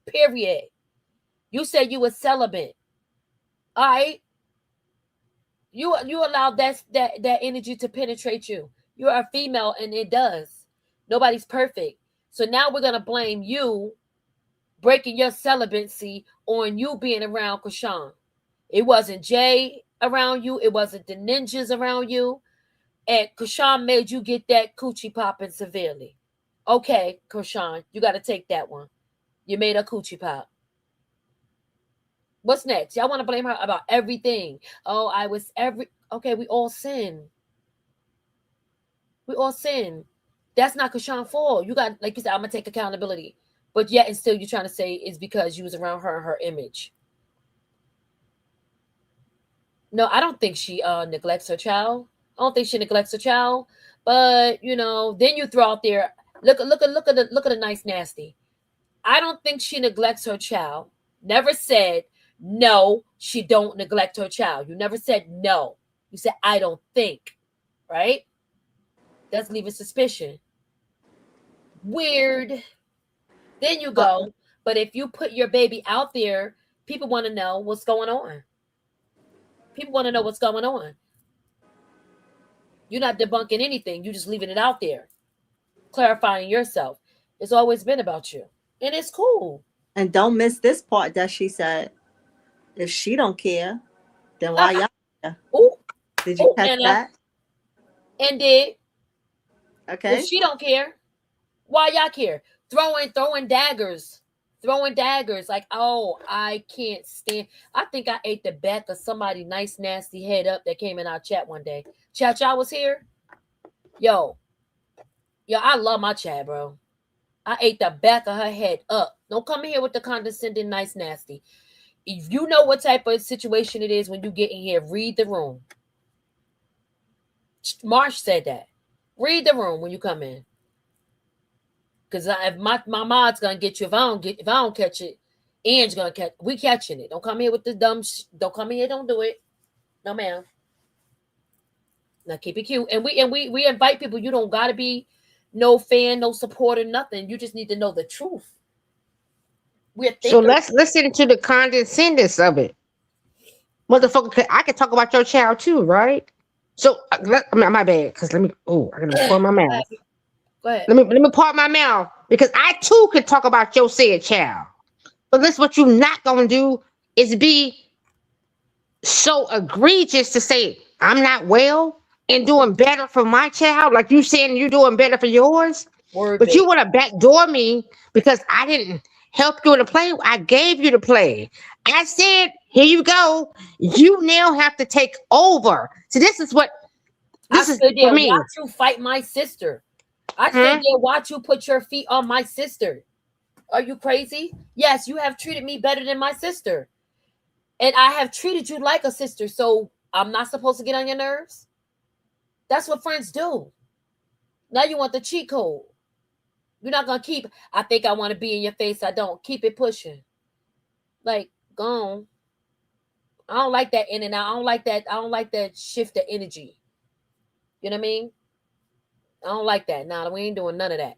Speaker 2: Period. You said you were celibate. All right. You allowed that energy to penetrate you. You're a female, and it does. Nobody's perfect. So now we're gonna blame you breaking your celibacy on you being around Krishan. It wasn't Jay around you. It wasn't the ninjas around you. And Krishan made you get that coochie popping severely. Okay, Krishan, you got to take that one. You made a coochie pop. What's next? Y'all want to blame her about everything. Oh, okay, we all sin. We all sin. That's not Krishan's fault. You got, like you said, I'm going to take accountability. But yet and still you're trying to say it's because you was around her and her image. No, I don't think she neglects her child. I don't think she neglects her child. But, then you throw out there, look at the nice nasty. I don't think she neglects her child. Never said, no, she don't neglect her child. You never said no. You said, I don't think. Right? That's leaving suspicion. Weird. Then you go, but if you put your baby out there, people want to know what's going on. People want to know what's going on. You're not debunking anything. You're just leaving it out there. Clarifying yourself. It's always been about you. And it's cool.
Speaker 3: And don't miss this part that she said. If she don't care, then why y'all care? Did you catch that?
Speaker 2: And did.
Speaker 3: Okay.
Speaker 2: If she don't care, why y'all care? Throwing daggers. Throwing daggers. Like, oh, I can't stand. I think I ate the back of somebody nice, nasty head up that came in our chat one day. Chat, y'all was here? Yo, I love my chat, bro. I ate the back of her head up. Don't come in here with the condescending, nice, nasty. If you know what type of situation it is when you get in here, read the room. Marsh said that. Read the room when you come in. Because if my mod's gonna get you, if I don't catch it, Anne's gonna catch. We catching it. Don't come here with the dumb. Don't come in here. Don't do it. No, ma'am. Now keep it cute. And we invite people. You don't gotta be no fan, no supporter, nothing. You just need to know the truth.
Speaker 8: So let's listen to the condescendence of it. Motherfucker, I can talk about your child too, right? So my bad, because I gotta pour my mouth.
Speaker 2: Go ahead.
Speaker 8: Let me part my mouth, because I too can talk about your said child. But this, what you not gonna do is be so egregious to say I'm not well and doing better for my child, like you saying you're doing better for yours. But you want to backdoor me because I didn't help you in the play. I gave you the play. I said, here you go. You now have to take over. So this is what this is for me.
Speaker 2: Watch you fight my sister. I said, watch you put your feet on my sister. Are you crazy? Yes, you have treated me better than my sister. And I have treated you like a sister. So I'm not supposed to get on your nerves? That's what friends do. Now you want the cheat code. You're not going to keep, I think I want to be in your face. I don't. Keep it pushing. Like, go on. I don't like that in and out. I don't like that shift of energy. You know what I mean? I don't like that. Nah, we ain't doing none of that.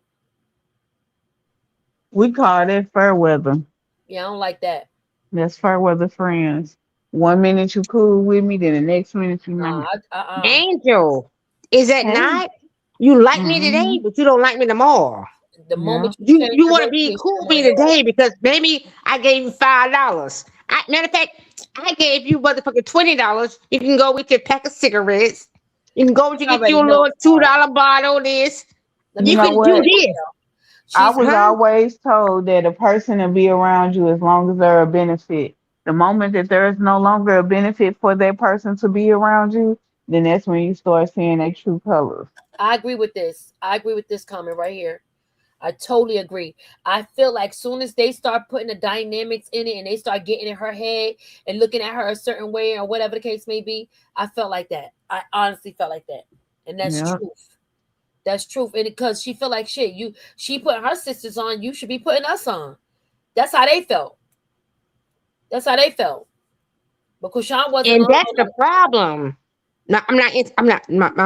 Speaker 7: We call that fair weather.
Speaker 2: Yeah, I don't like that.
Speaker 7: That's fair weather friends. 1 minute you cool with me, then the next minute you not.
Speaker 8: Angel, is that not? You like me today, but you don't like me tomorrow.
Speaker 2: The moment
Speaker 8: you want to be cool with me today because maybe I gave you $5. Matter of fact, I gave you motherfucking $20. You can go with your pack of cigarettes. You can go with get you a little $2 bottle. This you can do this.
Speaker 7: I was always told that a person will be around you as long as they're a benefit. The moment that there is no longer a benefit for that person to be around you, then that's when you start seeing their true colors.
Speaker 2: I agree with this. I agree with this comment right here. I totally agree. I feel like soon as they start putting the dynamics in it and they start getting in her head and looking at her a certain way or whatever the case may be, I felt like that. I honestly felt like that. And that's truth. That's truth. And because she felt like shit, she put her sisters on, you should be putting us on. That's how they felt. That's how they felt. But Kushan wasn't
Speaker 8: And
Speaker 2: on.
Speaker 8: that's the problem. No, my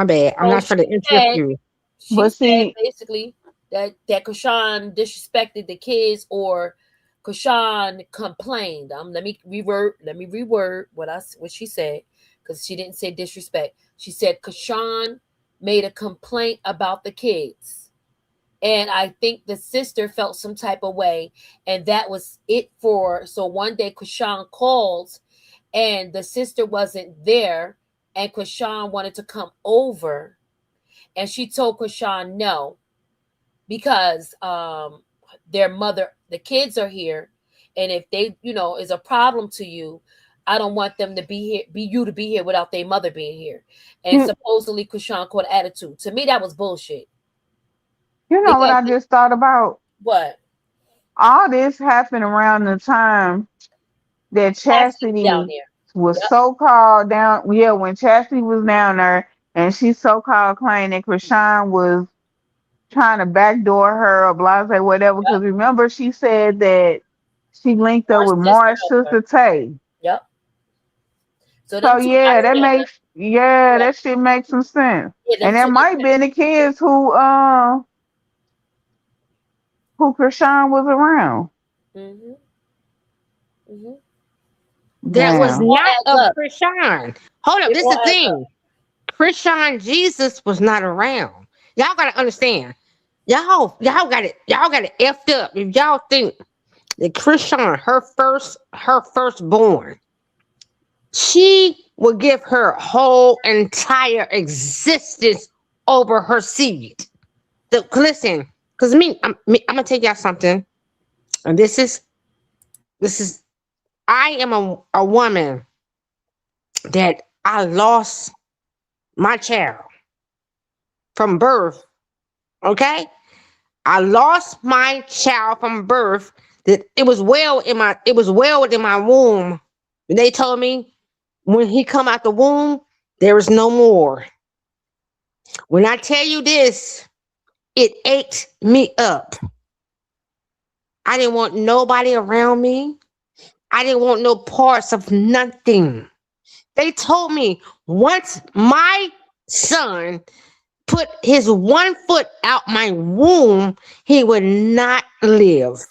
Speaker 8: bad. I'm not trying to interrupt you.
Speaker 2: She
Speaker 7: But
Speaker 2: said
Speaker 7: see,
Speaker 2: basically that Kushan disrespected the kids, or Kushan complained. Let me reword what she said, because she didn't say disrespect. She said Kushan made a complaint about the kids. And I think the sister felt some type of way, and that was it for. So one day Kushan called, and the sister wasn't there, and Kushan wanted to come over, and she told Kushan no, because their mother, the kids are here, and if they, is a problem to you, I don't want them to be here without their mother being here. And supposedly Kushan caught attitude. To me, that was bullshit.
Speaker 7: you know what I just thought about?
Speaker 2: What?
Speaker 7: All this happened around the time that Chastity
Speaker 2: down there
Speaker 7: was so-called down. Yeah, when Chastity was down there, and she so-called claimed that Krishan was trying to backdoor her or blah, blah, whatever. Because remember, she said that she linked up with Marsh sister Tay.
Speaker 2: Yep.
Speaker 7: So yeah, that shit makes some sense. And there might been the kids who Krishan was around.
Speaker 8: That was not of Krishan. Hold up, this is the thing. Krishan Jesus was not around. Y'all gotta understand. Y'all got it effed up if y'all think that Krishan, her firstborn, she will give her whole entire existence over her seed. Listen, because I'm gonna tell y'all something, and this is I am a woman that I lost my child from birth. Okay, I lost my child from birth. That it was well within my womb. They told me when he come out the womb, there is no more. When I tell you this, it ate me up. I didn't want nobody around me. I didn't want no parts of nothing. They told me once my son put his 1 foot out my womb, he would not live.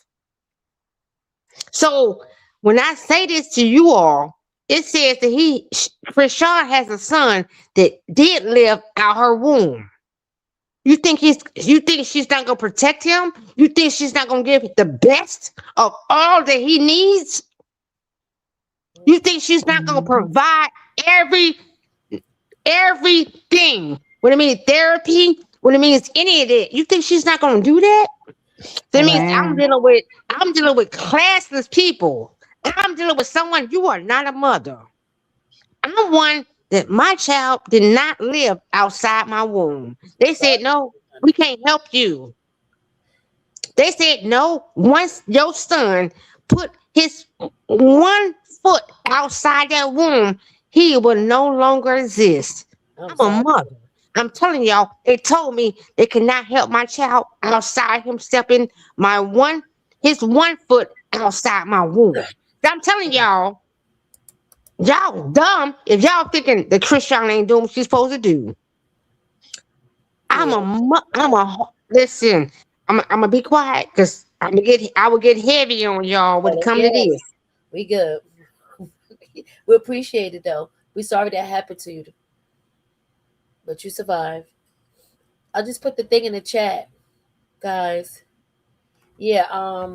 Speaker 8: So when I say this to you all, it says that Krishan has a son that did live out her womb. You think she's not gonna protect him? You think she's not gonna give the best of all that he needs? You think she's not gonna provide everything? What it means therapy? What it means any of that? You think she's not gonna do that? That means I'm dealing with classless people. I'm dealing with someone. You are not a mother. I'm one that my child did not live outside my womb. They said, no, we can't help you. They said, no, once your son put his 1 foot outside that womb, he will no longer exist. I'm a mother. I'm telling y'all, they told me they could not help my child outside him stepping his 1 foot outside my womb. I'm telling y'all dumb if y'all thinking that Krishan ain't doing what she's supposed to do. Listen, I'm gonna be quiet because I will get heavy on y'all when it comes to this.
Speaker 2: We good. We appreciate it though. We sorry that happened to you, but you survived. I'll just put the thing in the chat, guys. Yeah,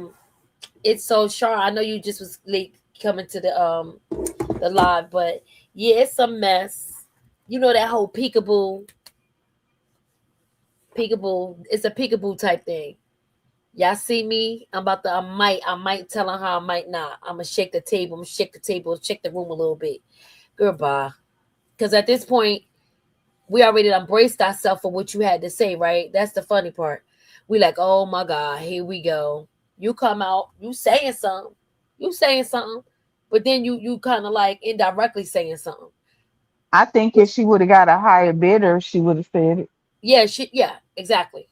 Speaker 2: it's so sharp. I know you just was late coming to the live, but yeah, it's a mess. You know that whole peekaboo. It's a peekaboo type thing. Y'all see me? I might tell her how I might not. I'm gonna shake the table. Shake the room a little bit. Goodbye. Because at this point, we already embraced ourselves for what you had to say, right? That's the funny part. We like, oh my God, here we go. You come out, you saying something, but then you kind of like indirectly saying something.
Speaker 7: I think if she would have got a higher bidder, she would have said it.
Speaker 2: Yeah, exactly.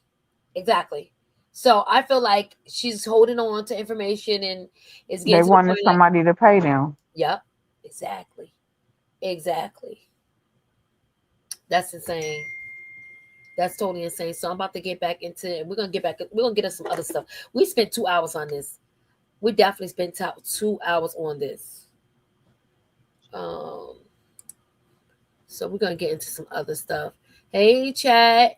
Speaker 2: So I feel like she's holding on to information and is
Speaker 7: They
Speaker 2: getting to the
Speaker 7: wanted
Speaker 2: point like,
Speaker 7: somebody to pay them.
Speaker 2: yep, exactly. That's insane. That's totally insane. So I'm about to get back into it. We're gonna get us some other stuff. We spent 2 hours on this. We definitely spent 2 hours on this. So we're gonna get into some other stuff. Hey, chat.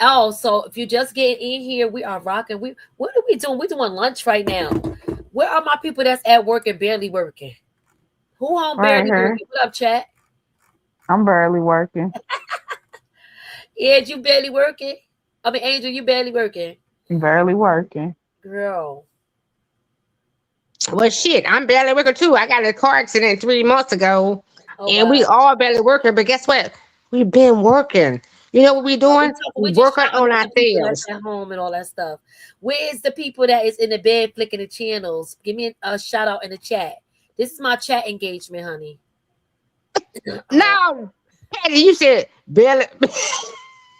Speaker 2: Oh, so if you just get in here, we are rocking. What are we doing? We're doing lunch right now. Where are my people that's at work and barely working? Who home barely working? What up, chat?
Speaker 7: I'm barely working.
Speaker 2: Ed, you barely working? I mean, Angel, you barely working?
Speaker 7: Barely working.
Speaker 2: Girl.
Speaker 8: Well, shit, I'm barely working too. I got a car accident 3 months ago, and we all barely working. But guess what? We've been working. You know what we doing? We working on our things
Speaker 2: at home and all that stuff. Where's the people that is in the bed flicking the channels? Give me a shout out in the chat. This is my chat engagement, honey.
Speaker 8: No, Patty, you said barely.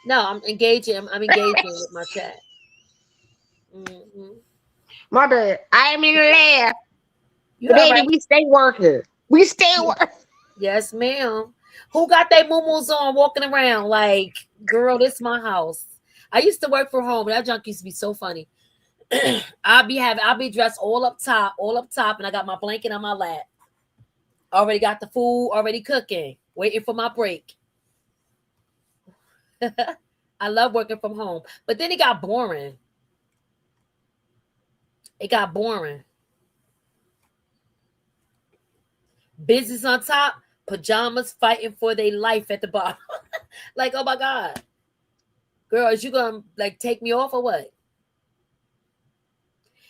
Speaker 2: No, I'm engaging. I'm engaging with my chat.
Speaker 8: My bad. I am in the lab. Baby,
Speaker 2: right.
Speaker 8: we stay working. We stay working.
Speaker 2: Yes, ma'am. Who got their moo-moos on walking around like, girl, this is my house. I used to work from home, but that junk used to be so funny. I'll be dressed all up top, and I got my blanket on my lap. Already got the food, already cooking, waiting for my break. I love working from home, but then it got boring. Business on top, pajamas fighting for their life at the bottom. Like, oh my God. Girl, is you gonna like take me off or what?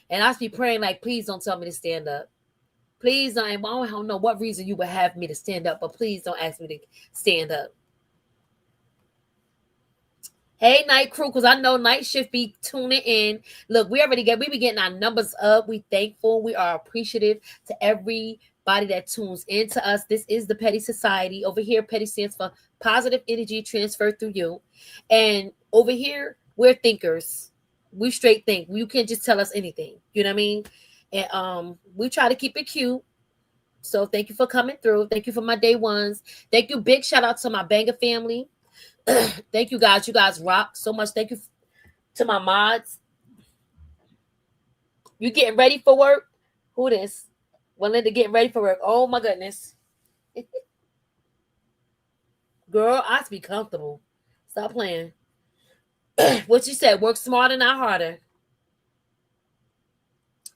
Speaker 2: And I be praying like, please don't tell me to stand up. Please don't. I don't know what reason you would have me to stand up, but please don't ask me to stand up. Hey, night crew, because I know night shift be tuning in. Look, we be getting our numbers up. We thankful. We are appreciative to everybody that tunes into us. This is the Petty Society. Over here, Petty stands for positive energy transferred through you. And over here, we're thinkers. We straight think. You can't just tell us anything. You know what I mean? And we try to keep it cute. So thank you for coming through. Thank you for my day ones. Thank you. Big shout out to my banger family. Thank you guys. You guys rock so much. Thank you to my mods. You getting ready for work? Who this? Linda getting ready for work. Oh my goodness. Girl, I have to be comfortable. Stop playing. What you said, work smarter, not harder.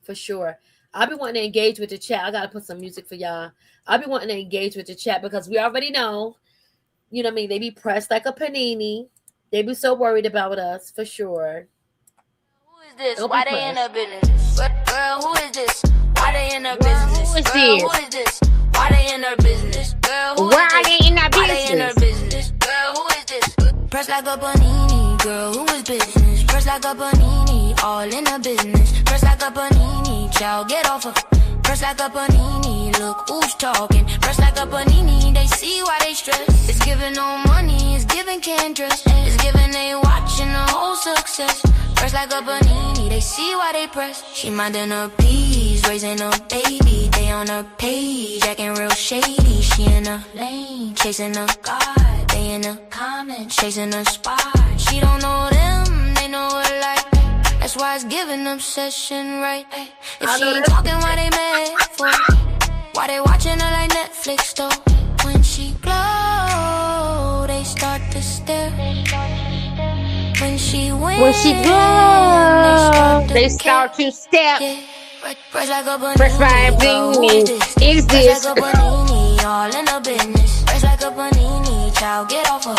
Speaker 2: For sure. I'll be wanting to engage with the chat. I got to put some music for y'all. I'll be wanting to engage with the chat because we already know, you know what I mean? They be pressed like a panini. They be so worried about us, for sure.
Speaker 1: Who is this? Why they in her business? Girl, who is this? Why they in her business? Girl, who is this? Why they in her business? Girl, who is this? Why they in her business? Girl, who is this? Press like a panini. Girl, who is business? Press like a panini. All in her business. Press like a panini. Child, get off of. Press like a panini. Look who's talking. Press like a panini. They see why they stress. It's giving no money. It's giving can't dress. It's giving they watching the whole success. Press like a panini. They see why they press. She minding her peas, raising a baby. They on her page, acting real shady. She in a lane, chasing a god. They in the comments, chasing a spot. She don't know them, they know her like. That's why it's giving obsession, right? If she ain't talking, why they mad for? Why they watching her like Netflix, though? When she glow, they start to stare. When she wins,
Speaker 8: they start to step.
Speaker 1: Yeah. Press like a panini.
Speaker 8: Press my panini. Is this?
Speaker 1: Press like a panini, all in the business. Press like a panini, child, get off her.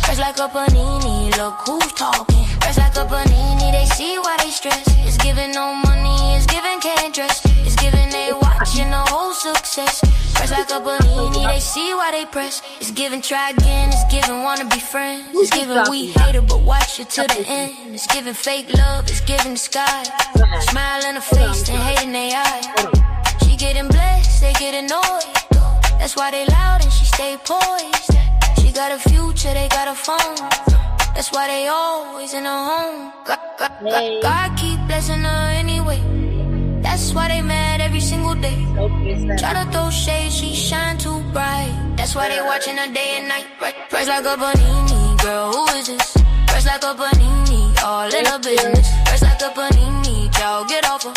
Speaker 1: Press like a panini, look who's talking. Press like a panini, they see why they stress. It's giving no money, it's giving can't dress. It's giving they watching the whole success. Press like a panini, they see why they press. It's giving try again, it's giving wanna be friends. It's giving we hater, but watch it to the end. It's giving fake love, it's giving the sky. Smile in the face and hate in their eye. She getting blessed, they get annoyed. That's why they loud and she stay poised. She got a future, they got a phone. That's why they always in her home. God keep blessing her anyway. That's why they mad every single day. Try to throw shade, she shine too bright. That's why they watching her day and night. Press like a panini, girl, who is this? Press like a panini, all in her business. Press like a panini, y'all get off her.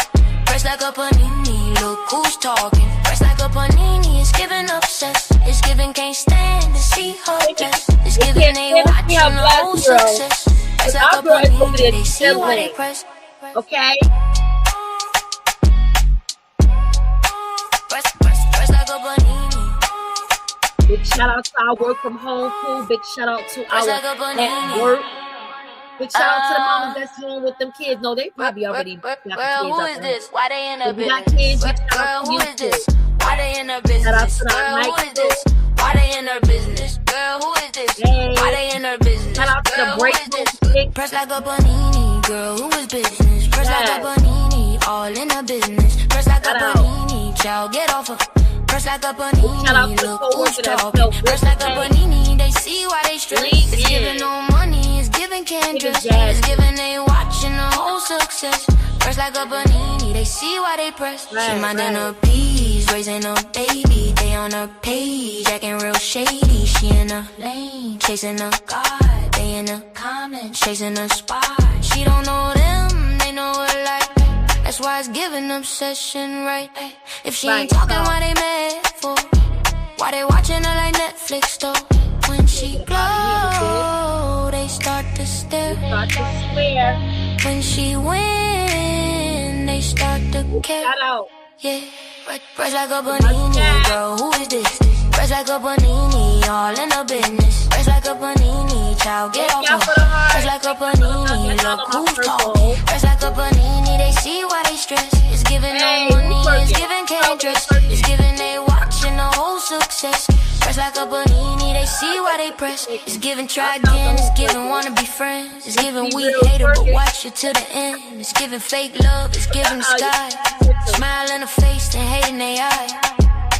Speaker 1: Press like a panini, look who's talking. Press like a panini, it's giving obsessed. It's giving can't stand to see her dress. It's giving they watching the whole success. Press like a panini, they see why they press.
Speaker 2: Okay.
Speaker 1: Press like a panini.
Speaker 2: Big shout out to our work from home crew. Big shout out to our at work. Big shout out to the mamas that's home with them kids. No, they probably already got the kids.
Speaker 1: Girl, who is this? Why they in her
Speaker 2: got
Speaker 1: business?
Speaker 2: kids,
Speaker 1: Girl, who is this? Why they in her business? Girl, who is this? Why they in her business? Girl, who is this? Why they in her business?
Speaker 2: Shout out to the
Speaker 1: Girl,
Speaker 2: break
Speaker 1: who is this? Press like a panini, girl, who is business? Press like a panini, all in her business. Press like a panini, child, get off her. Press like a panini, look who's talking. Press like a panini, they see why they stress. It's giving no money, it's giving can't dress. It's giving they watching the whole success. Press like a panini, they see why they press. She minding her peas, raising a baby. They on her page, acting real shady. She in a lane, chasing a god. They in the comments, chasing a spot. She don't know them, they know her like. That's why it's giving obsession, right? If she ain't talking, why they mad for? Why they watching her like Netflix, though? When she glow, they start to stare. When she win, they start to care. Yeah, press like a panini, girl, who is this? Press like a panini, all in her business. Press like a panini, child, get off her. Press like a panini, look who's talking. Press like a panini, they see why they stress. It's giving no money, it's giving can't dress. It's giving they watching the whole success. Press like a panini, they see why they press. It's giving try again, it's giving wanna be friends. It's giving we hater, but watch it to the end. It's giving fake love, it's giving the sky. Smile in the face and hate in their eye.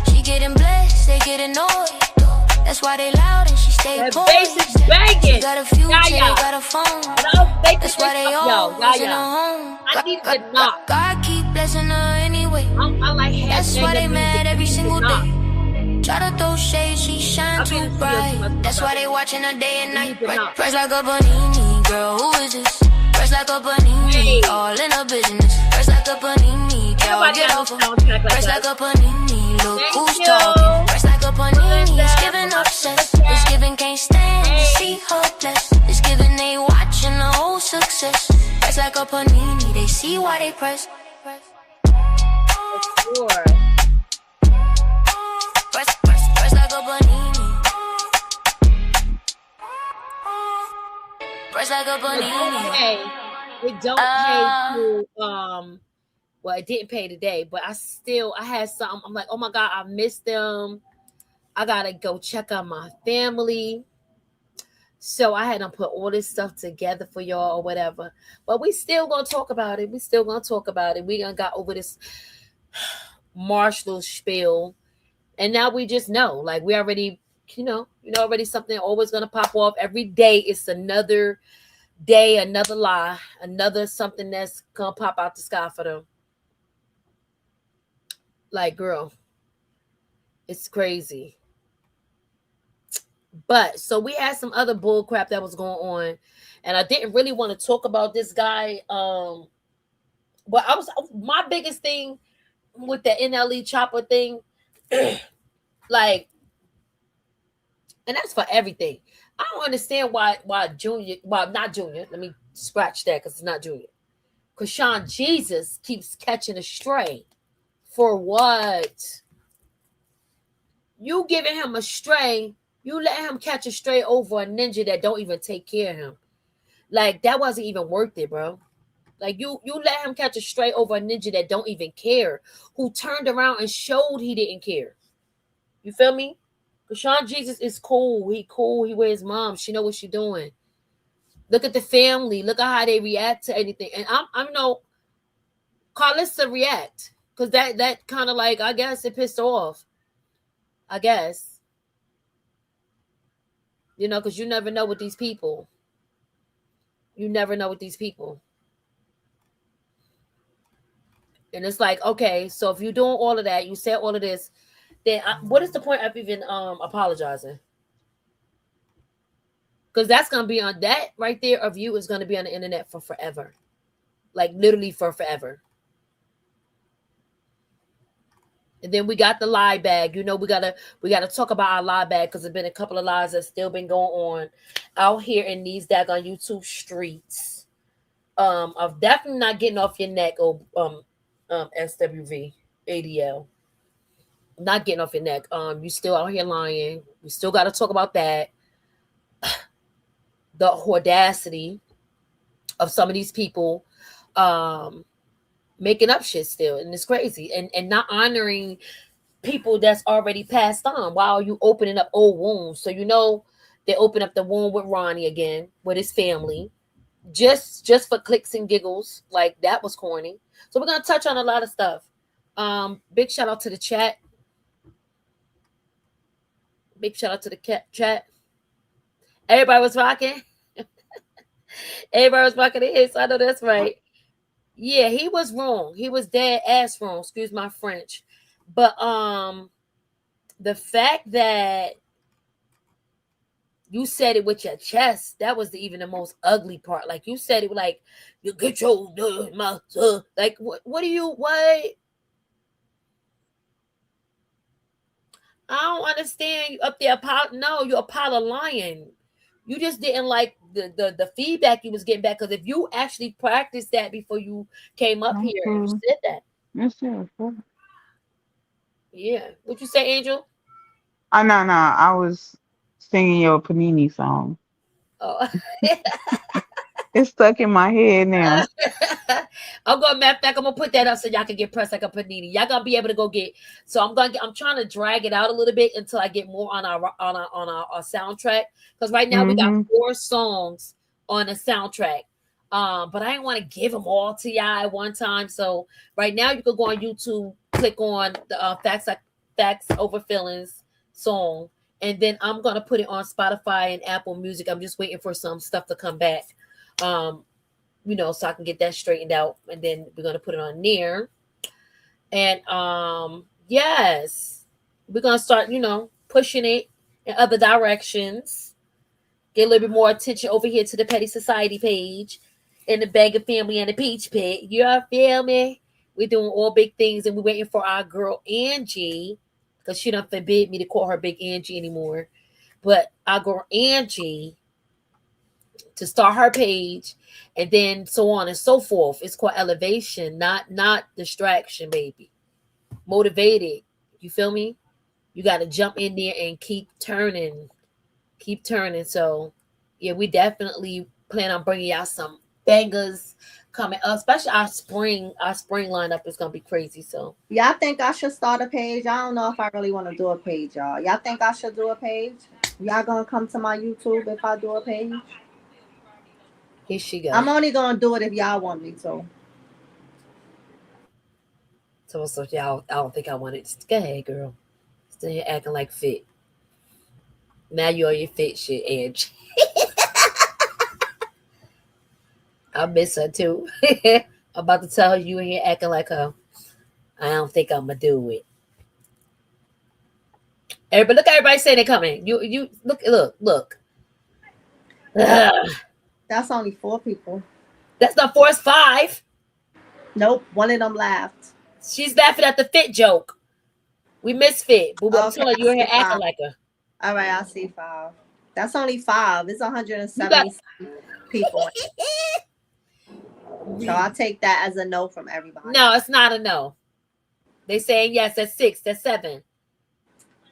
Speaker 1: She getting blessed, they get annoyed. That's why they loud and she stay poised. She got a future, they got a phone. That's why they always in her home. God keep blessing her anyway. That's why they mad every single day. Try to throw shade, she shine too bright. That's why they watching her day and night. Press like a panini, girl, who is this? Press like a panini, all in her business. Press like a panini, girl, get off her. Press like a panini, look who's talking. Press like a panini, it's giving obsessed. It's giving can't stand to see her blessed. It's giving they watching the whole success. Press like a panini, they see why they press. Press like a panini. Press like a panini.
Speaker 2: It don't pay to well, it didn't pay today, but I had something. I'm like, oh my God, I missed them. I gotta go check on my family. So I had to put all this stuff together for y'all or whatever. But we still gonna talk about it. We done got over this Marsh little spiel. And now we just know, like we already, already something always gonna pop off. Every day it's another day, another lie, another something that's gonna pop out the sky for them. Like, girl, it's crazy. But so we had some other bull crap that was going on, and I didn't really want to talk about this guy. But my biggest thing with the NLE chopper thing, like, and that's for everything. I don't understand why not Junior. Let me scratch that because it's not Junior. Krishan Jesus keeps catching a stray. For what? You giving him a stray, you let him catch a stray over a ninja that don't even take care of him. Like, that wasn't even worth it, bro. Like you let him catch a stray over a ninja that don't even care, who turned around and showed he didn't care. You feel me? Sean Jesus is cool. He cool. He with his mom. She know what she doing. Look at the family. Look at how they react to anything. And I'm no Carlissa react. Because that kind of like, I guess it pissed her off. I guess. You know, because you never know with these people. You never know with these people. And it's like, okay, so if you're doing all of that, you said all of this, then what is the point of even apologizing? Because that's going to be on that right there of you is going to be on the internet for forever. Like literally for forever. And then we got the lie bag. You know, we gotta talk about our lie bag because there's been a couple of lies that's still been going on out here in these daggone YouTube streets. Of definitely not getting off your neck or SWV ADL. Not getting off your neck. You still out here lying. We still got to talk about that. The audacity of some of these people making up shit still, and it's crazy, and not honoring people that's already passed on while you opening up old wounds. So you know they open up the wound with Ronnie again with his family, just for clicks and giggles. Like that was corny. So we're gonna touch on a lot of stuff. Big shout out to the chat. Big shout out to the chat. Everybody was rocking. Everybody was rocking it. So I know that's right. Yeah, he was wrong. He was dead ass wrong. Excuse my French. But the fact that you said it with your chest, that was even the most ugly part. Like you said it like you get your mouth. Like what do you what? I don't understand. You up there you're a pile of lying. You just didn't like the feedback you was getting back. Because if you actually practiced that before you came up here, you said that.
Speaker 7: Yes, sir.
Speaker 2: Yeah. What'd you say, Angel?
Speaker 7: Oh no, I was singing your Panini song.
Speaker 2: Oh.
Speaker 7: It's stuck in my head now.
Speaker 2: I'm gonna matter of fact, I'm gonna put that up so y'all can get pressed like a panini. Y'all gonna be able to go get. So I'm trying to drag it out a little bit until I get more on our soundtrack. Because right now we got 4 songs on the soundtrack. But I didn't want to give them all to y'all at one time. So right now you can go on YouTube, click on the Facts Over Feelings song, and then I'm gonna put it on Spotify and Apple Music. I'm just waiting for some stuff to come back. You know, so I can get that straightened out, and then we're gonna put it on there. And yes, we're gonna start, you know, pushing it in other directions. Get a little bit more attention over here to the Petty Society page and the Bagger Family and the Peach Pit. You feel me? We're doing all big things, and we're waiting for our girl Angie, because she don't forbid me to call her Big Angie anymore. But our girl Angie to start her page, and then so on and so forth. It's called elevation, not distraction, baby. Motivated. You feel me? You got to jump in there and keep turning. So yeah, we definitely plan on bringing y'all some bangers coming up, especially our spring lineup is gonna be crazy. So
Speaker 3: y'all think I should start a page? I don't know if I really want to do a page, y'all think I should do a page? Y'all gonna come to my YouTube if I do a page?
Speaker 2: Here she goes.
Speaker 3: I'm only gonna do it if y'all want me to.
Speaker 2: So y'all, I don't think I want it. Go ahead, girl. Still here acting like fit. Now you on your fit shit, Edge. I miss her too. I'm about to tell her you in here acting like her. I don't think I'm gonna do it. Everybody, look! Everybody saying they're coming. You look. Ugh.
Speaker 3: That's only 4 people.
Speaker 2: That's not 4. It's 5.
Speaker 3: Nope, one of them laughed.
Speaker 2: She's laughing at the fit joke. We misfit, but I'm telling you, in here acting like her.
Speaker 3: All right, I see 5. That's only 5. It's 170 people. So I'll take that as a no from everybody.
Speaker 2: No, it's not a no. They saying yes. That's 6. That's 7.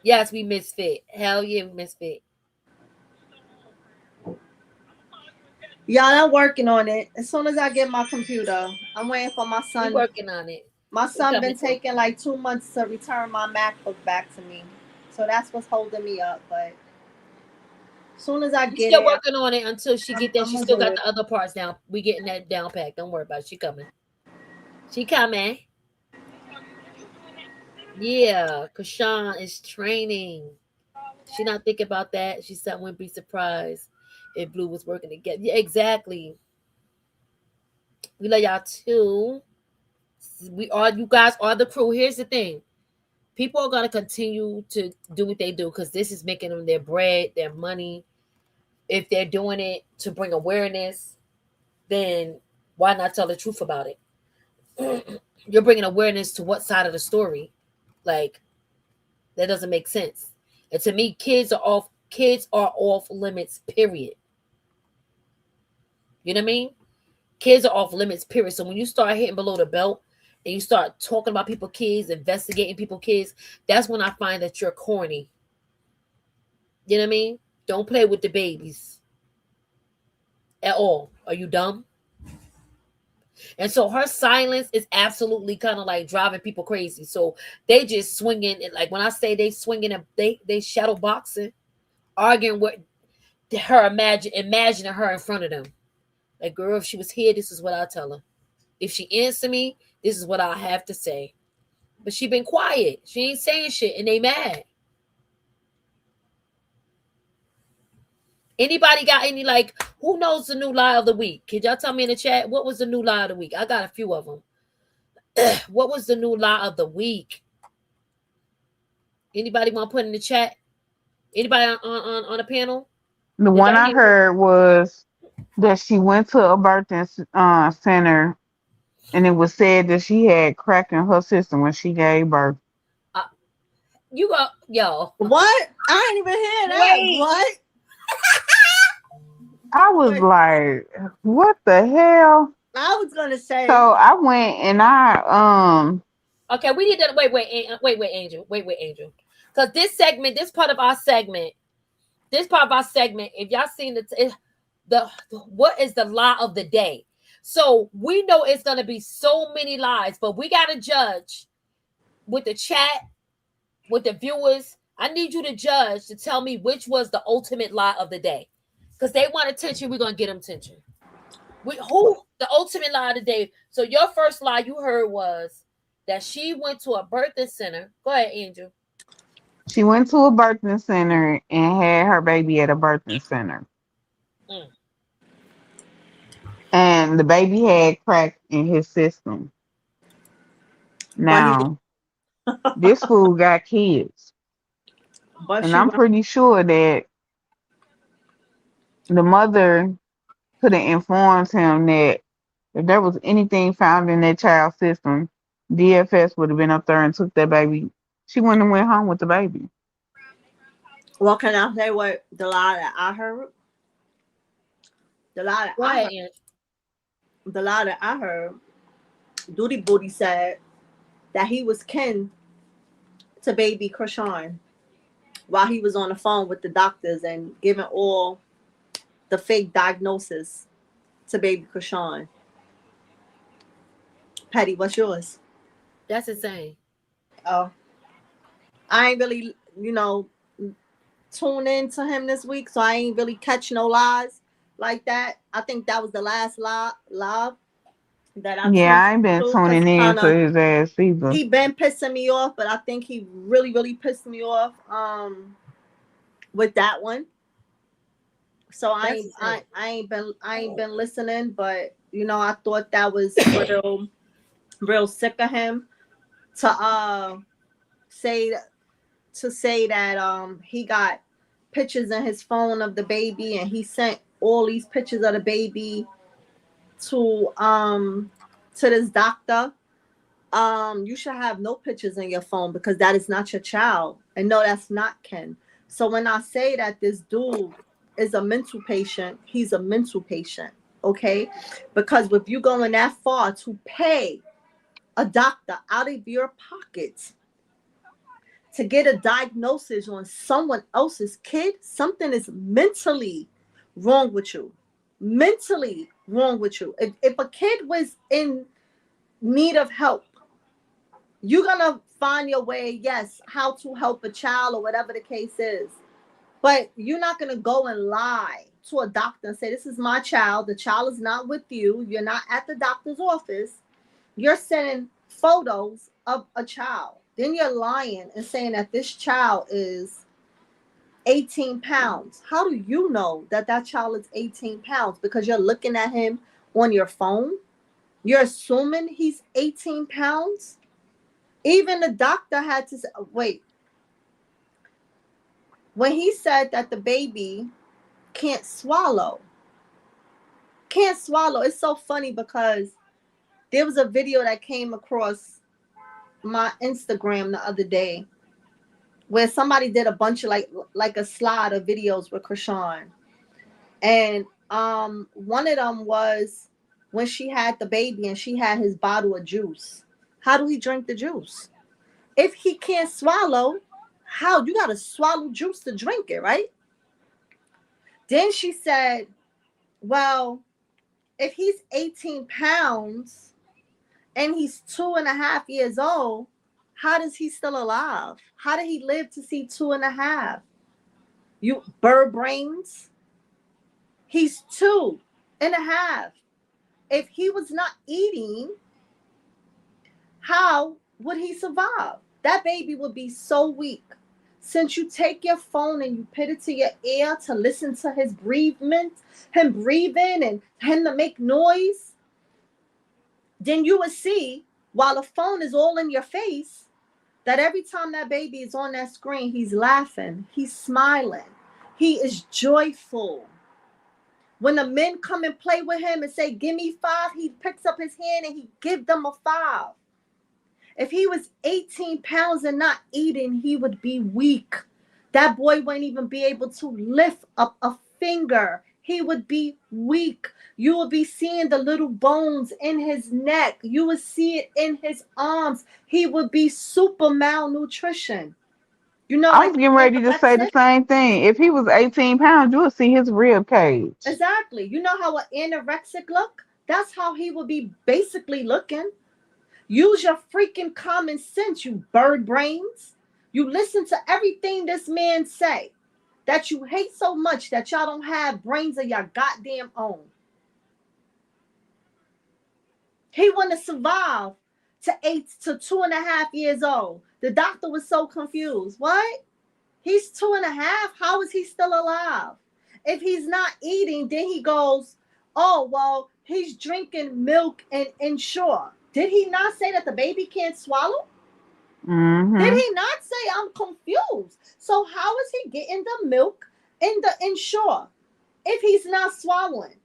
Speaker 2: Yes, we misfit. Hell yeah, we misfit.
Speaker 3: Y'all, I'm working on it. As soon as I get my computer, I'm waiting for my son.
Speaker 2: We working on it.
Speaker 3: My son been taking like 2 months to return my MacBook back to me. So that's what's holding me up. But as soon as I get
Speaker 2: still
Speaker 3: it,
Speaker 2: working on it until she get that. She still got the other parts down. We getting that down packed. Don't worry about it. She coming. She coming. Yeah, Kashawn is training. She not thinking about that. She said, "Wouldn't be surprised if Blue was working together." Yeah, exactly. We love y'all too. You guys are the crew. Here's the thing: people are gonna continue to do what they do because this is making them their bread, their money. If they're doing it to bring awareness, then why not tell the truth about it? You're bringing awareness to what side of the story? Like, that doesn't make sense. And to me, kids are off limits, period. You know what I mean? Kids are off limits, period. So when you start hitting below the belt and you start talking about people's kids, investigating people's kids, that's when I find that you're corny. You know what I mean? Don't play with the babies at all. Are you dumb? And so her silence is absolutely kind of like driving people crazy. So they just swinging it. Like when I say they swinging, they shadow boxing, arguing with her, imagining her in front of them. Like, girl, if she was here, this is what I'll tell her. If she answer me, this is what I have to say. But she been quiet. She ain't saying shit, and they mad. Anybody got any, like, who knows the new lie of the week? Could y'all tell me in the chat what was the new lie of the week? I got a few of them. What was the new lie of the week? Anybody want to put in the chat? Anybody on the panel?
Speaker 7: The one I heard was that she went to a birthing center, and it was said that she had crack in her system when she gave birth.
Speaker 2: You go, yo.
Speaker 3: What? I ain't even hear that. Wait. What?
Speaker 7: I was like, what the hell?
Speaker 3: I was gonna say.
Speaker 7: So I went and
Speaker 2: Okay, we need to wait, Angel. Angel. Because this part of our segment, if y'all seen the what is the lie of the day? So we know it's gonna be so many lies, but we gotta judge with the chat, with the viewers. I need you to judge to tell me which was the ultimate lie of the day. Because they want attention, we're gonna get them attention. Who the ultimate lie of the day? So your first lie you heard was that she went to a birthing center. Go ahead, Angel.
Speaker 7: She went to a birthing center and had her baby at a birthing center. And the baby had crack in his system. Now, this fool got kids. And I'm pretty sure that the mother could have informed him that if there was anything found in that child's system, DFS would have been up there and took that baby. She wouldn't have went home with the baby.
Speaker 3: Well, can I say what the lie that I heard? The lie that I heard, Duty Booty said that he was kin to baby Krishan while he was on the phone with the doctors and giving all the fake diagnosis to baby Krishan. Petty, what's yours?
Speaker 2: That's insane.
Speaker 3: Oh, I ain't really, tune in to him this week, so I ain't really catch no lies like that. I think that was the last lie that I
Speaker 7: I ain't been tuning in to his ass either.
Speaker 3: He been pissing me off, but I think he really, really pissed me off with that one. So I ain't been listening, but I thought that was real sick of him to say that he got pictures in his phone of the baby and he sent all these pictures of the baby to this doctor. You should have no pictures in your phone because that is not your child. And no, that's not Ken. So when I say that this dude is a mental patient, he's a mental patient, okay? Because if you're going that far to pay a doctor out of your pocket to get a diagnosis on someone else's kid, something is mentally wrong with you. mentally wrong with you. If a kid was in need of help, you're gonna find your way, yes, how to help a child or whatever the case is. But you're not gonna go and lie to a doctor and say, this is my child. The child is not with you. You're not at the doctor's office. You're sending photos of a child. Then you're lying and saying that this child is 18 pounds. How do you know that that child is 18 pounds? Because you're looking at him on your phone. You're assuming he's 18 pounds. Even the doctor had to say, wait. When he said that the baby can't swallow, it's so funny because there was a video that came across my Instagram the other day where somebody did a bunch of like a slide of videos with Krishan. And one of them was when she had the baby and she had his bottle of juice. How do he drink the juice? If he can't swallow, how? You got to swallow juice to drink it, right? Then she said, well, if he's 18 pounds and he's 2.5 years old, how does he still alive? How did he live to see 2.5? You bird brains. He's 2.5. If he was not eating, how would he survive? That baby would be so weak. Since you take your phone and you put it to your ear to listen to his breathing, him breathing and him to make noise, then you would see, while the phone is all in your face, that every time that baby is on that screen, he's laughing, he's smiling, he is joyful. When the men come and play with him and say, give me 5, he picks up his hand and he gives them a 5. If he was 18 pounds and not eating, he would be weak. That boy wouldn't even be able to lift up a finger. He would be weak. You would be seeing the little bones in his neck. You would see it in his arms. He would be super malnutrition. You know,
Speaker 7: I was getting ready to say the same thing. If he was 18 pounds, you would see his rib cage.
Speaker 3: Exactly. You know how an anorexic look? That's how he would be basically looking. Use your freaking common sense, you bird brains. You listen to everything this man say that you hate so much that y'all don't have brains of your goddamn own. He wanted to survive to 2.5 years old. The doctor was so confused. What? He's 2.5. How is he still alive? If he's not eating, then he goes, oh, well, he's drinking milk and Ensure. Did he not say that the baby can't swallow?
Speaker 7: Mm-hmm.
Speaker 3: Did he not say, I'm confused? So how is he getting the milk and the Ensure if he's not swallowing?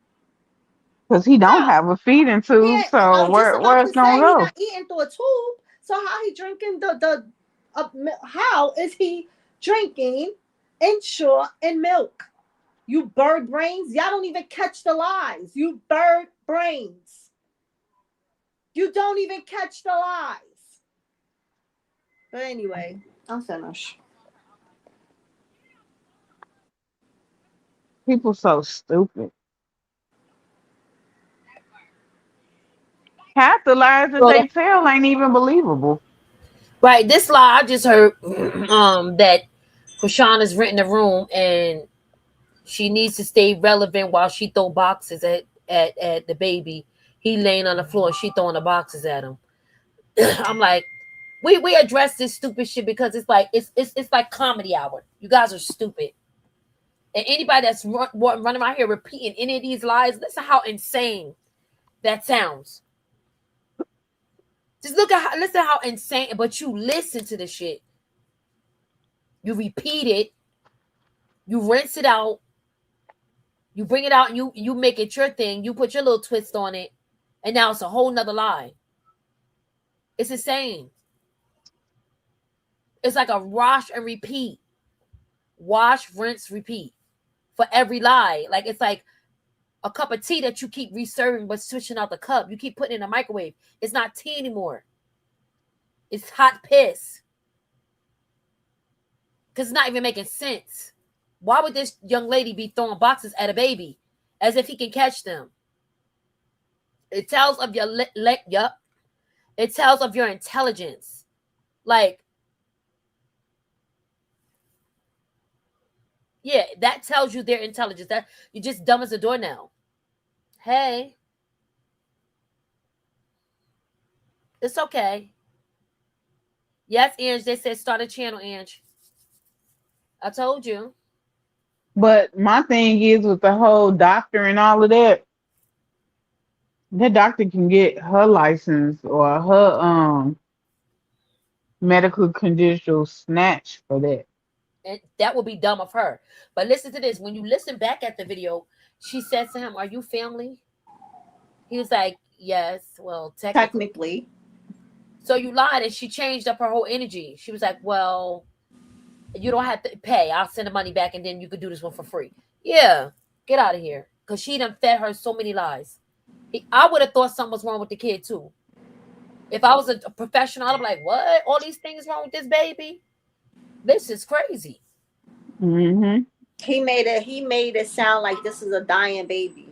Speaker 7: Because he don't have a feeding tube, so where's gonna go?
Speaker 3: He's not eating through a tube. So how he drinking how is he drinking Ensure and milk? You bird brains, y'all don't even catch the lies. You bird brains. You don't even catch the lies. But anyway, I'm finished.
Speaker 7: People so stupid. Half the lies that they tell ain't even believable.
Speaker 2: Right. This lie I just heard that Krishan is renting a room and she needs to stay relevant while she throw boxes at the baby. He laying on the floor and she throwing the boxes at him. I'm like, we address this stupid shit because it's like it's like comedy hour. You guys are stupid. And anybody that's running around here repeating any of these lies, listen how insane that sounds. Just listen how insane, but you listen to the shit. You repeat it. You rinse it out. You bring it out and you make it your thing. You put your little twist on it. And now it's a whole nother lie. It's insane. It's like a wash and repeat. Wash, rinse, repeat. For every lie. Like it's like a cup of tea that you keep reserving but switching out the cup. You keep putting it in the microwave. It's not tea anymore. It's hot piss. Because it's not even making sense. Why would this young lady be throwing boxes at a baby? as if he can catch them. It tells of your it tells of your intelligence. Like, yeah, that tells you their intelligence. That you're just dumb as a doornail. Hey, it's okay. Yes, Ange, they said start a channel, Ange. I told you.
Speaker 7: But my thing is with the whole doctor and all of that, the doctor can get her license or her medical condition snatched for that.
Speaker 2: And that would be dumb of her. But listen to this. When you listen back at the video, she said to him, "Are you family?" He was like, "Yes." Well, technically. So you lied, and she changed up her whole energy. She was like, "Well, you don't have to pay. I'll send the money back, and then you could do this one for free." Yeah, get out of here. Because she done fed her so many lies. I would have thought something was wrong with the kid, too. If I was a professional, I'd be like, what? All these things wrong with this baby? This is crazy.
Speaker 7: Mm-hmm.
Speaker 3: He made it sound like this is a dying baby.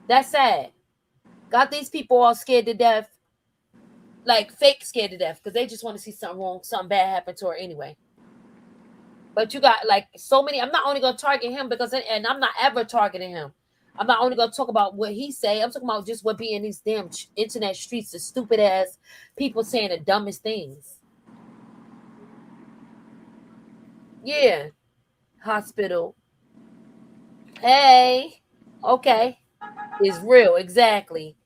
Speaker 2: That's sad. Got these people all scared to death. Like fake scared to death. Because they just want to see something wrong, something bad happen to her anyway. But you got like so many. I'm not only going to target him because, and I'm not ever targeting him. I'm not only going to talk about what he say. I'm talking about just what be in these damn internet streets, the stupid ass people saying the dumbest things. Yeah. Hospital. Hey. Okay. It's real. Exactly.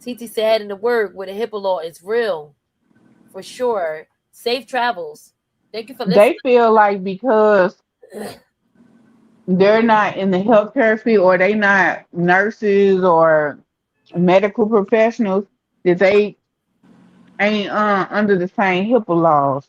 Speaker 2: TT said in the word with a HIPAA law, it's real. For sure. Safe travels. Thank you for listening.
Speaker 7: They feel like because they're not in the healthcare field or they not nurses or medical professionals that they ain't under the same HIPAA laws.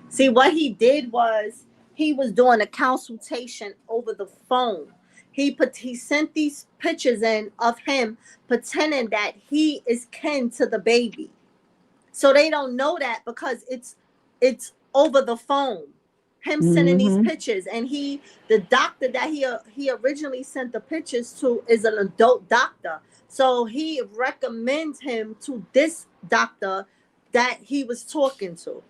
Speaker 3: See, what he did was he was doing a consultation over the phone. He sent these pictures in of him pretending that he is kin to the baby. So they don't know that because it's over the phone. Him sending these pictures, and the doctor that he originally sent the pictures to is an adult doctor. So he recommends him to this doctor that he was talking to.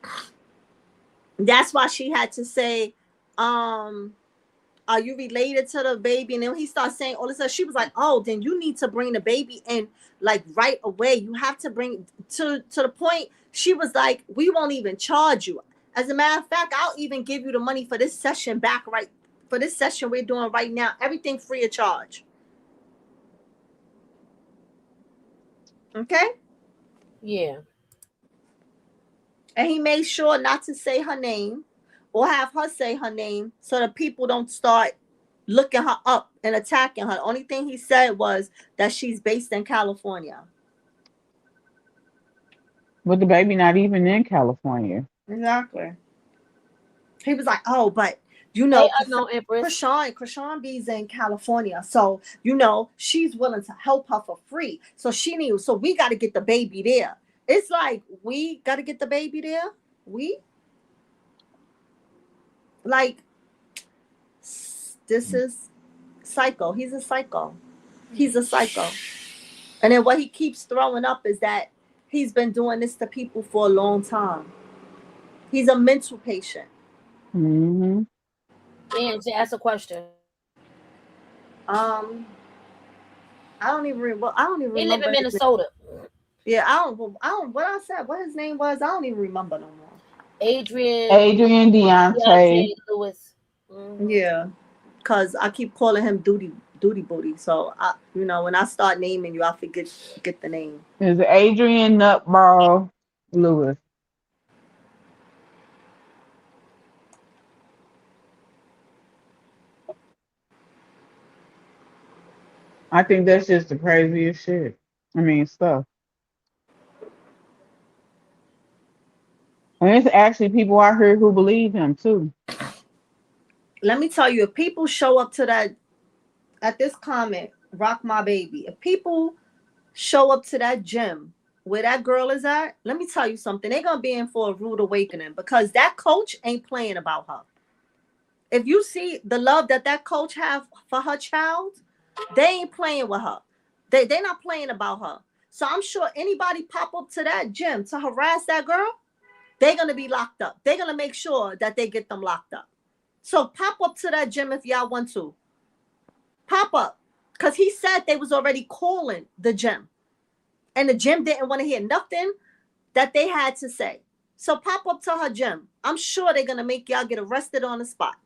Speaker 3: That's why she had to say, are you related to the baby? And then when he starts saying all this stuff, she was like, oh, then you need to bring the baby in like right away. You have to bring to the point. She was like, we won't even charge you. As a matter of fact, I'll even give you the money for this session back, right? For this session we're doing right now, everything free of charge. Okay?
Speaker 2: Yeah.
Speaker 3: And he made sure not to say her name or have her say her name so that people don't start looking her up and attacking her. The only thing he said was that she's based in California.
Speaker 7: But the baby not even in California.
Speaker 3: Exactly. He was like, oh, but you know, Krishan B's in California. So, you know, she's willing to help her for free. So we got to get the baby there. It's like, we got to get the baby there. This is psycho. He's a psycho. And then what he keeps throwing up is that he's been doing this to people for a long time. He's a mental patient.
Speaker 2: Mm-hmm. And to ask a question.
Speaker 3: I don't even remember.
Speaker 2: He live in Minnesota.
Speaker 3: Yeah, I don't. What I said, what his name was, I don't even remember no more.
Speaker 2: Adrian
Speaker 7: Deontay
Speaker 2: Lewis.
Speaker 3: Mm-hmm. Yeah, because I keep calling him Duty Booty. So when I start naming you, I forget the name.
Speaker 7: It's Adrian Nutball Lewis. I think that's just the craziest shit. I mean, stuff. And it's actually people out here who believe him too.
Speaker 3: Let me tell you, if people show up to that, at this comment, rock my baby. If people show up to that gym where that girl is at, let me tell you something. They're going to be in for a rude awakening because that coach ain't playing about her. If you see the love that coach have for her child, they ain't playing with her. They're not playing about her. So I'm sure anybody pop up to that gym to harass that girl, they're going to be locked up. They're going to make sure that they get them locked up. So pop up to that gym if y'all want to. Pop up. Because he said they was already calling the gym. And the gym didn't want to hear nothing that they had to say. So pop up to her gym. I'm sure they're going to make y'all get arrested on the spot.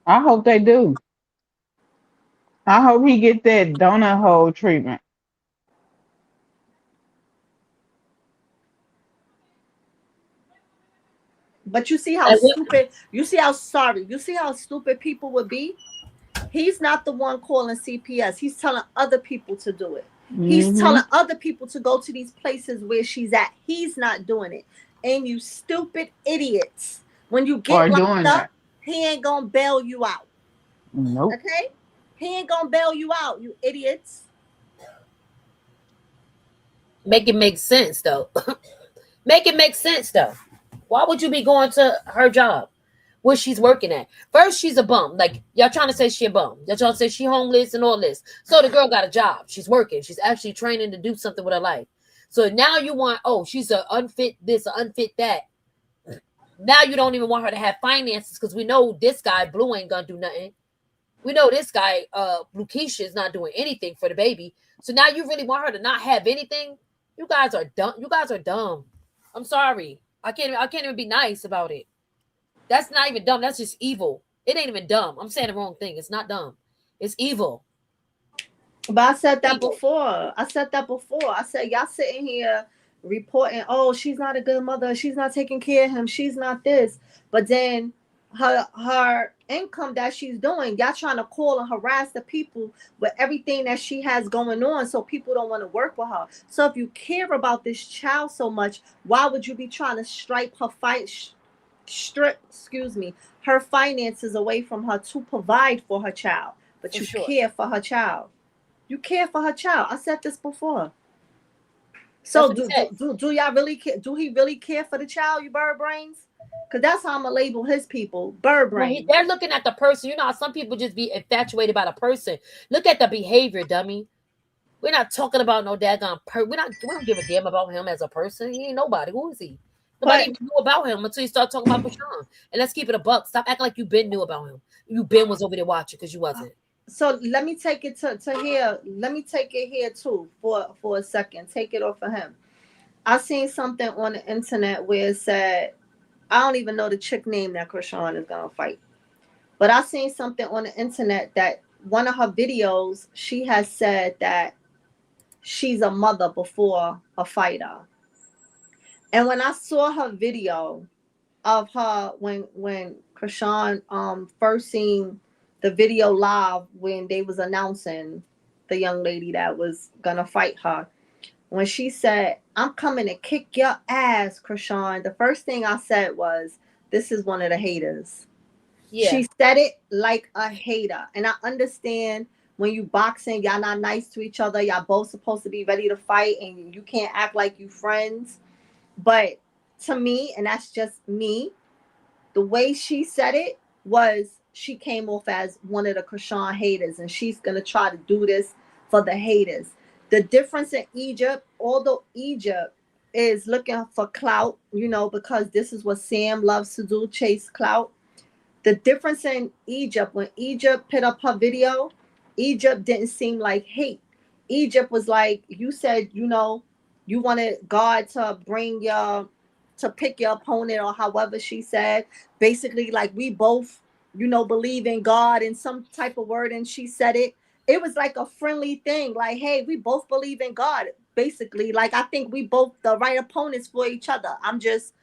Speaker 7: I hope they do. I hope he get that donut hole treatment.
Speaker 3: But you see how stupid, you see how stupid people would be? He's not the one calling CPS. He's telling other people to do it. He's telling other people to go to these places where she's at. He's not doing it. And you stupid idiots, when you get locked up, he ain't gonna bail you out.
Speaker 7: Nope.
Speaker 3: Okay? He ain't gonna bail you out, you idiots.
Speaker 2: Make it make sense, though. Make it make sense, though. Why would you be going to her job where she's working at? First, she's a bum. Like, y'all trying to say she a bum. Y'all trying to say she homeless and all this. So the girl got a job. She's working. She's actually training to do something with her life. So now you want, she's an unfit this, an unfit that. Now you don't even want her to have finances because we know this guy, Blue, ain't going to do nothing. We know this guy, Blue Keisha, is not doing anything for the baby. So now you really want her to not have anything? You guys are dumb. You guys are dumb. I'm sorry. I can't even be nice about it. That's not even dumb. That's just evil. It ain't even dumb. I'm saying the wrong thing. It's not dumb. It's evil.
Speaker 3: But I said that before. I said y'all sitting here reporting, she's not a good mother. She's not taking care of him. She's not this. But then her income that she's doing, y'all trying to call and harass the people with everything that she has going on, so people don't want to work with her. So if you care about this child so much, why would you be trying to strip her finances away from her to provide for her child? But you care for her child. You care for her child. I said this before. So do y'all really care? Do he really care for the child, you bird brains? Because that's how I'm going to label his people, bird brains.
Speaker 2: They're looking at the person. You know how some people just be infatuated by the person. Look at the behavior, dummy. We're not talking about no daggone person. We don't give a damn about him as a person. He ain't nobody. Who is he? Nobody even knew about him until you start talking about Krishan. And let's keep it a buck. Stop acting like you been knew about him. You been was over there watching because you wasn't.
Speaker 3: So let me take it to here. Let me take it here too for a second. Take it off of him. I seen something on the internet where it said, I don't even know the chick name that Krishan is gonna fight, but I seen something on the internet that one of her videos, she has said that she's a mother before a fighter. And when I saw her video of her when Krishan first seen the video live when they was announcing the young lady that was gonna fight her, when she said, I'm coming to kick your ass, Krishan, the first thing I said was, this is one of the haters. Yeah. She said it like a hater. And I understand when you boxing, y'all not nice to each other. Y'all both supposed to be ready to fight and you can't act like you friends. But to me, and that's just me, the way she said it was she came off as one of the Krishan haters, and she's going to try to do this for the haters. The difference in Egypt, although Egypt is looking for clout, because this is what Sam loves to do, chase clout. The difference in Egypt, when Egypt put up her video, Egypt didn't seem like hate. Egypt was like, you said, you wanted God to pick your opponent, or however she said, basically like we both, believe in God and some type of word. And she said it. It was like a friendly thing. Like, hey, we both believe in God. Basically, like, I think we both the right opponents for each other. I'm just,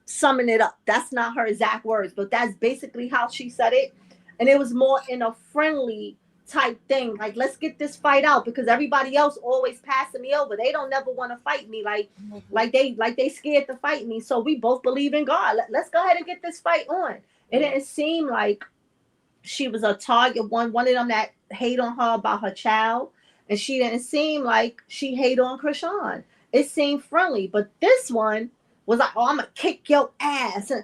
Speaker 3: summing it up. That's not her exact words, but that's basically how she said it. And it was more in a friendly type thing. Like, let's get this fight out, because everybody else always passing me over. They don't never want to fight me. Like they scared to fight me. So we both believe in God. Let's go ahead and get this fight on. It didn't seem like she was a target, one of them that hate on her about her child. and she didn't seem like she hate on Krishan. It seemed friendly, but this one was like, "Oh, I'm gonna kick your ass." And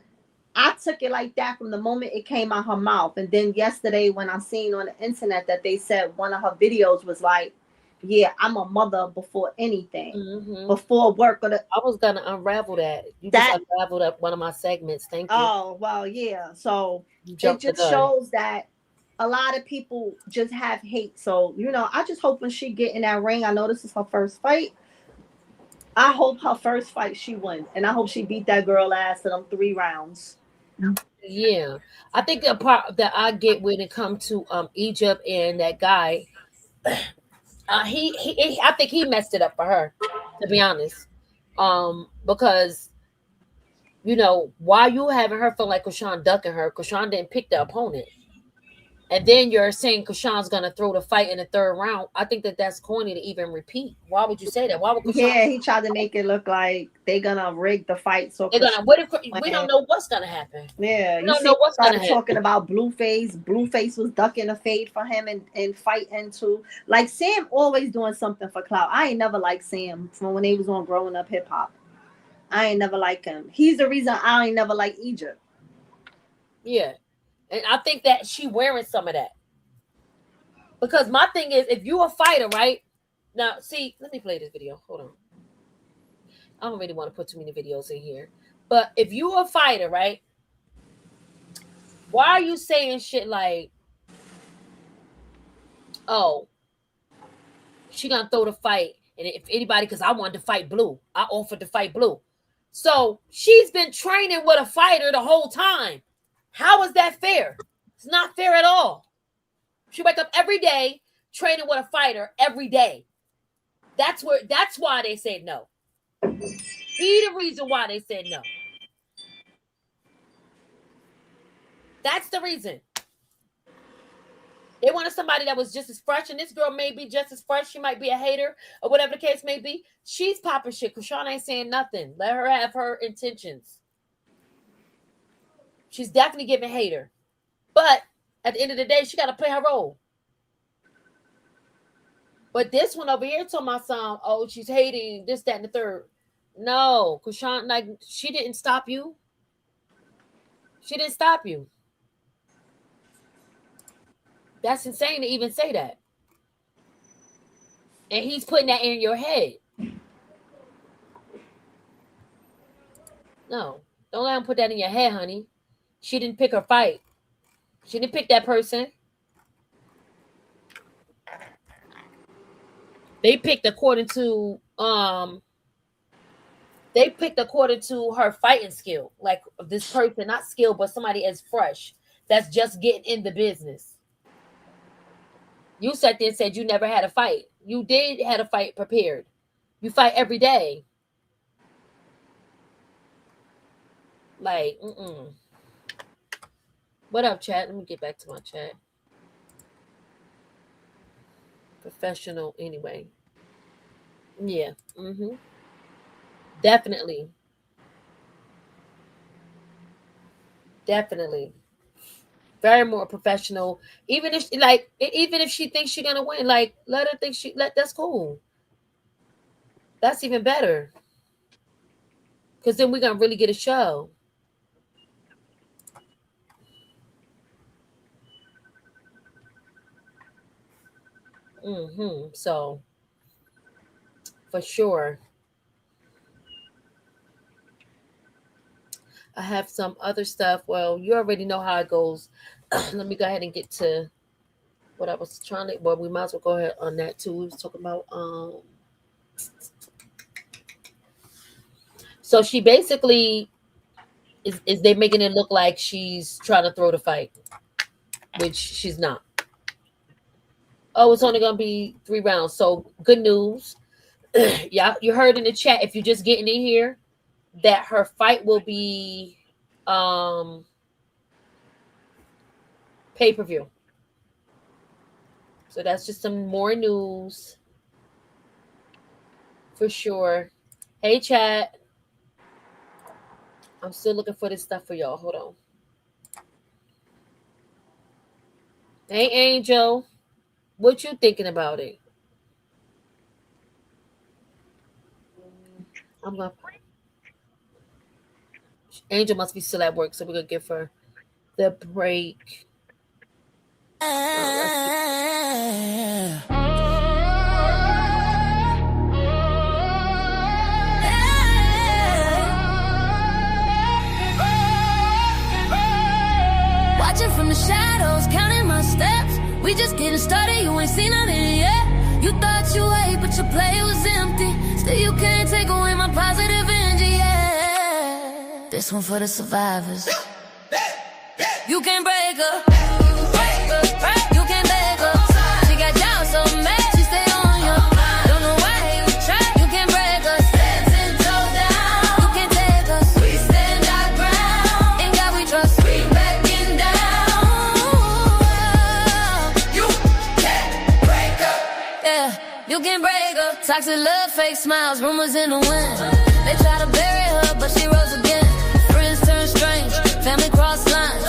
Speaker 3: I took it like that from the moment it came out her mouth. And then yesterday, when I seen on the internet that they said one of her videos was like, "Yeah, I'm a mother before anything, before work." Or
Speaker 2: I was gonna unravel that. You
Speaker 3: that
Speaker 2: just unraveled up one of my segments. Thank you.
Speaker 3: Oh well, yeah. So
Speaker 2: You
Speaker 3: it
Speaker 2: jumped the
Speaker 3: just
Speaker 2: gun.
Speaker 3: shows that a lot of people just have hate. So I just hope when she get in that ring, I know this is her first fight. I hope her first fight she win, and I hope she beat that girl ass in them 3 rounds.
Speaker 2: Yeah, I think the part that I get when it comes to Egypt and that guy, he I think he messed it up for her, to be honest, because why you having her feel like Krishan ducking her? Krishan didn't pick the opponent. And then you're saying Krishan's gonna throw the fight in the 3rd round. I think that's corny to even repeat. Why would you say that? Why would Krishan?
Speaker 3: Yeah, he tried to make it look like they gonna rig the fight. So
Speaker 2: They're gonna. What if we don't know what's gonna happen?
Speaker 3: Yeah,
Speaker 2: We
Speaker 3: you
Speaker 2: don't
Speaker 3: see,
Speaker 2: know what's gonna
Speaker 3: started
Speaker 2: happen.
Speaker 3: talking about Blueface. Blueface was ducking a fade for him and fighting too. Like Sam always doing something for clout. I ain't never liked Sam from when they was on Growing Up Hip Hop. I ain't never liked him. He's the reason I ain't never liked Egypt.
Speaker 2: Yeah, and I think that she wearing some of that. Because my thing is, if you a fighter, right? Now, see, let me play this video. Hold on. I don't really want to put too many videos in here. But if you a fighter, right? Why are you saying shit like, oh, she gonna throw the fight, and if anybody, because I wanted to fight Blue. I offered to fight Blue. So she's been training with a fighter the whole time. How is that fair? It's not fair at all. She wake up every day training with a fighter every day. That's why they said no. He the reason why they said no. That's the reason. They wanted somebody that was just as fresh, and this girl may be just as fresh. She might be a hater or whatever the case may be. She's popping shit. Krishan ain't saying nothing. Let her have her intentions. She's definitely giving hater. But at the end of the day, she got to play her role. But this one over here told my son, oh, she's hating this, that, and the third. No, Krishan, like, she didn't stop you. She didn't stop you. That's insane to even say that. And he's putting that in your head. No, don't let him put that in your head, honey. She didn't pick her fight. She didn't pick that person. They picked according to her fighting skill. Like this person, not skill, but somebody as fresh that's just getting in the business. You sat there and said you never had a fight. You did had a fight prepared. You fight every day. Like, What up, chat? Let me get back to my chat. Professional, anyway. Yeah. Definitely. Very more professional. Even if she thinks she's gonna win, like let her think that's cool. That's even better. Because then we're gonna really get a show. So for sure. I have some other stuff. Well, you already know how it goes. Let me go ahead and get to what I was trying to. Well, we might as well go ahead on that too. We was talking about so she basically is they making it look like she's trying to throw the fight, which she's not. Oh, it's only gonna be 3 rounds. So good news. Yeah, you heard in the chat, if you're just getting in here, that her fight will be pay-per-view. So that's just some more news for sure. Hey, chat. I'm still looking for this stuff for y'all. Hold on. Hey, Angel. What you thinking about it? I'm gonna. Angel must be still at work, so we're gonna give her the break.
Speaker 1: Watching from the shadows, counting my steps. We just getting started, you ain't seen nothing yet. You thought you ate, but your plate was empty. Still you can't take away my positive energy, yeah. This one for the survivors. You can't break her. You can't beg her. She got down so mad, she stay on you. Don't know why you try, you can't break her. Stand 10 toes down, you can't take us. We stand our ground, in God we trust. We backing down. You can't break her. Yeah, you can't break her. Toxic love, fake smiles, rumors in the wind. They try to bury her, but she rose again. Friends turn strange, family cross lines.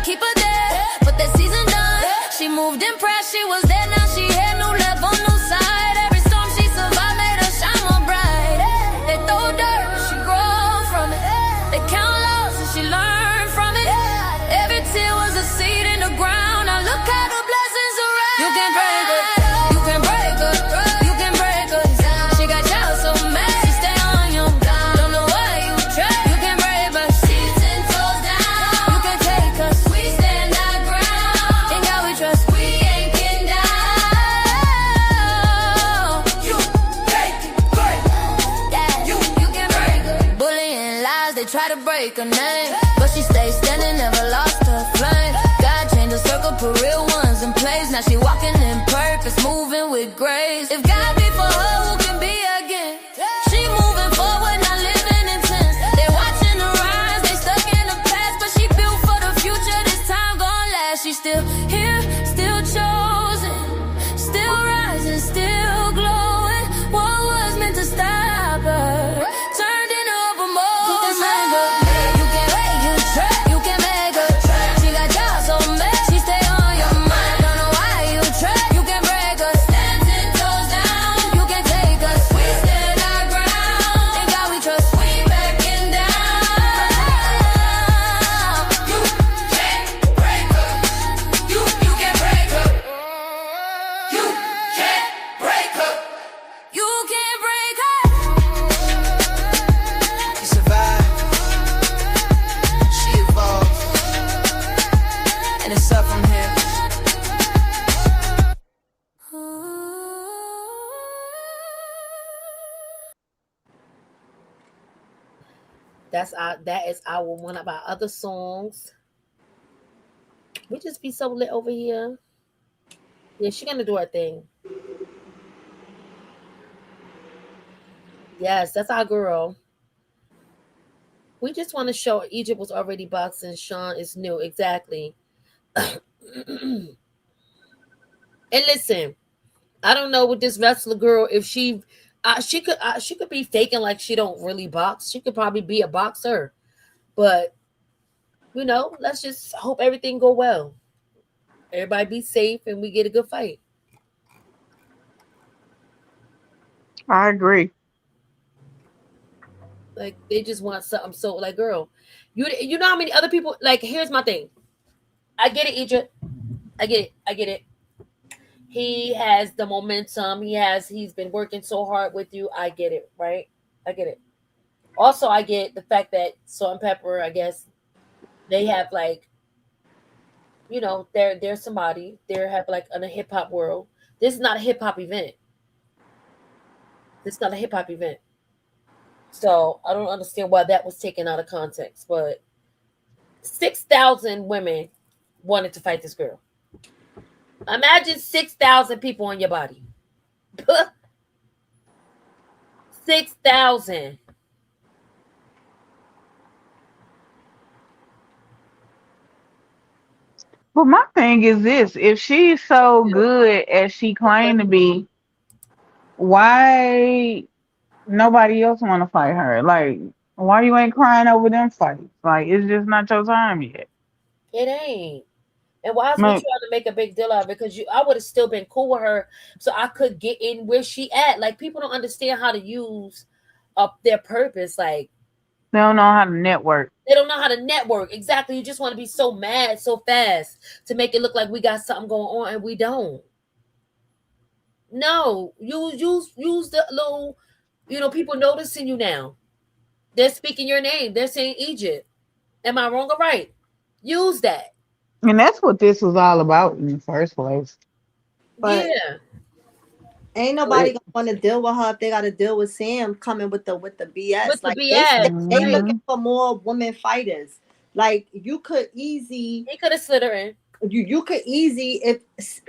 Speaker 1: Keep her there, but that season done. She moved impressed, she was there, now she had no left on no side. Every storm she survived made her shine more bright. They throw dirt, but she grow from it. They count losses, she learned from it. Every tear was a seed in the ground. Now look how the blessings around. You can't break her, you can't break her, you can't break her. She got y'all so mad, she stay on you. Don't know why you try, you can't break her. She's 10 toes down, you can't take us. Try to break her name, but she stays standing, never lost her flame. God changed the circle, put real ones in place. Now she walking in purpose, moving with grace. If God be for her, who can be against? She moving forward, not living in tense. They watching her rise, they stuck in the past, but she built for the future. This time gon' last. She's still here, still chosen, still rising, still glowing. What was meant to stop her turned into a more.
Speaker 2: That is our one of our other songs. We just be so lit over here. Yeah, she gonna do her thing. Yes, that's our girl. We just want to show Egypt was already boxing. Sean is new. Exactly. And listen, I don't know with this wrestler girl if she could be faking like she don't really box. She could probably be a boxer, but let's just hope everything go well. Everybody be safe and we get a good fight.
Speaker 7: I agree.
Speaker 2: Like they just want something. So like, girl, you know how many other people? Like, here's my thing. I get it, Egypt. I get it. He has the momentum. He's been working so hard with you. I get it, right? I get it. Also, I get the fact that Salt and Pepper, I guess, they have like, they're somebody. They have like in a hip hop world. This is not a hip hop event. So I don't understand why that was taken out of context. But 6,000 women wanted to fight this girl. Imagine 6,000 people on your body. 6,000.
Speaker 7: But my thing is this: if she's so good as she claimed to be, why nobody else want to fight her? Like, why you ain't crying over them fights? Like, it's just not your time yet.
Speaker 2: It ain't. And why is we trying to make a big deal out of it? Because I would have still been cool with her, so I could get in where she at. Like, people don't understand how to use up their purpose. Like,
Speaker 7: they don't know how to network.
Speaker 2: They don't know how to network. Exactly. You just want to be so mad so fast to make it look like we got something going on, and we don't. No, use the little, people noticing you now. They're speaking your name. They're saying Egypt. Am I wrong or right? Use that.
Speaker 7: And that's what this was all about in the first place.
Speaker 3: But
Speaker 2: yeah.
Speaker 3: Ain't nobody gonna want to deal with her if they got to deal with Sam coming with the BS.
Speaker 2: With
Speaker 3: like
Speaker 2: the BS,
Speaker 3: they looking for more women fighters. Like, you could easy.
Speaker 2: He could have slid her in.
Speaker 3: You could easy, if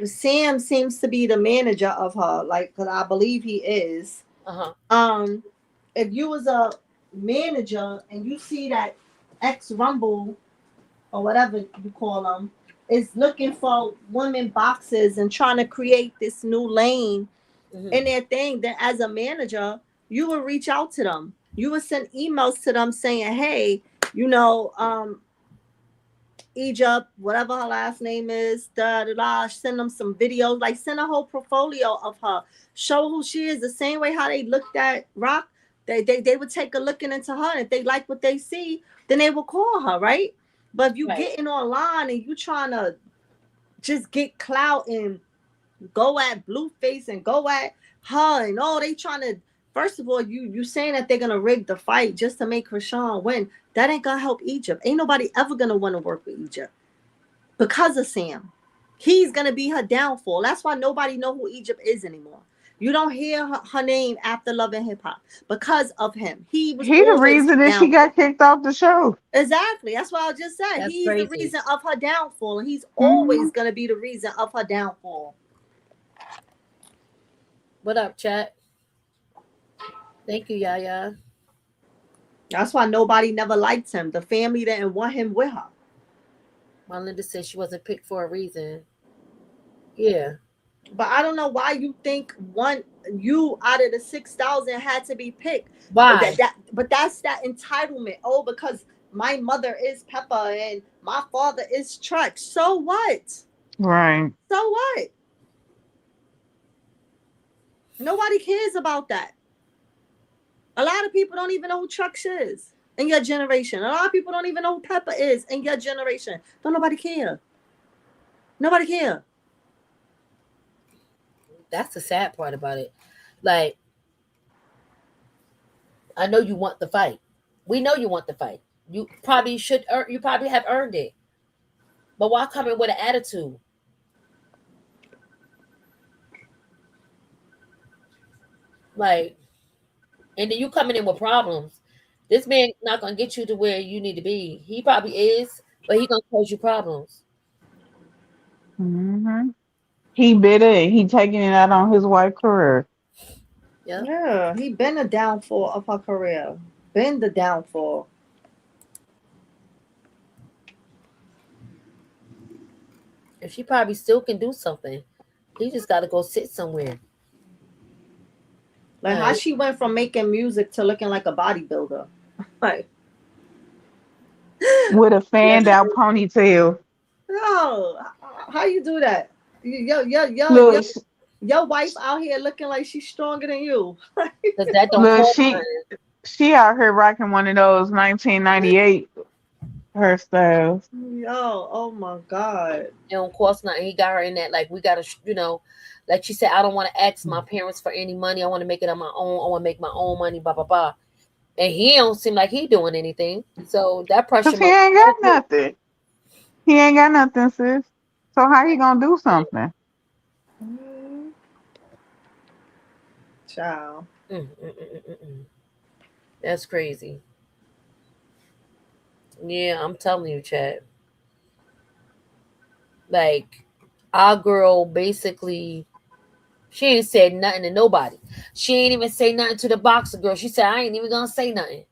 Speaker 3: Sam seems to be the manager of her, like, because I believe he is. If you was a manager and you see that X Rumble or whatever you call them is looking for women boxes and trying to create this new lane in their thing, then as a manager, you would reach out to them. You would send emails to them saying, hey, Egypt, whatever her last name is, send them some videos, like send a whole portfolio of her, show who she is, the same way how they looked at Rock. They would take a looking into her, and if they like what they see, then they will call her, right? But if you getting online and you trying to just get clout and go at Blueface and go at her, and they trying to, first of all, you saying that they're gonna rig the fight just to make Krishan win. That ain't gonna help Egypt. Ain't nobody ever gonna want to work with Egypt because of Sam. He's gonna be her downfall. That's why nobody know who Egypt is anymore. You don't hear her name after Love and Hip Hop because of him. He
Speaker 7: the reason that she got kicked off the show.
Speaker 3: Exactly. That's what I just said.
Speaker 2: That's
Speaker 3: He's
Speaker 2: crazy.
Speaker 3: the reason of her downfall, and he's always gonna be the reason of her downfall.
Speaker 2: What up, chat? Thank you, Yaya.
Speaker 3: That's why nobody never liked him. The family didn't want him with her.
Speaker 2: My Linda said she wasn't picked for a reason. Yeah.
Speaker 3: But I don't know why you think you out of the 6,000 had to be picked.
Speaker 2: Why?
Speaker 3: But that's that entitlement. Oh, because my mother is Pepper and my father is Trek. So what?
Speaker 7: Right.
Speaker 3: So what? Nobody cares about that. A lot of people don't even know who Trucks is in your generation. A lot of people don't even know who Pepper is in your generation. Don't nobody care. Nobody care.
Speaker 2: That's the sad part about it. Like, I know you want the fight. We know you want the fight. You probably should. You probably have earned it. But why come in with an attitude? Like, and then you coming in with problems. This man not gonna get you to where you need to be. He probably is, but he gonna cause you problems.
Speaker 7: He bitter and he taking it out on his wife career.
Speaker 3: Yeah, he been the downfall of her career. Been the downfall.
Speaker 2: And she probably still can do something. He just got to go sit somewhere.
Speaker 3: Like how she went from making music to looking like a bodybuilder. Like,
Speaker 7: with a fanned out ponytail.
Speaker 3: No, how you do that? Your wife out here looking like she's stronger than you.
Speaker 2: That don't
Speaker 7: she out here rocking one of those 1998 hairstyles.
Speaker 3: Oh my God.
Speaker 2: It don't cost nothing. He got her in that, like, we gotta, like she said, I don't want to ask my parents for any money. I want to make it on my own. I want to make my own money, blah blah blah. And he don't seem like he doing anything. So that pressure.
Speaker 7: He ain't got nothing. He ain't got nothing, sis. So how he gonna do something?
Speaker 3: Child.
Speaker 2: That's crazy. Yeah, I'm telling you, Chad. Like, our girl basically, she ain't said nothing to nobody. She ain't even say nothing to the boxer girl. She said, I ain't even gonna say nothing.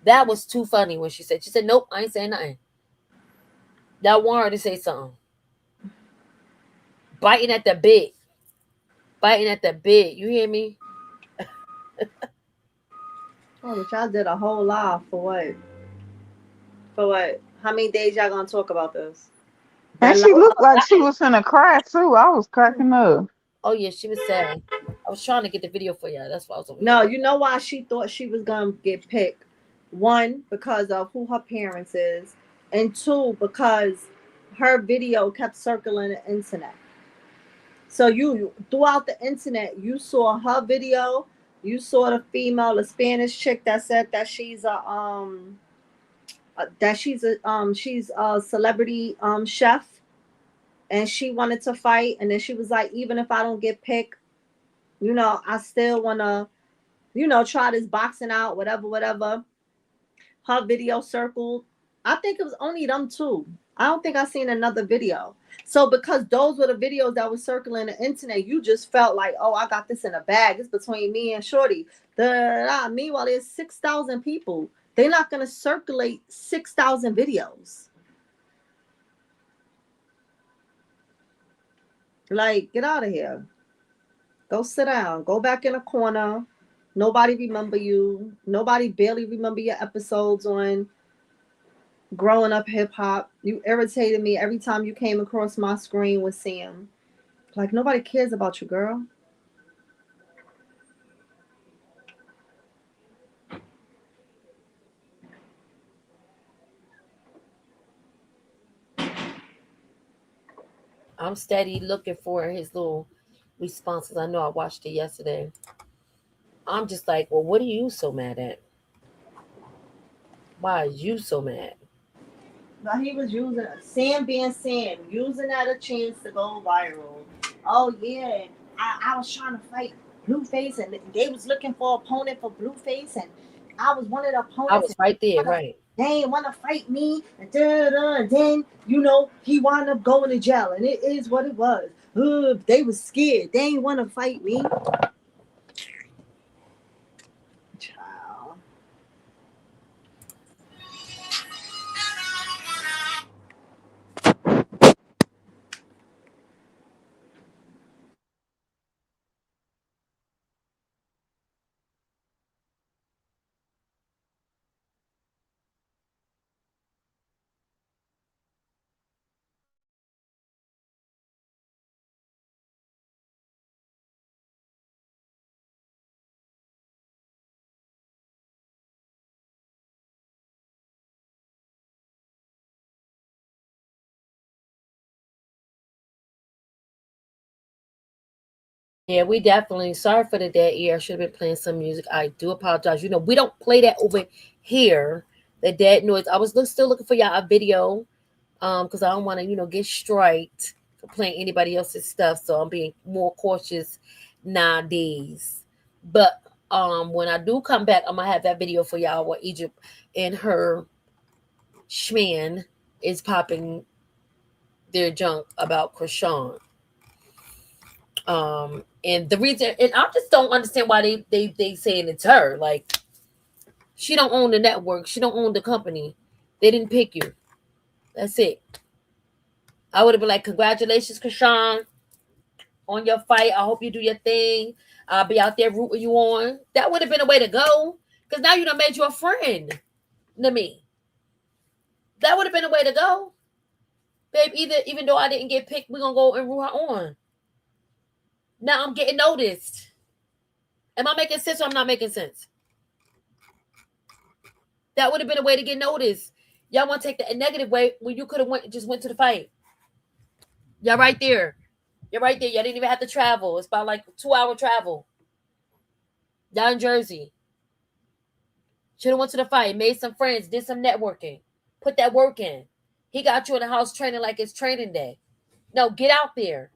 Speaker 2: That was too funny when she said, nope, I ain't saying nothing. That want her to say something. Biting at the bit. You hear me?
Speaker 3: Oh, but y'all did a whole lot for what? For what? How many days y'all gonna talk about this?
Speaker 7: And she looked like she was in a cry too. I was cracking up.
Speaker 2: Oh yeah, she was sad. I was trying to get the video for you. That's why I was over
Speaker 3: No,
Speaker 2: here.
Speaker 3: you know why she thought she was gonna get picked? One, because of who her parents is, and two, because her video kept circling the internet. So you throughout the internet, you saw her video. You saw the female, the Spanish chick that said that she's a celebrity chef, and she wanted to fight, and then she was like, even if I don't get picked, I still wanna, try this boxing out, whatever, whatever. Her video circled. I think it was only them two. I don't think I seen another video. So because those were the videos that were circling the internet, you just felt like, oh, I got this in a bag. It's between me and Shorty. Meanwhile, there's 6,000 people. They're not gonna circulate 6,000 videos. Like, get out of here. Go sit down. Go back in a corner. Nobody remember you. Nobody barely remember your episodes on Growing Up Hip Hop. You irritated me every time you came across my screen with Sam. Like, nobody cares about you, girl.
Speaker 2: I'm steady looking for his little responses. I know I watched it yesterday. I'm just like, well, what are you so mad at? Why are you so mad?
Speaker 3: But he was using Sam being Sam, using that a chance to go viral. Oh yeah, I was trying to fight Blueface, and they was looking for an opponent for Blueface, and I was one of the opponents.
Speaker 2: I was right there, right?
Speaker 3: They ain't want to fight me, and then he wound up going to jail, and it is what it was. They was scared. They ain't want to fight me. Child.
Speaker 2: Yeah, we definitely sorry for the dead ear. I should have been playing some music. I do apologize. We don't play that over here. The dead noise. I was still looking for y'all a video, because I don't want to, get striked for playing anybody else's stuff. So I'm being more cautious nowadays. But when I do come back, I'm gonna have that video for y'all where Egypt and her Shman is popping their junk about Krishan. And the reason, and I just don't understand why they saying it's her. Like, she don't own the network, she don't own the company. They didn't pick you. That's it. I would have been like, congratulations, Krishan, on your fight. I hope you do your thing. I'll be out there rooting you on. That would have been a way to go. Because now you done made you a friend to me. That would have been a way to go. Babe, even though I didn't get picked, we're going to go and root her on. Now I'm getting noticed. Am I making sense or I'm not making sense? That would have been a way to get noticed. Y'all want to take the negative way when you could have went to the fight. Y'all right there. You're right there. Y'all didn't even have to travel. It's about like 2-hour travel. Y'all in Jersey. Should have went to the fight, made some friends, did some networking. Put that work in. He got you in the house training like it's training day. No, get out there.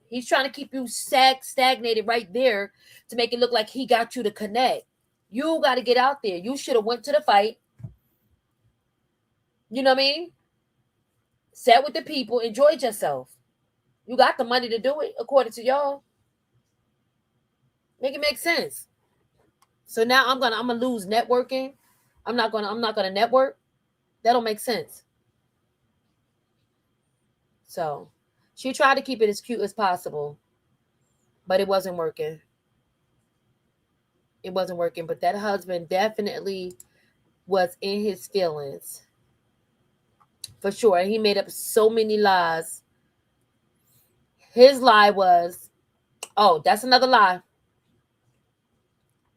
Speaker 2: He's trying to keep you stagnated right there to make it look like he got you to connect. You got to get out there. You should have went to the fight. You know what I mean? Sat with the people, enjoyed yourself. You got the money to do it, according to y'all. Make it make sense. So now I'm gonna lose networking. I'm not gonna network. That don't make sense. So she tried to keep it as cute as possible, but it wasn't working. It wasn't working. But that husband definitely was in his feelings. For sure. He made up so many lies. His lie was, oh, that's another lie.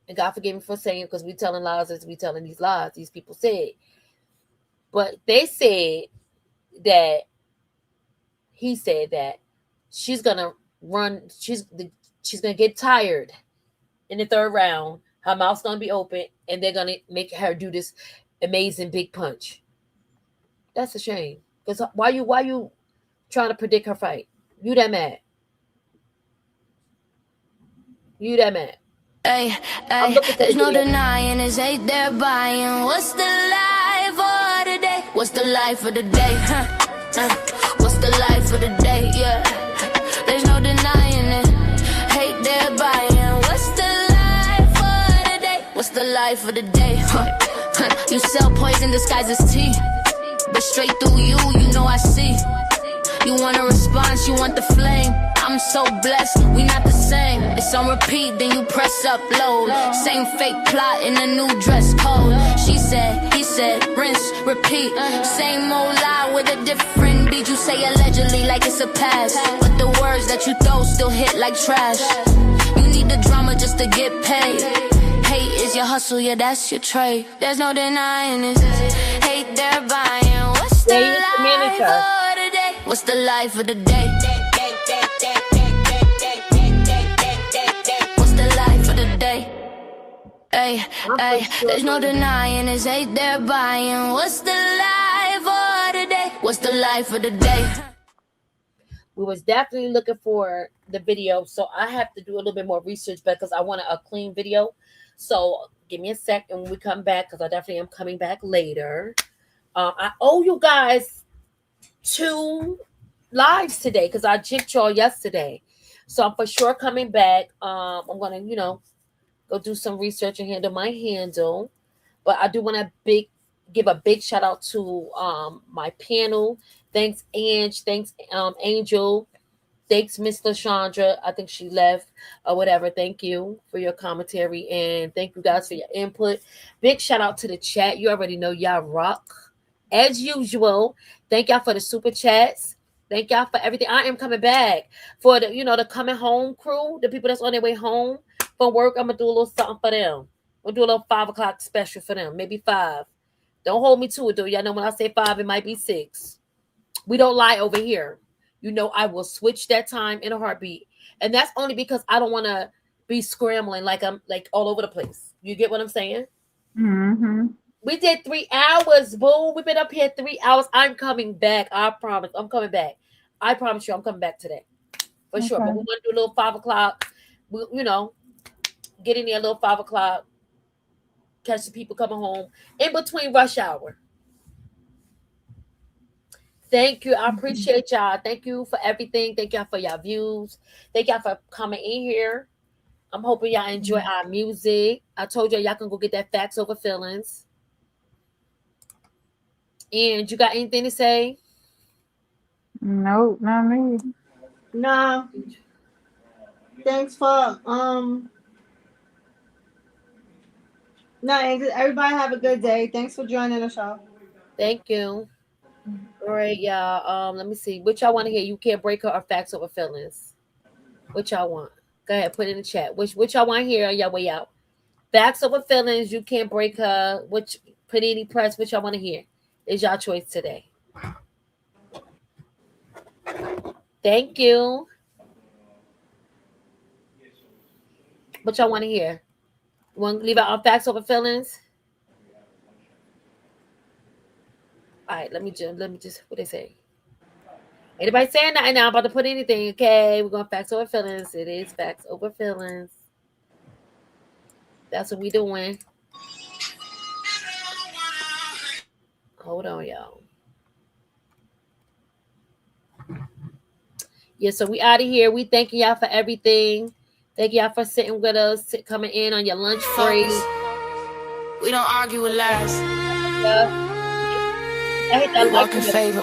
Speaker 2: And God forgive me for saying, because we telling lies as we telling these lies. These people said. But they said that he said that she's gonna run, she's gonna get tired in the third round. Her mouth's gonna be open, and they're gonna make her do this amazing big punch. That's a shame. Because why you trying to predict her fight? You that mad? You that mad?
Speaker 1: Hey, there's no denying it's ain't there buying. What's the life of the day? What's the life of the day? What's the life of the day? Yeah, there's no denying it. Hate there buying. What's the life of the day? What's the life of the day? You sell poison disguised as tea, but straight through you know I see. You want a response, you want the flame. I'm so blessed, we not the same. It's on repeat, then you press upload. Same fake plot in a new dress code. She said, he said, rinse, repeat. Same old lie with a different beat. You say allegedly like it's a past, but the words that you throw still hit like trash. You need the drama just to get paid. Hate is your hustle, yeah, that's your trade. There's no denying it. Hate they're buying. What's the life of the day? What's the life of the day? What's the life of the day? Hey, there's no denying it's hate they're buying. What's the life of the day? What's the life of the day?
Speaker 2: We was definitely looking for the video, so I have to do a little bit more research because I want a clean video. So give me a sec, and when we come back, because I definitely am coming back later. I owe you guys 2 lives today because I jipped y'all yesterday. So I'm for sure coming back. I'm gonna, go do some research and handle my handle. But I do want to give a big shout out to my panel. Thanks, Ange. Thanks, Angel. Thanks, Miss LaShandra. I think she left or whatever. Thank you for your commentary. And thank you guys for your input. Big shout out to the chat. You already know y'all rock. As usual, thank y'all for the super chats. Thank y'all for everything. I am coming back for the, the coming home crew, the people that's on their way home from work. I'm gonna do a little something for them. We'll do a little 5 o'clock special for them, maybe 5. Don't hold me to it though. Y'all know when I say 5, it might be 6. We don't lie over here. I will switch that time in a heartbeat, and that's only because I don't want to be scrambling like I'm like all over the place. You get what I'm saying?
Speaker 7: Mm-hmm.
Speaker 2: We did 3 hours, boo. We've been up here 3 hours. I'm coming back. I promise. I'm coming back. I promise you I'm coming back today. For sure. But we want to do a little 5 o'clock. We, get in there a little 5 o'clock. Catch the people coming home in between rush hour. Thank you. I appreciate y'all. Thank you for everything. Thank y'all for your views. Thank y'all for coming in here. I'm hoping y'all enjoy our music. I told y'all can go get that Facts Over Feelings. And you got anything to say?
Speaker 7: Nope, not me.
Speaker 3: Nah. Thanks for everybody have a good day. Thanks for joining the show.
Speaker 2: Thank you. All right, y'all. Let me see. What y'all want to hear? You Can't Break Her or Facts Over Feelings? What y'all want? Go ahead, put it in the chat. Which y'all want to hear on your way out? Facts Over Feelings, You Can't Break Her. Which Panini Press? What y'all want to hear? Is y'all choice today. Thank you. What y'all want to hear? You want to leave out on Facts Over Feelings? All right, let me just what they say. Anybody saying nothing now? I'm about to put anything, okay? We're going Facts Over Feelings. It is Facts Over Feelings. That's what we doing. Hold on, y'all. Yeah, so we out of here. We thanking y'all for everything. Thank y'all for sitting with us, coming in on your lunch break.
Speaker 1: We don't argue with lies.
Speaker 2: I hit that
Speaker 1: Walk in favor.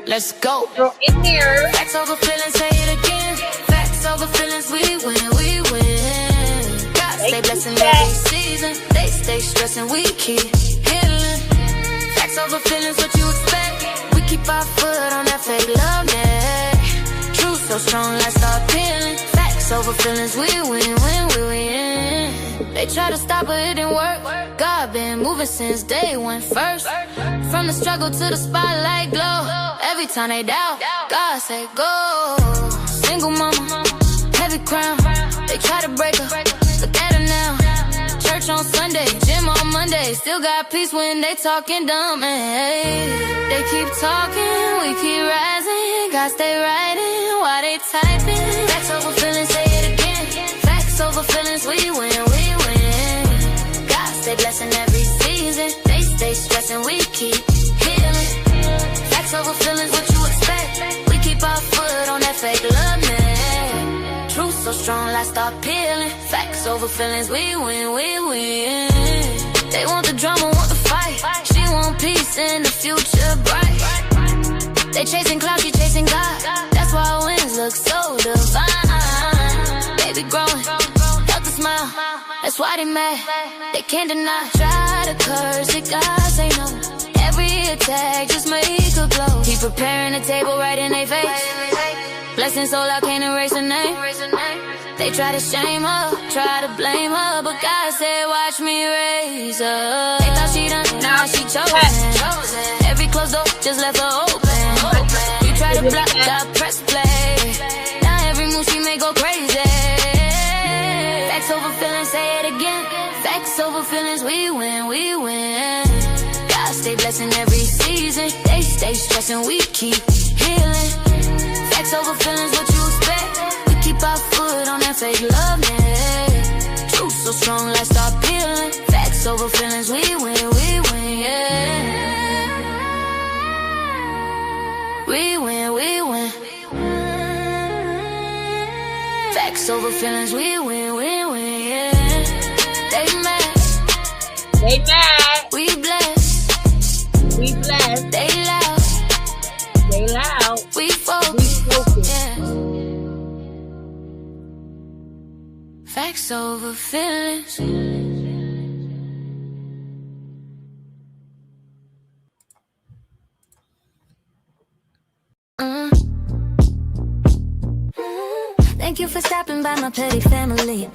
Speaker 1: Let's go.
Speaker 2: Girl, in here.
Speaker 1: Facts over feelings, say it again. Facts over feelings, we win. God stay blessing every season. They stay stressing, we keep healing. Facts over feelings, what you expect? We keep keep our foot on that fake love net. Truth so strong, let's start peeling. Facts over feelings, we win, win, we win. They try to stop but it didn't work. God been moving since day one first. From the struggle to the spotlight glow. Every time they doubt, God say go. Single mama, heavy crown. They try to break her, look at her now. Church on Sunday, gym on Monday. Still got peace when they talking dumb. Hey, they keep talking, we keep rising. God stay riding while they typing. Facts over feelings, say it again. Facts over feelings, we win, we win. God stay blessing every season. They stay stressing, we keep healing. Facts over feelings, what you expect? We keep our foot on that fake love net. Truth so strong, let's start peeling. Facts over feelings, we win, we win. They want the drama, want the fight. She want peace in the future bright. They chasing clouds, she chasing God. That's why wins look so divine. Baby growing, help the smile. That's why they mad, they can't deny. Try to curse it, God say no. Every attack just make her glow. Keep preparing the table right in their face. Blessings so loud, can't erase her name. They try to shame her, try to blame her, but God said, watch me raise her. They thought she done, now she chosen. Every closed door just left her open. You try to block, God press play. Now every move she make go crazy. Facts over feelings, say it again. Facts over feelings, we win, we win. God stay blessing every season. They stay stressing, we keep healing. Facts over feelings, what you expect? We keep our foot on that fake love net. Truth so strong, let's start peeling. Facts over feelings, we win, yeah. We win, Facts over feelings, we win, yeah. They mad, we blessed, they loud, we focus, yeah. Facts over feelings. Thank you for stopping by my petty family.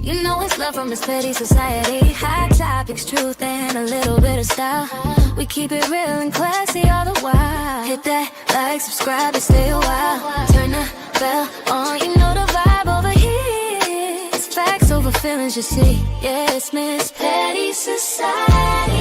Speaker 1: You know it's love from MzPettySociety. Hot topics, truth, and a little bit of style. We keep it real and classy all the while. Hit that like, subscribe, and stay a while. Turn the bell on, you know the vibe over here. It's facts over feelings, you see. Yeah, it's MzPettySociety.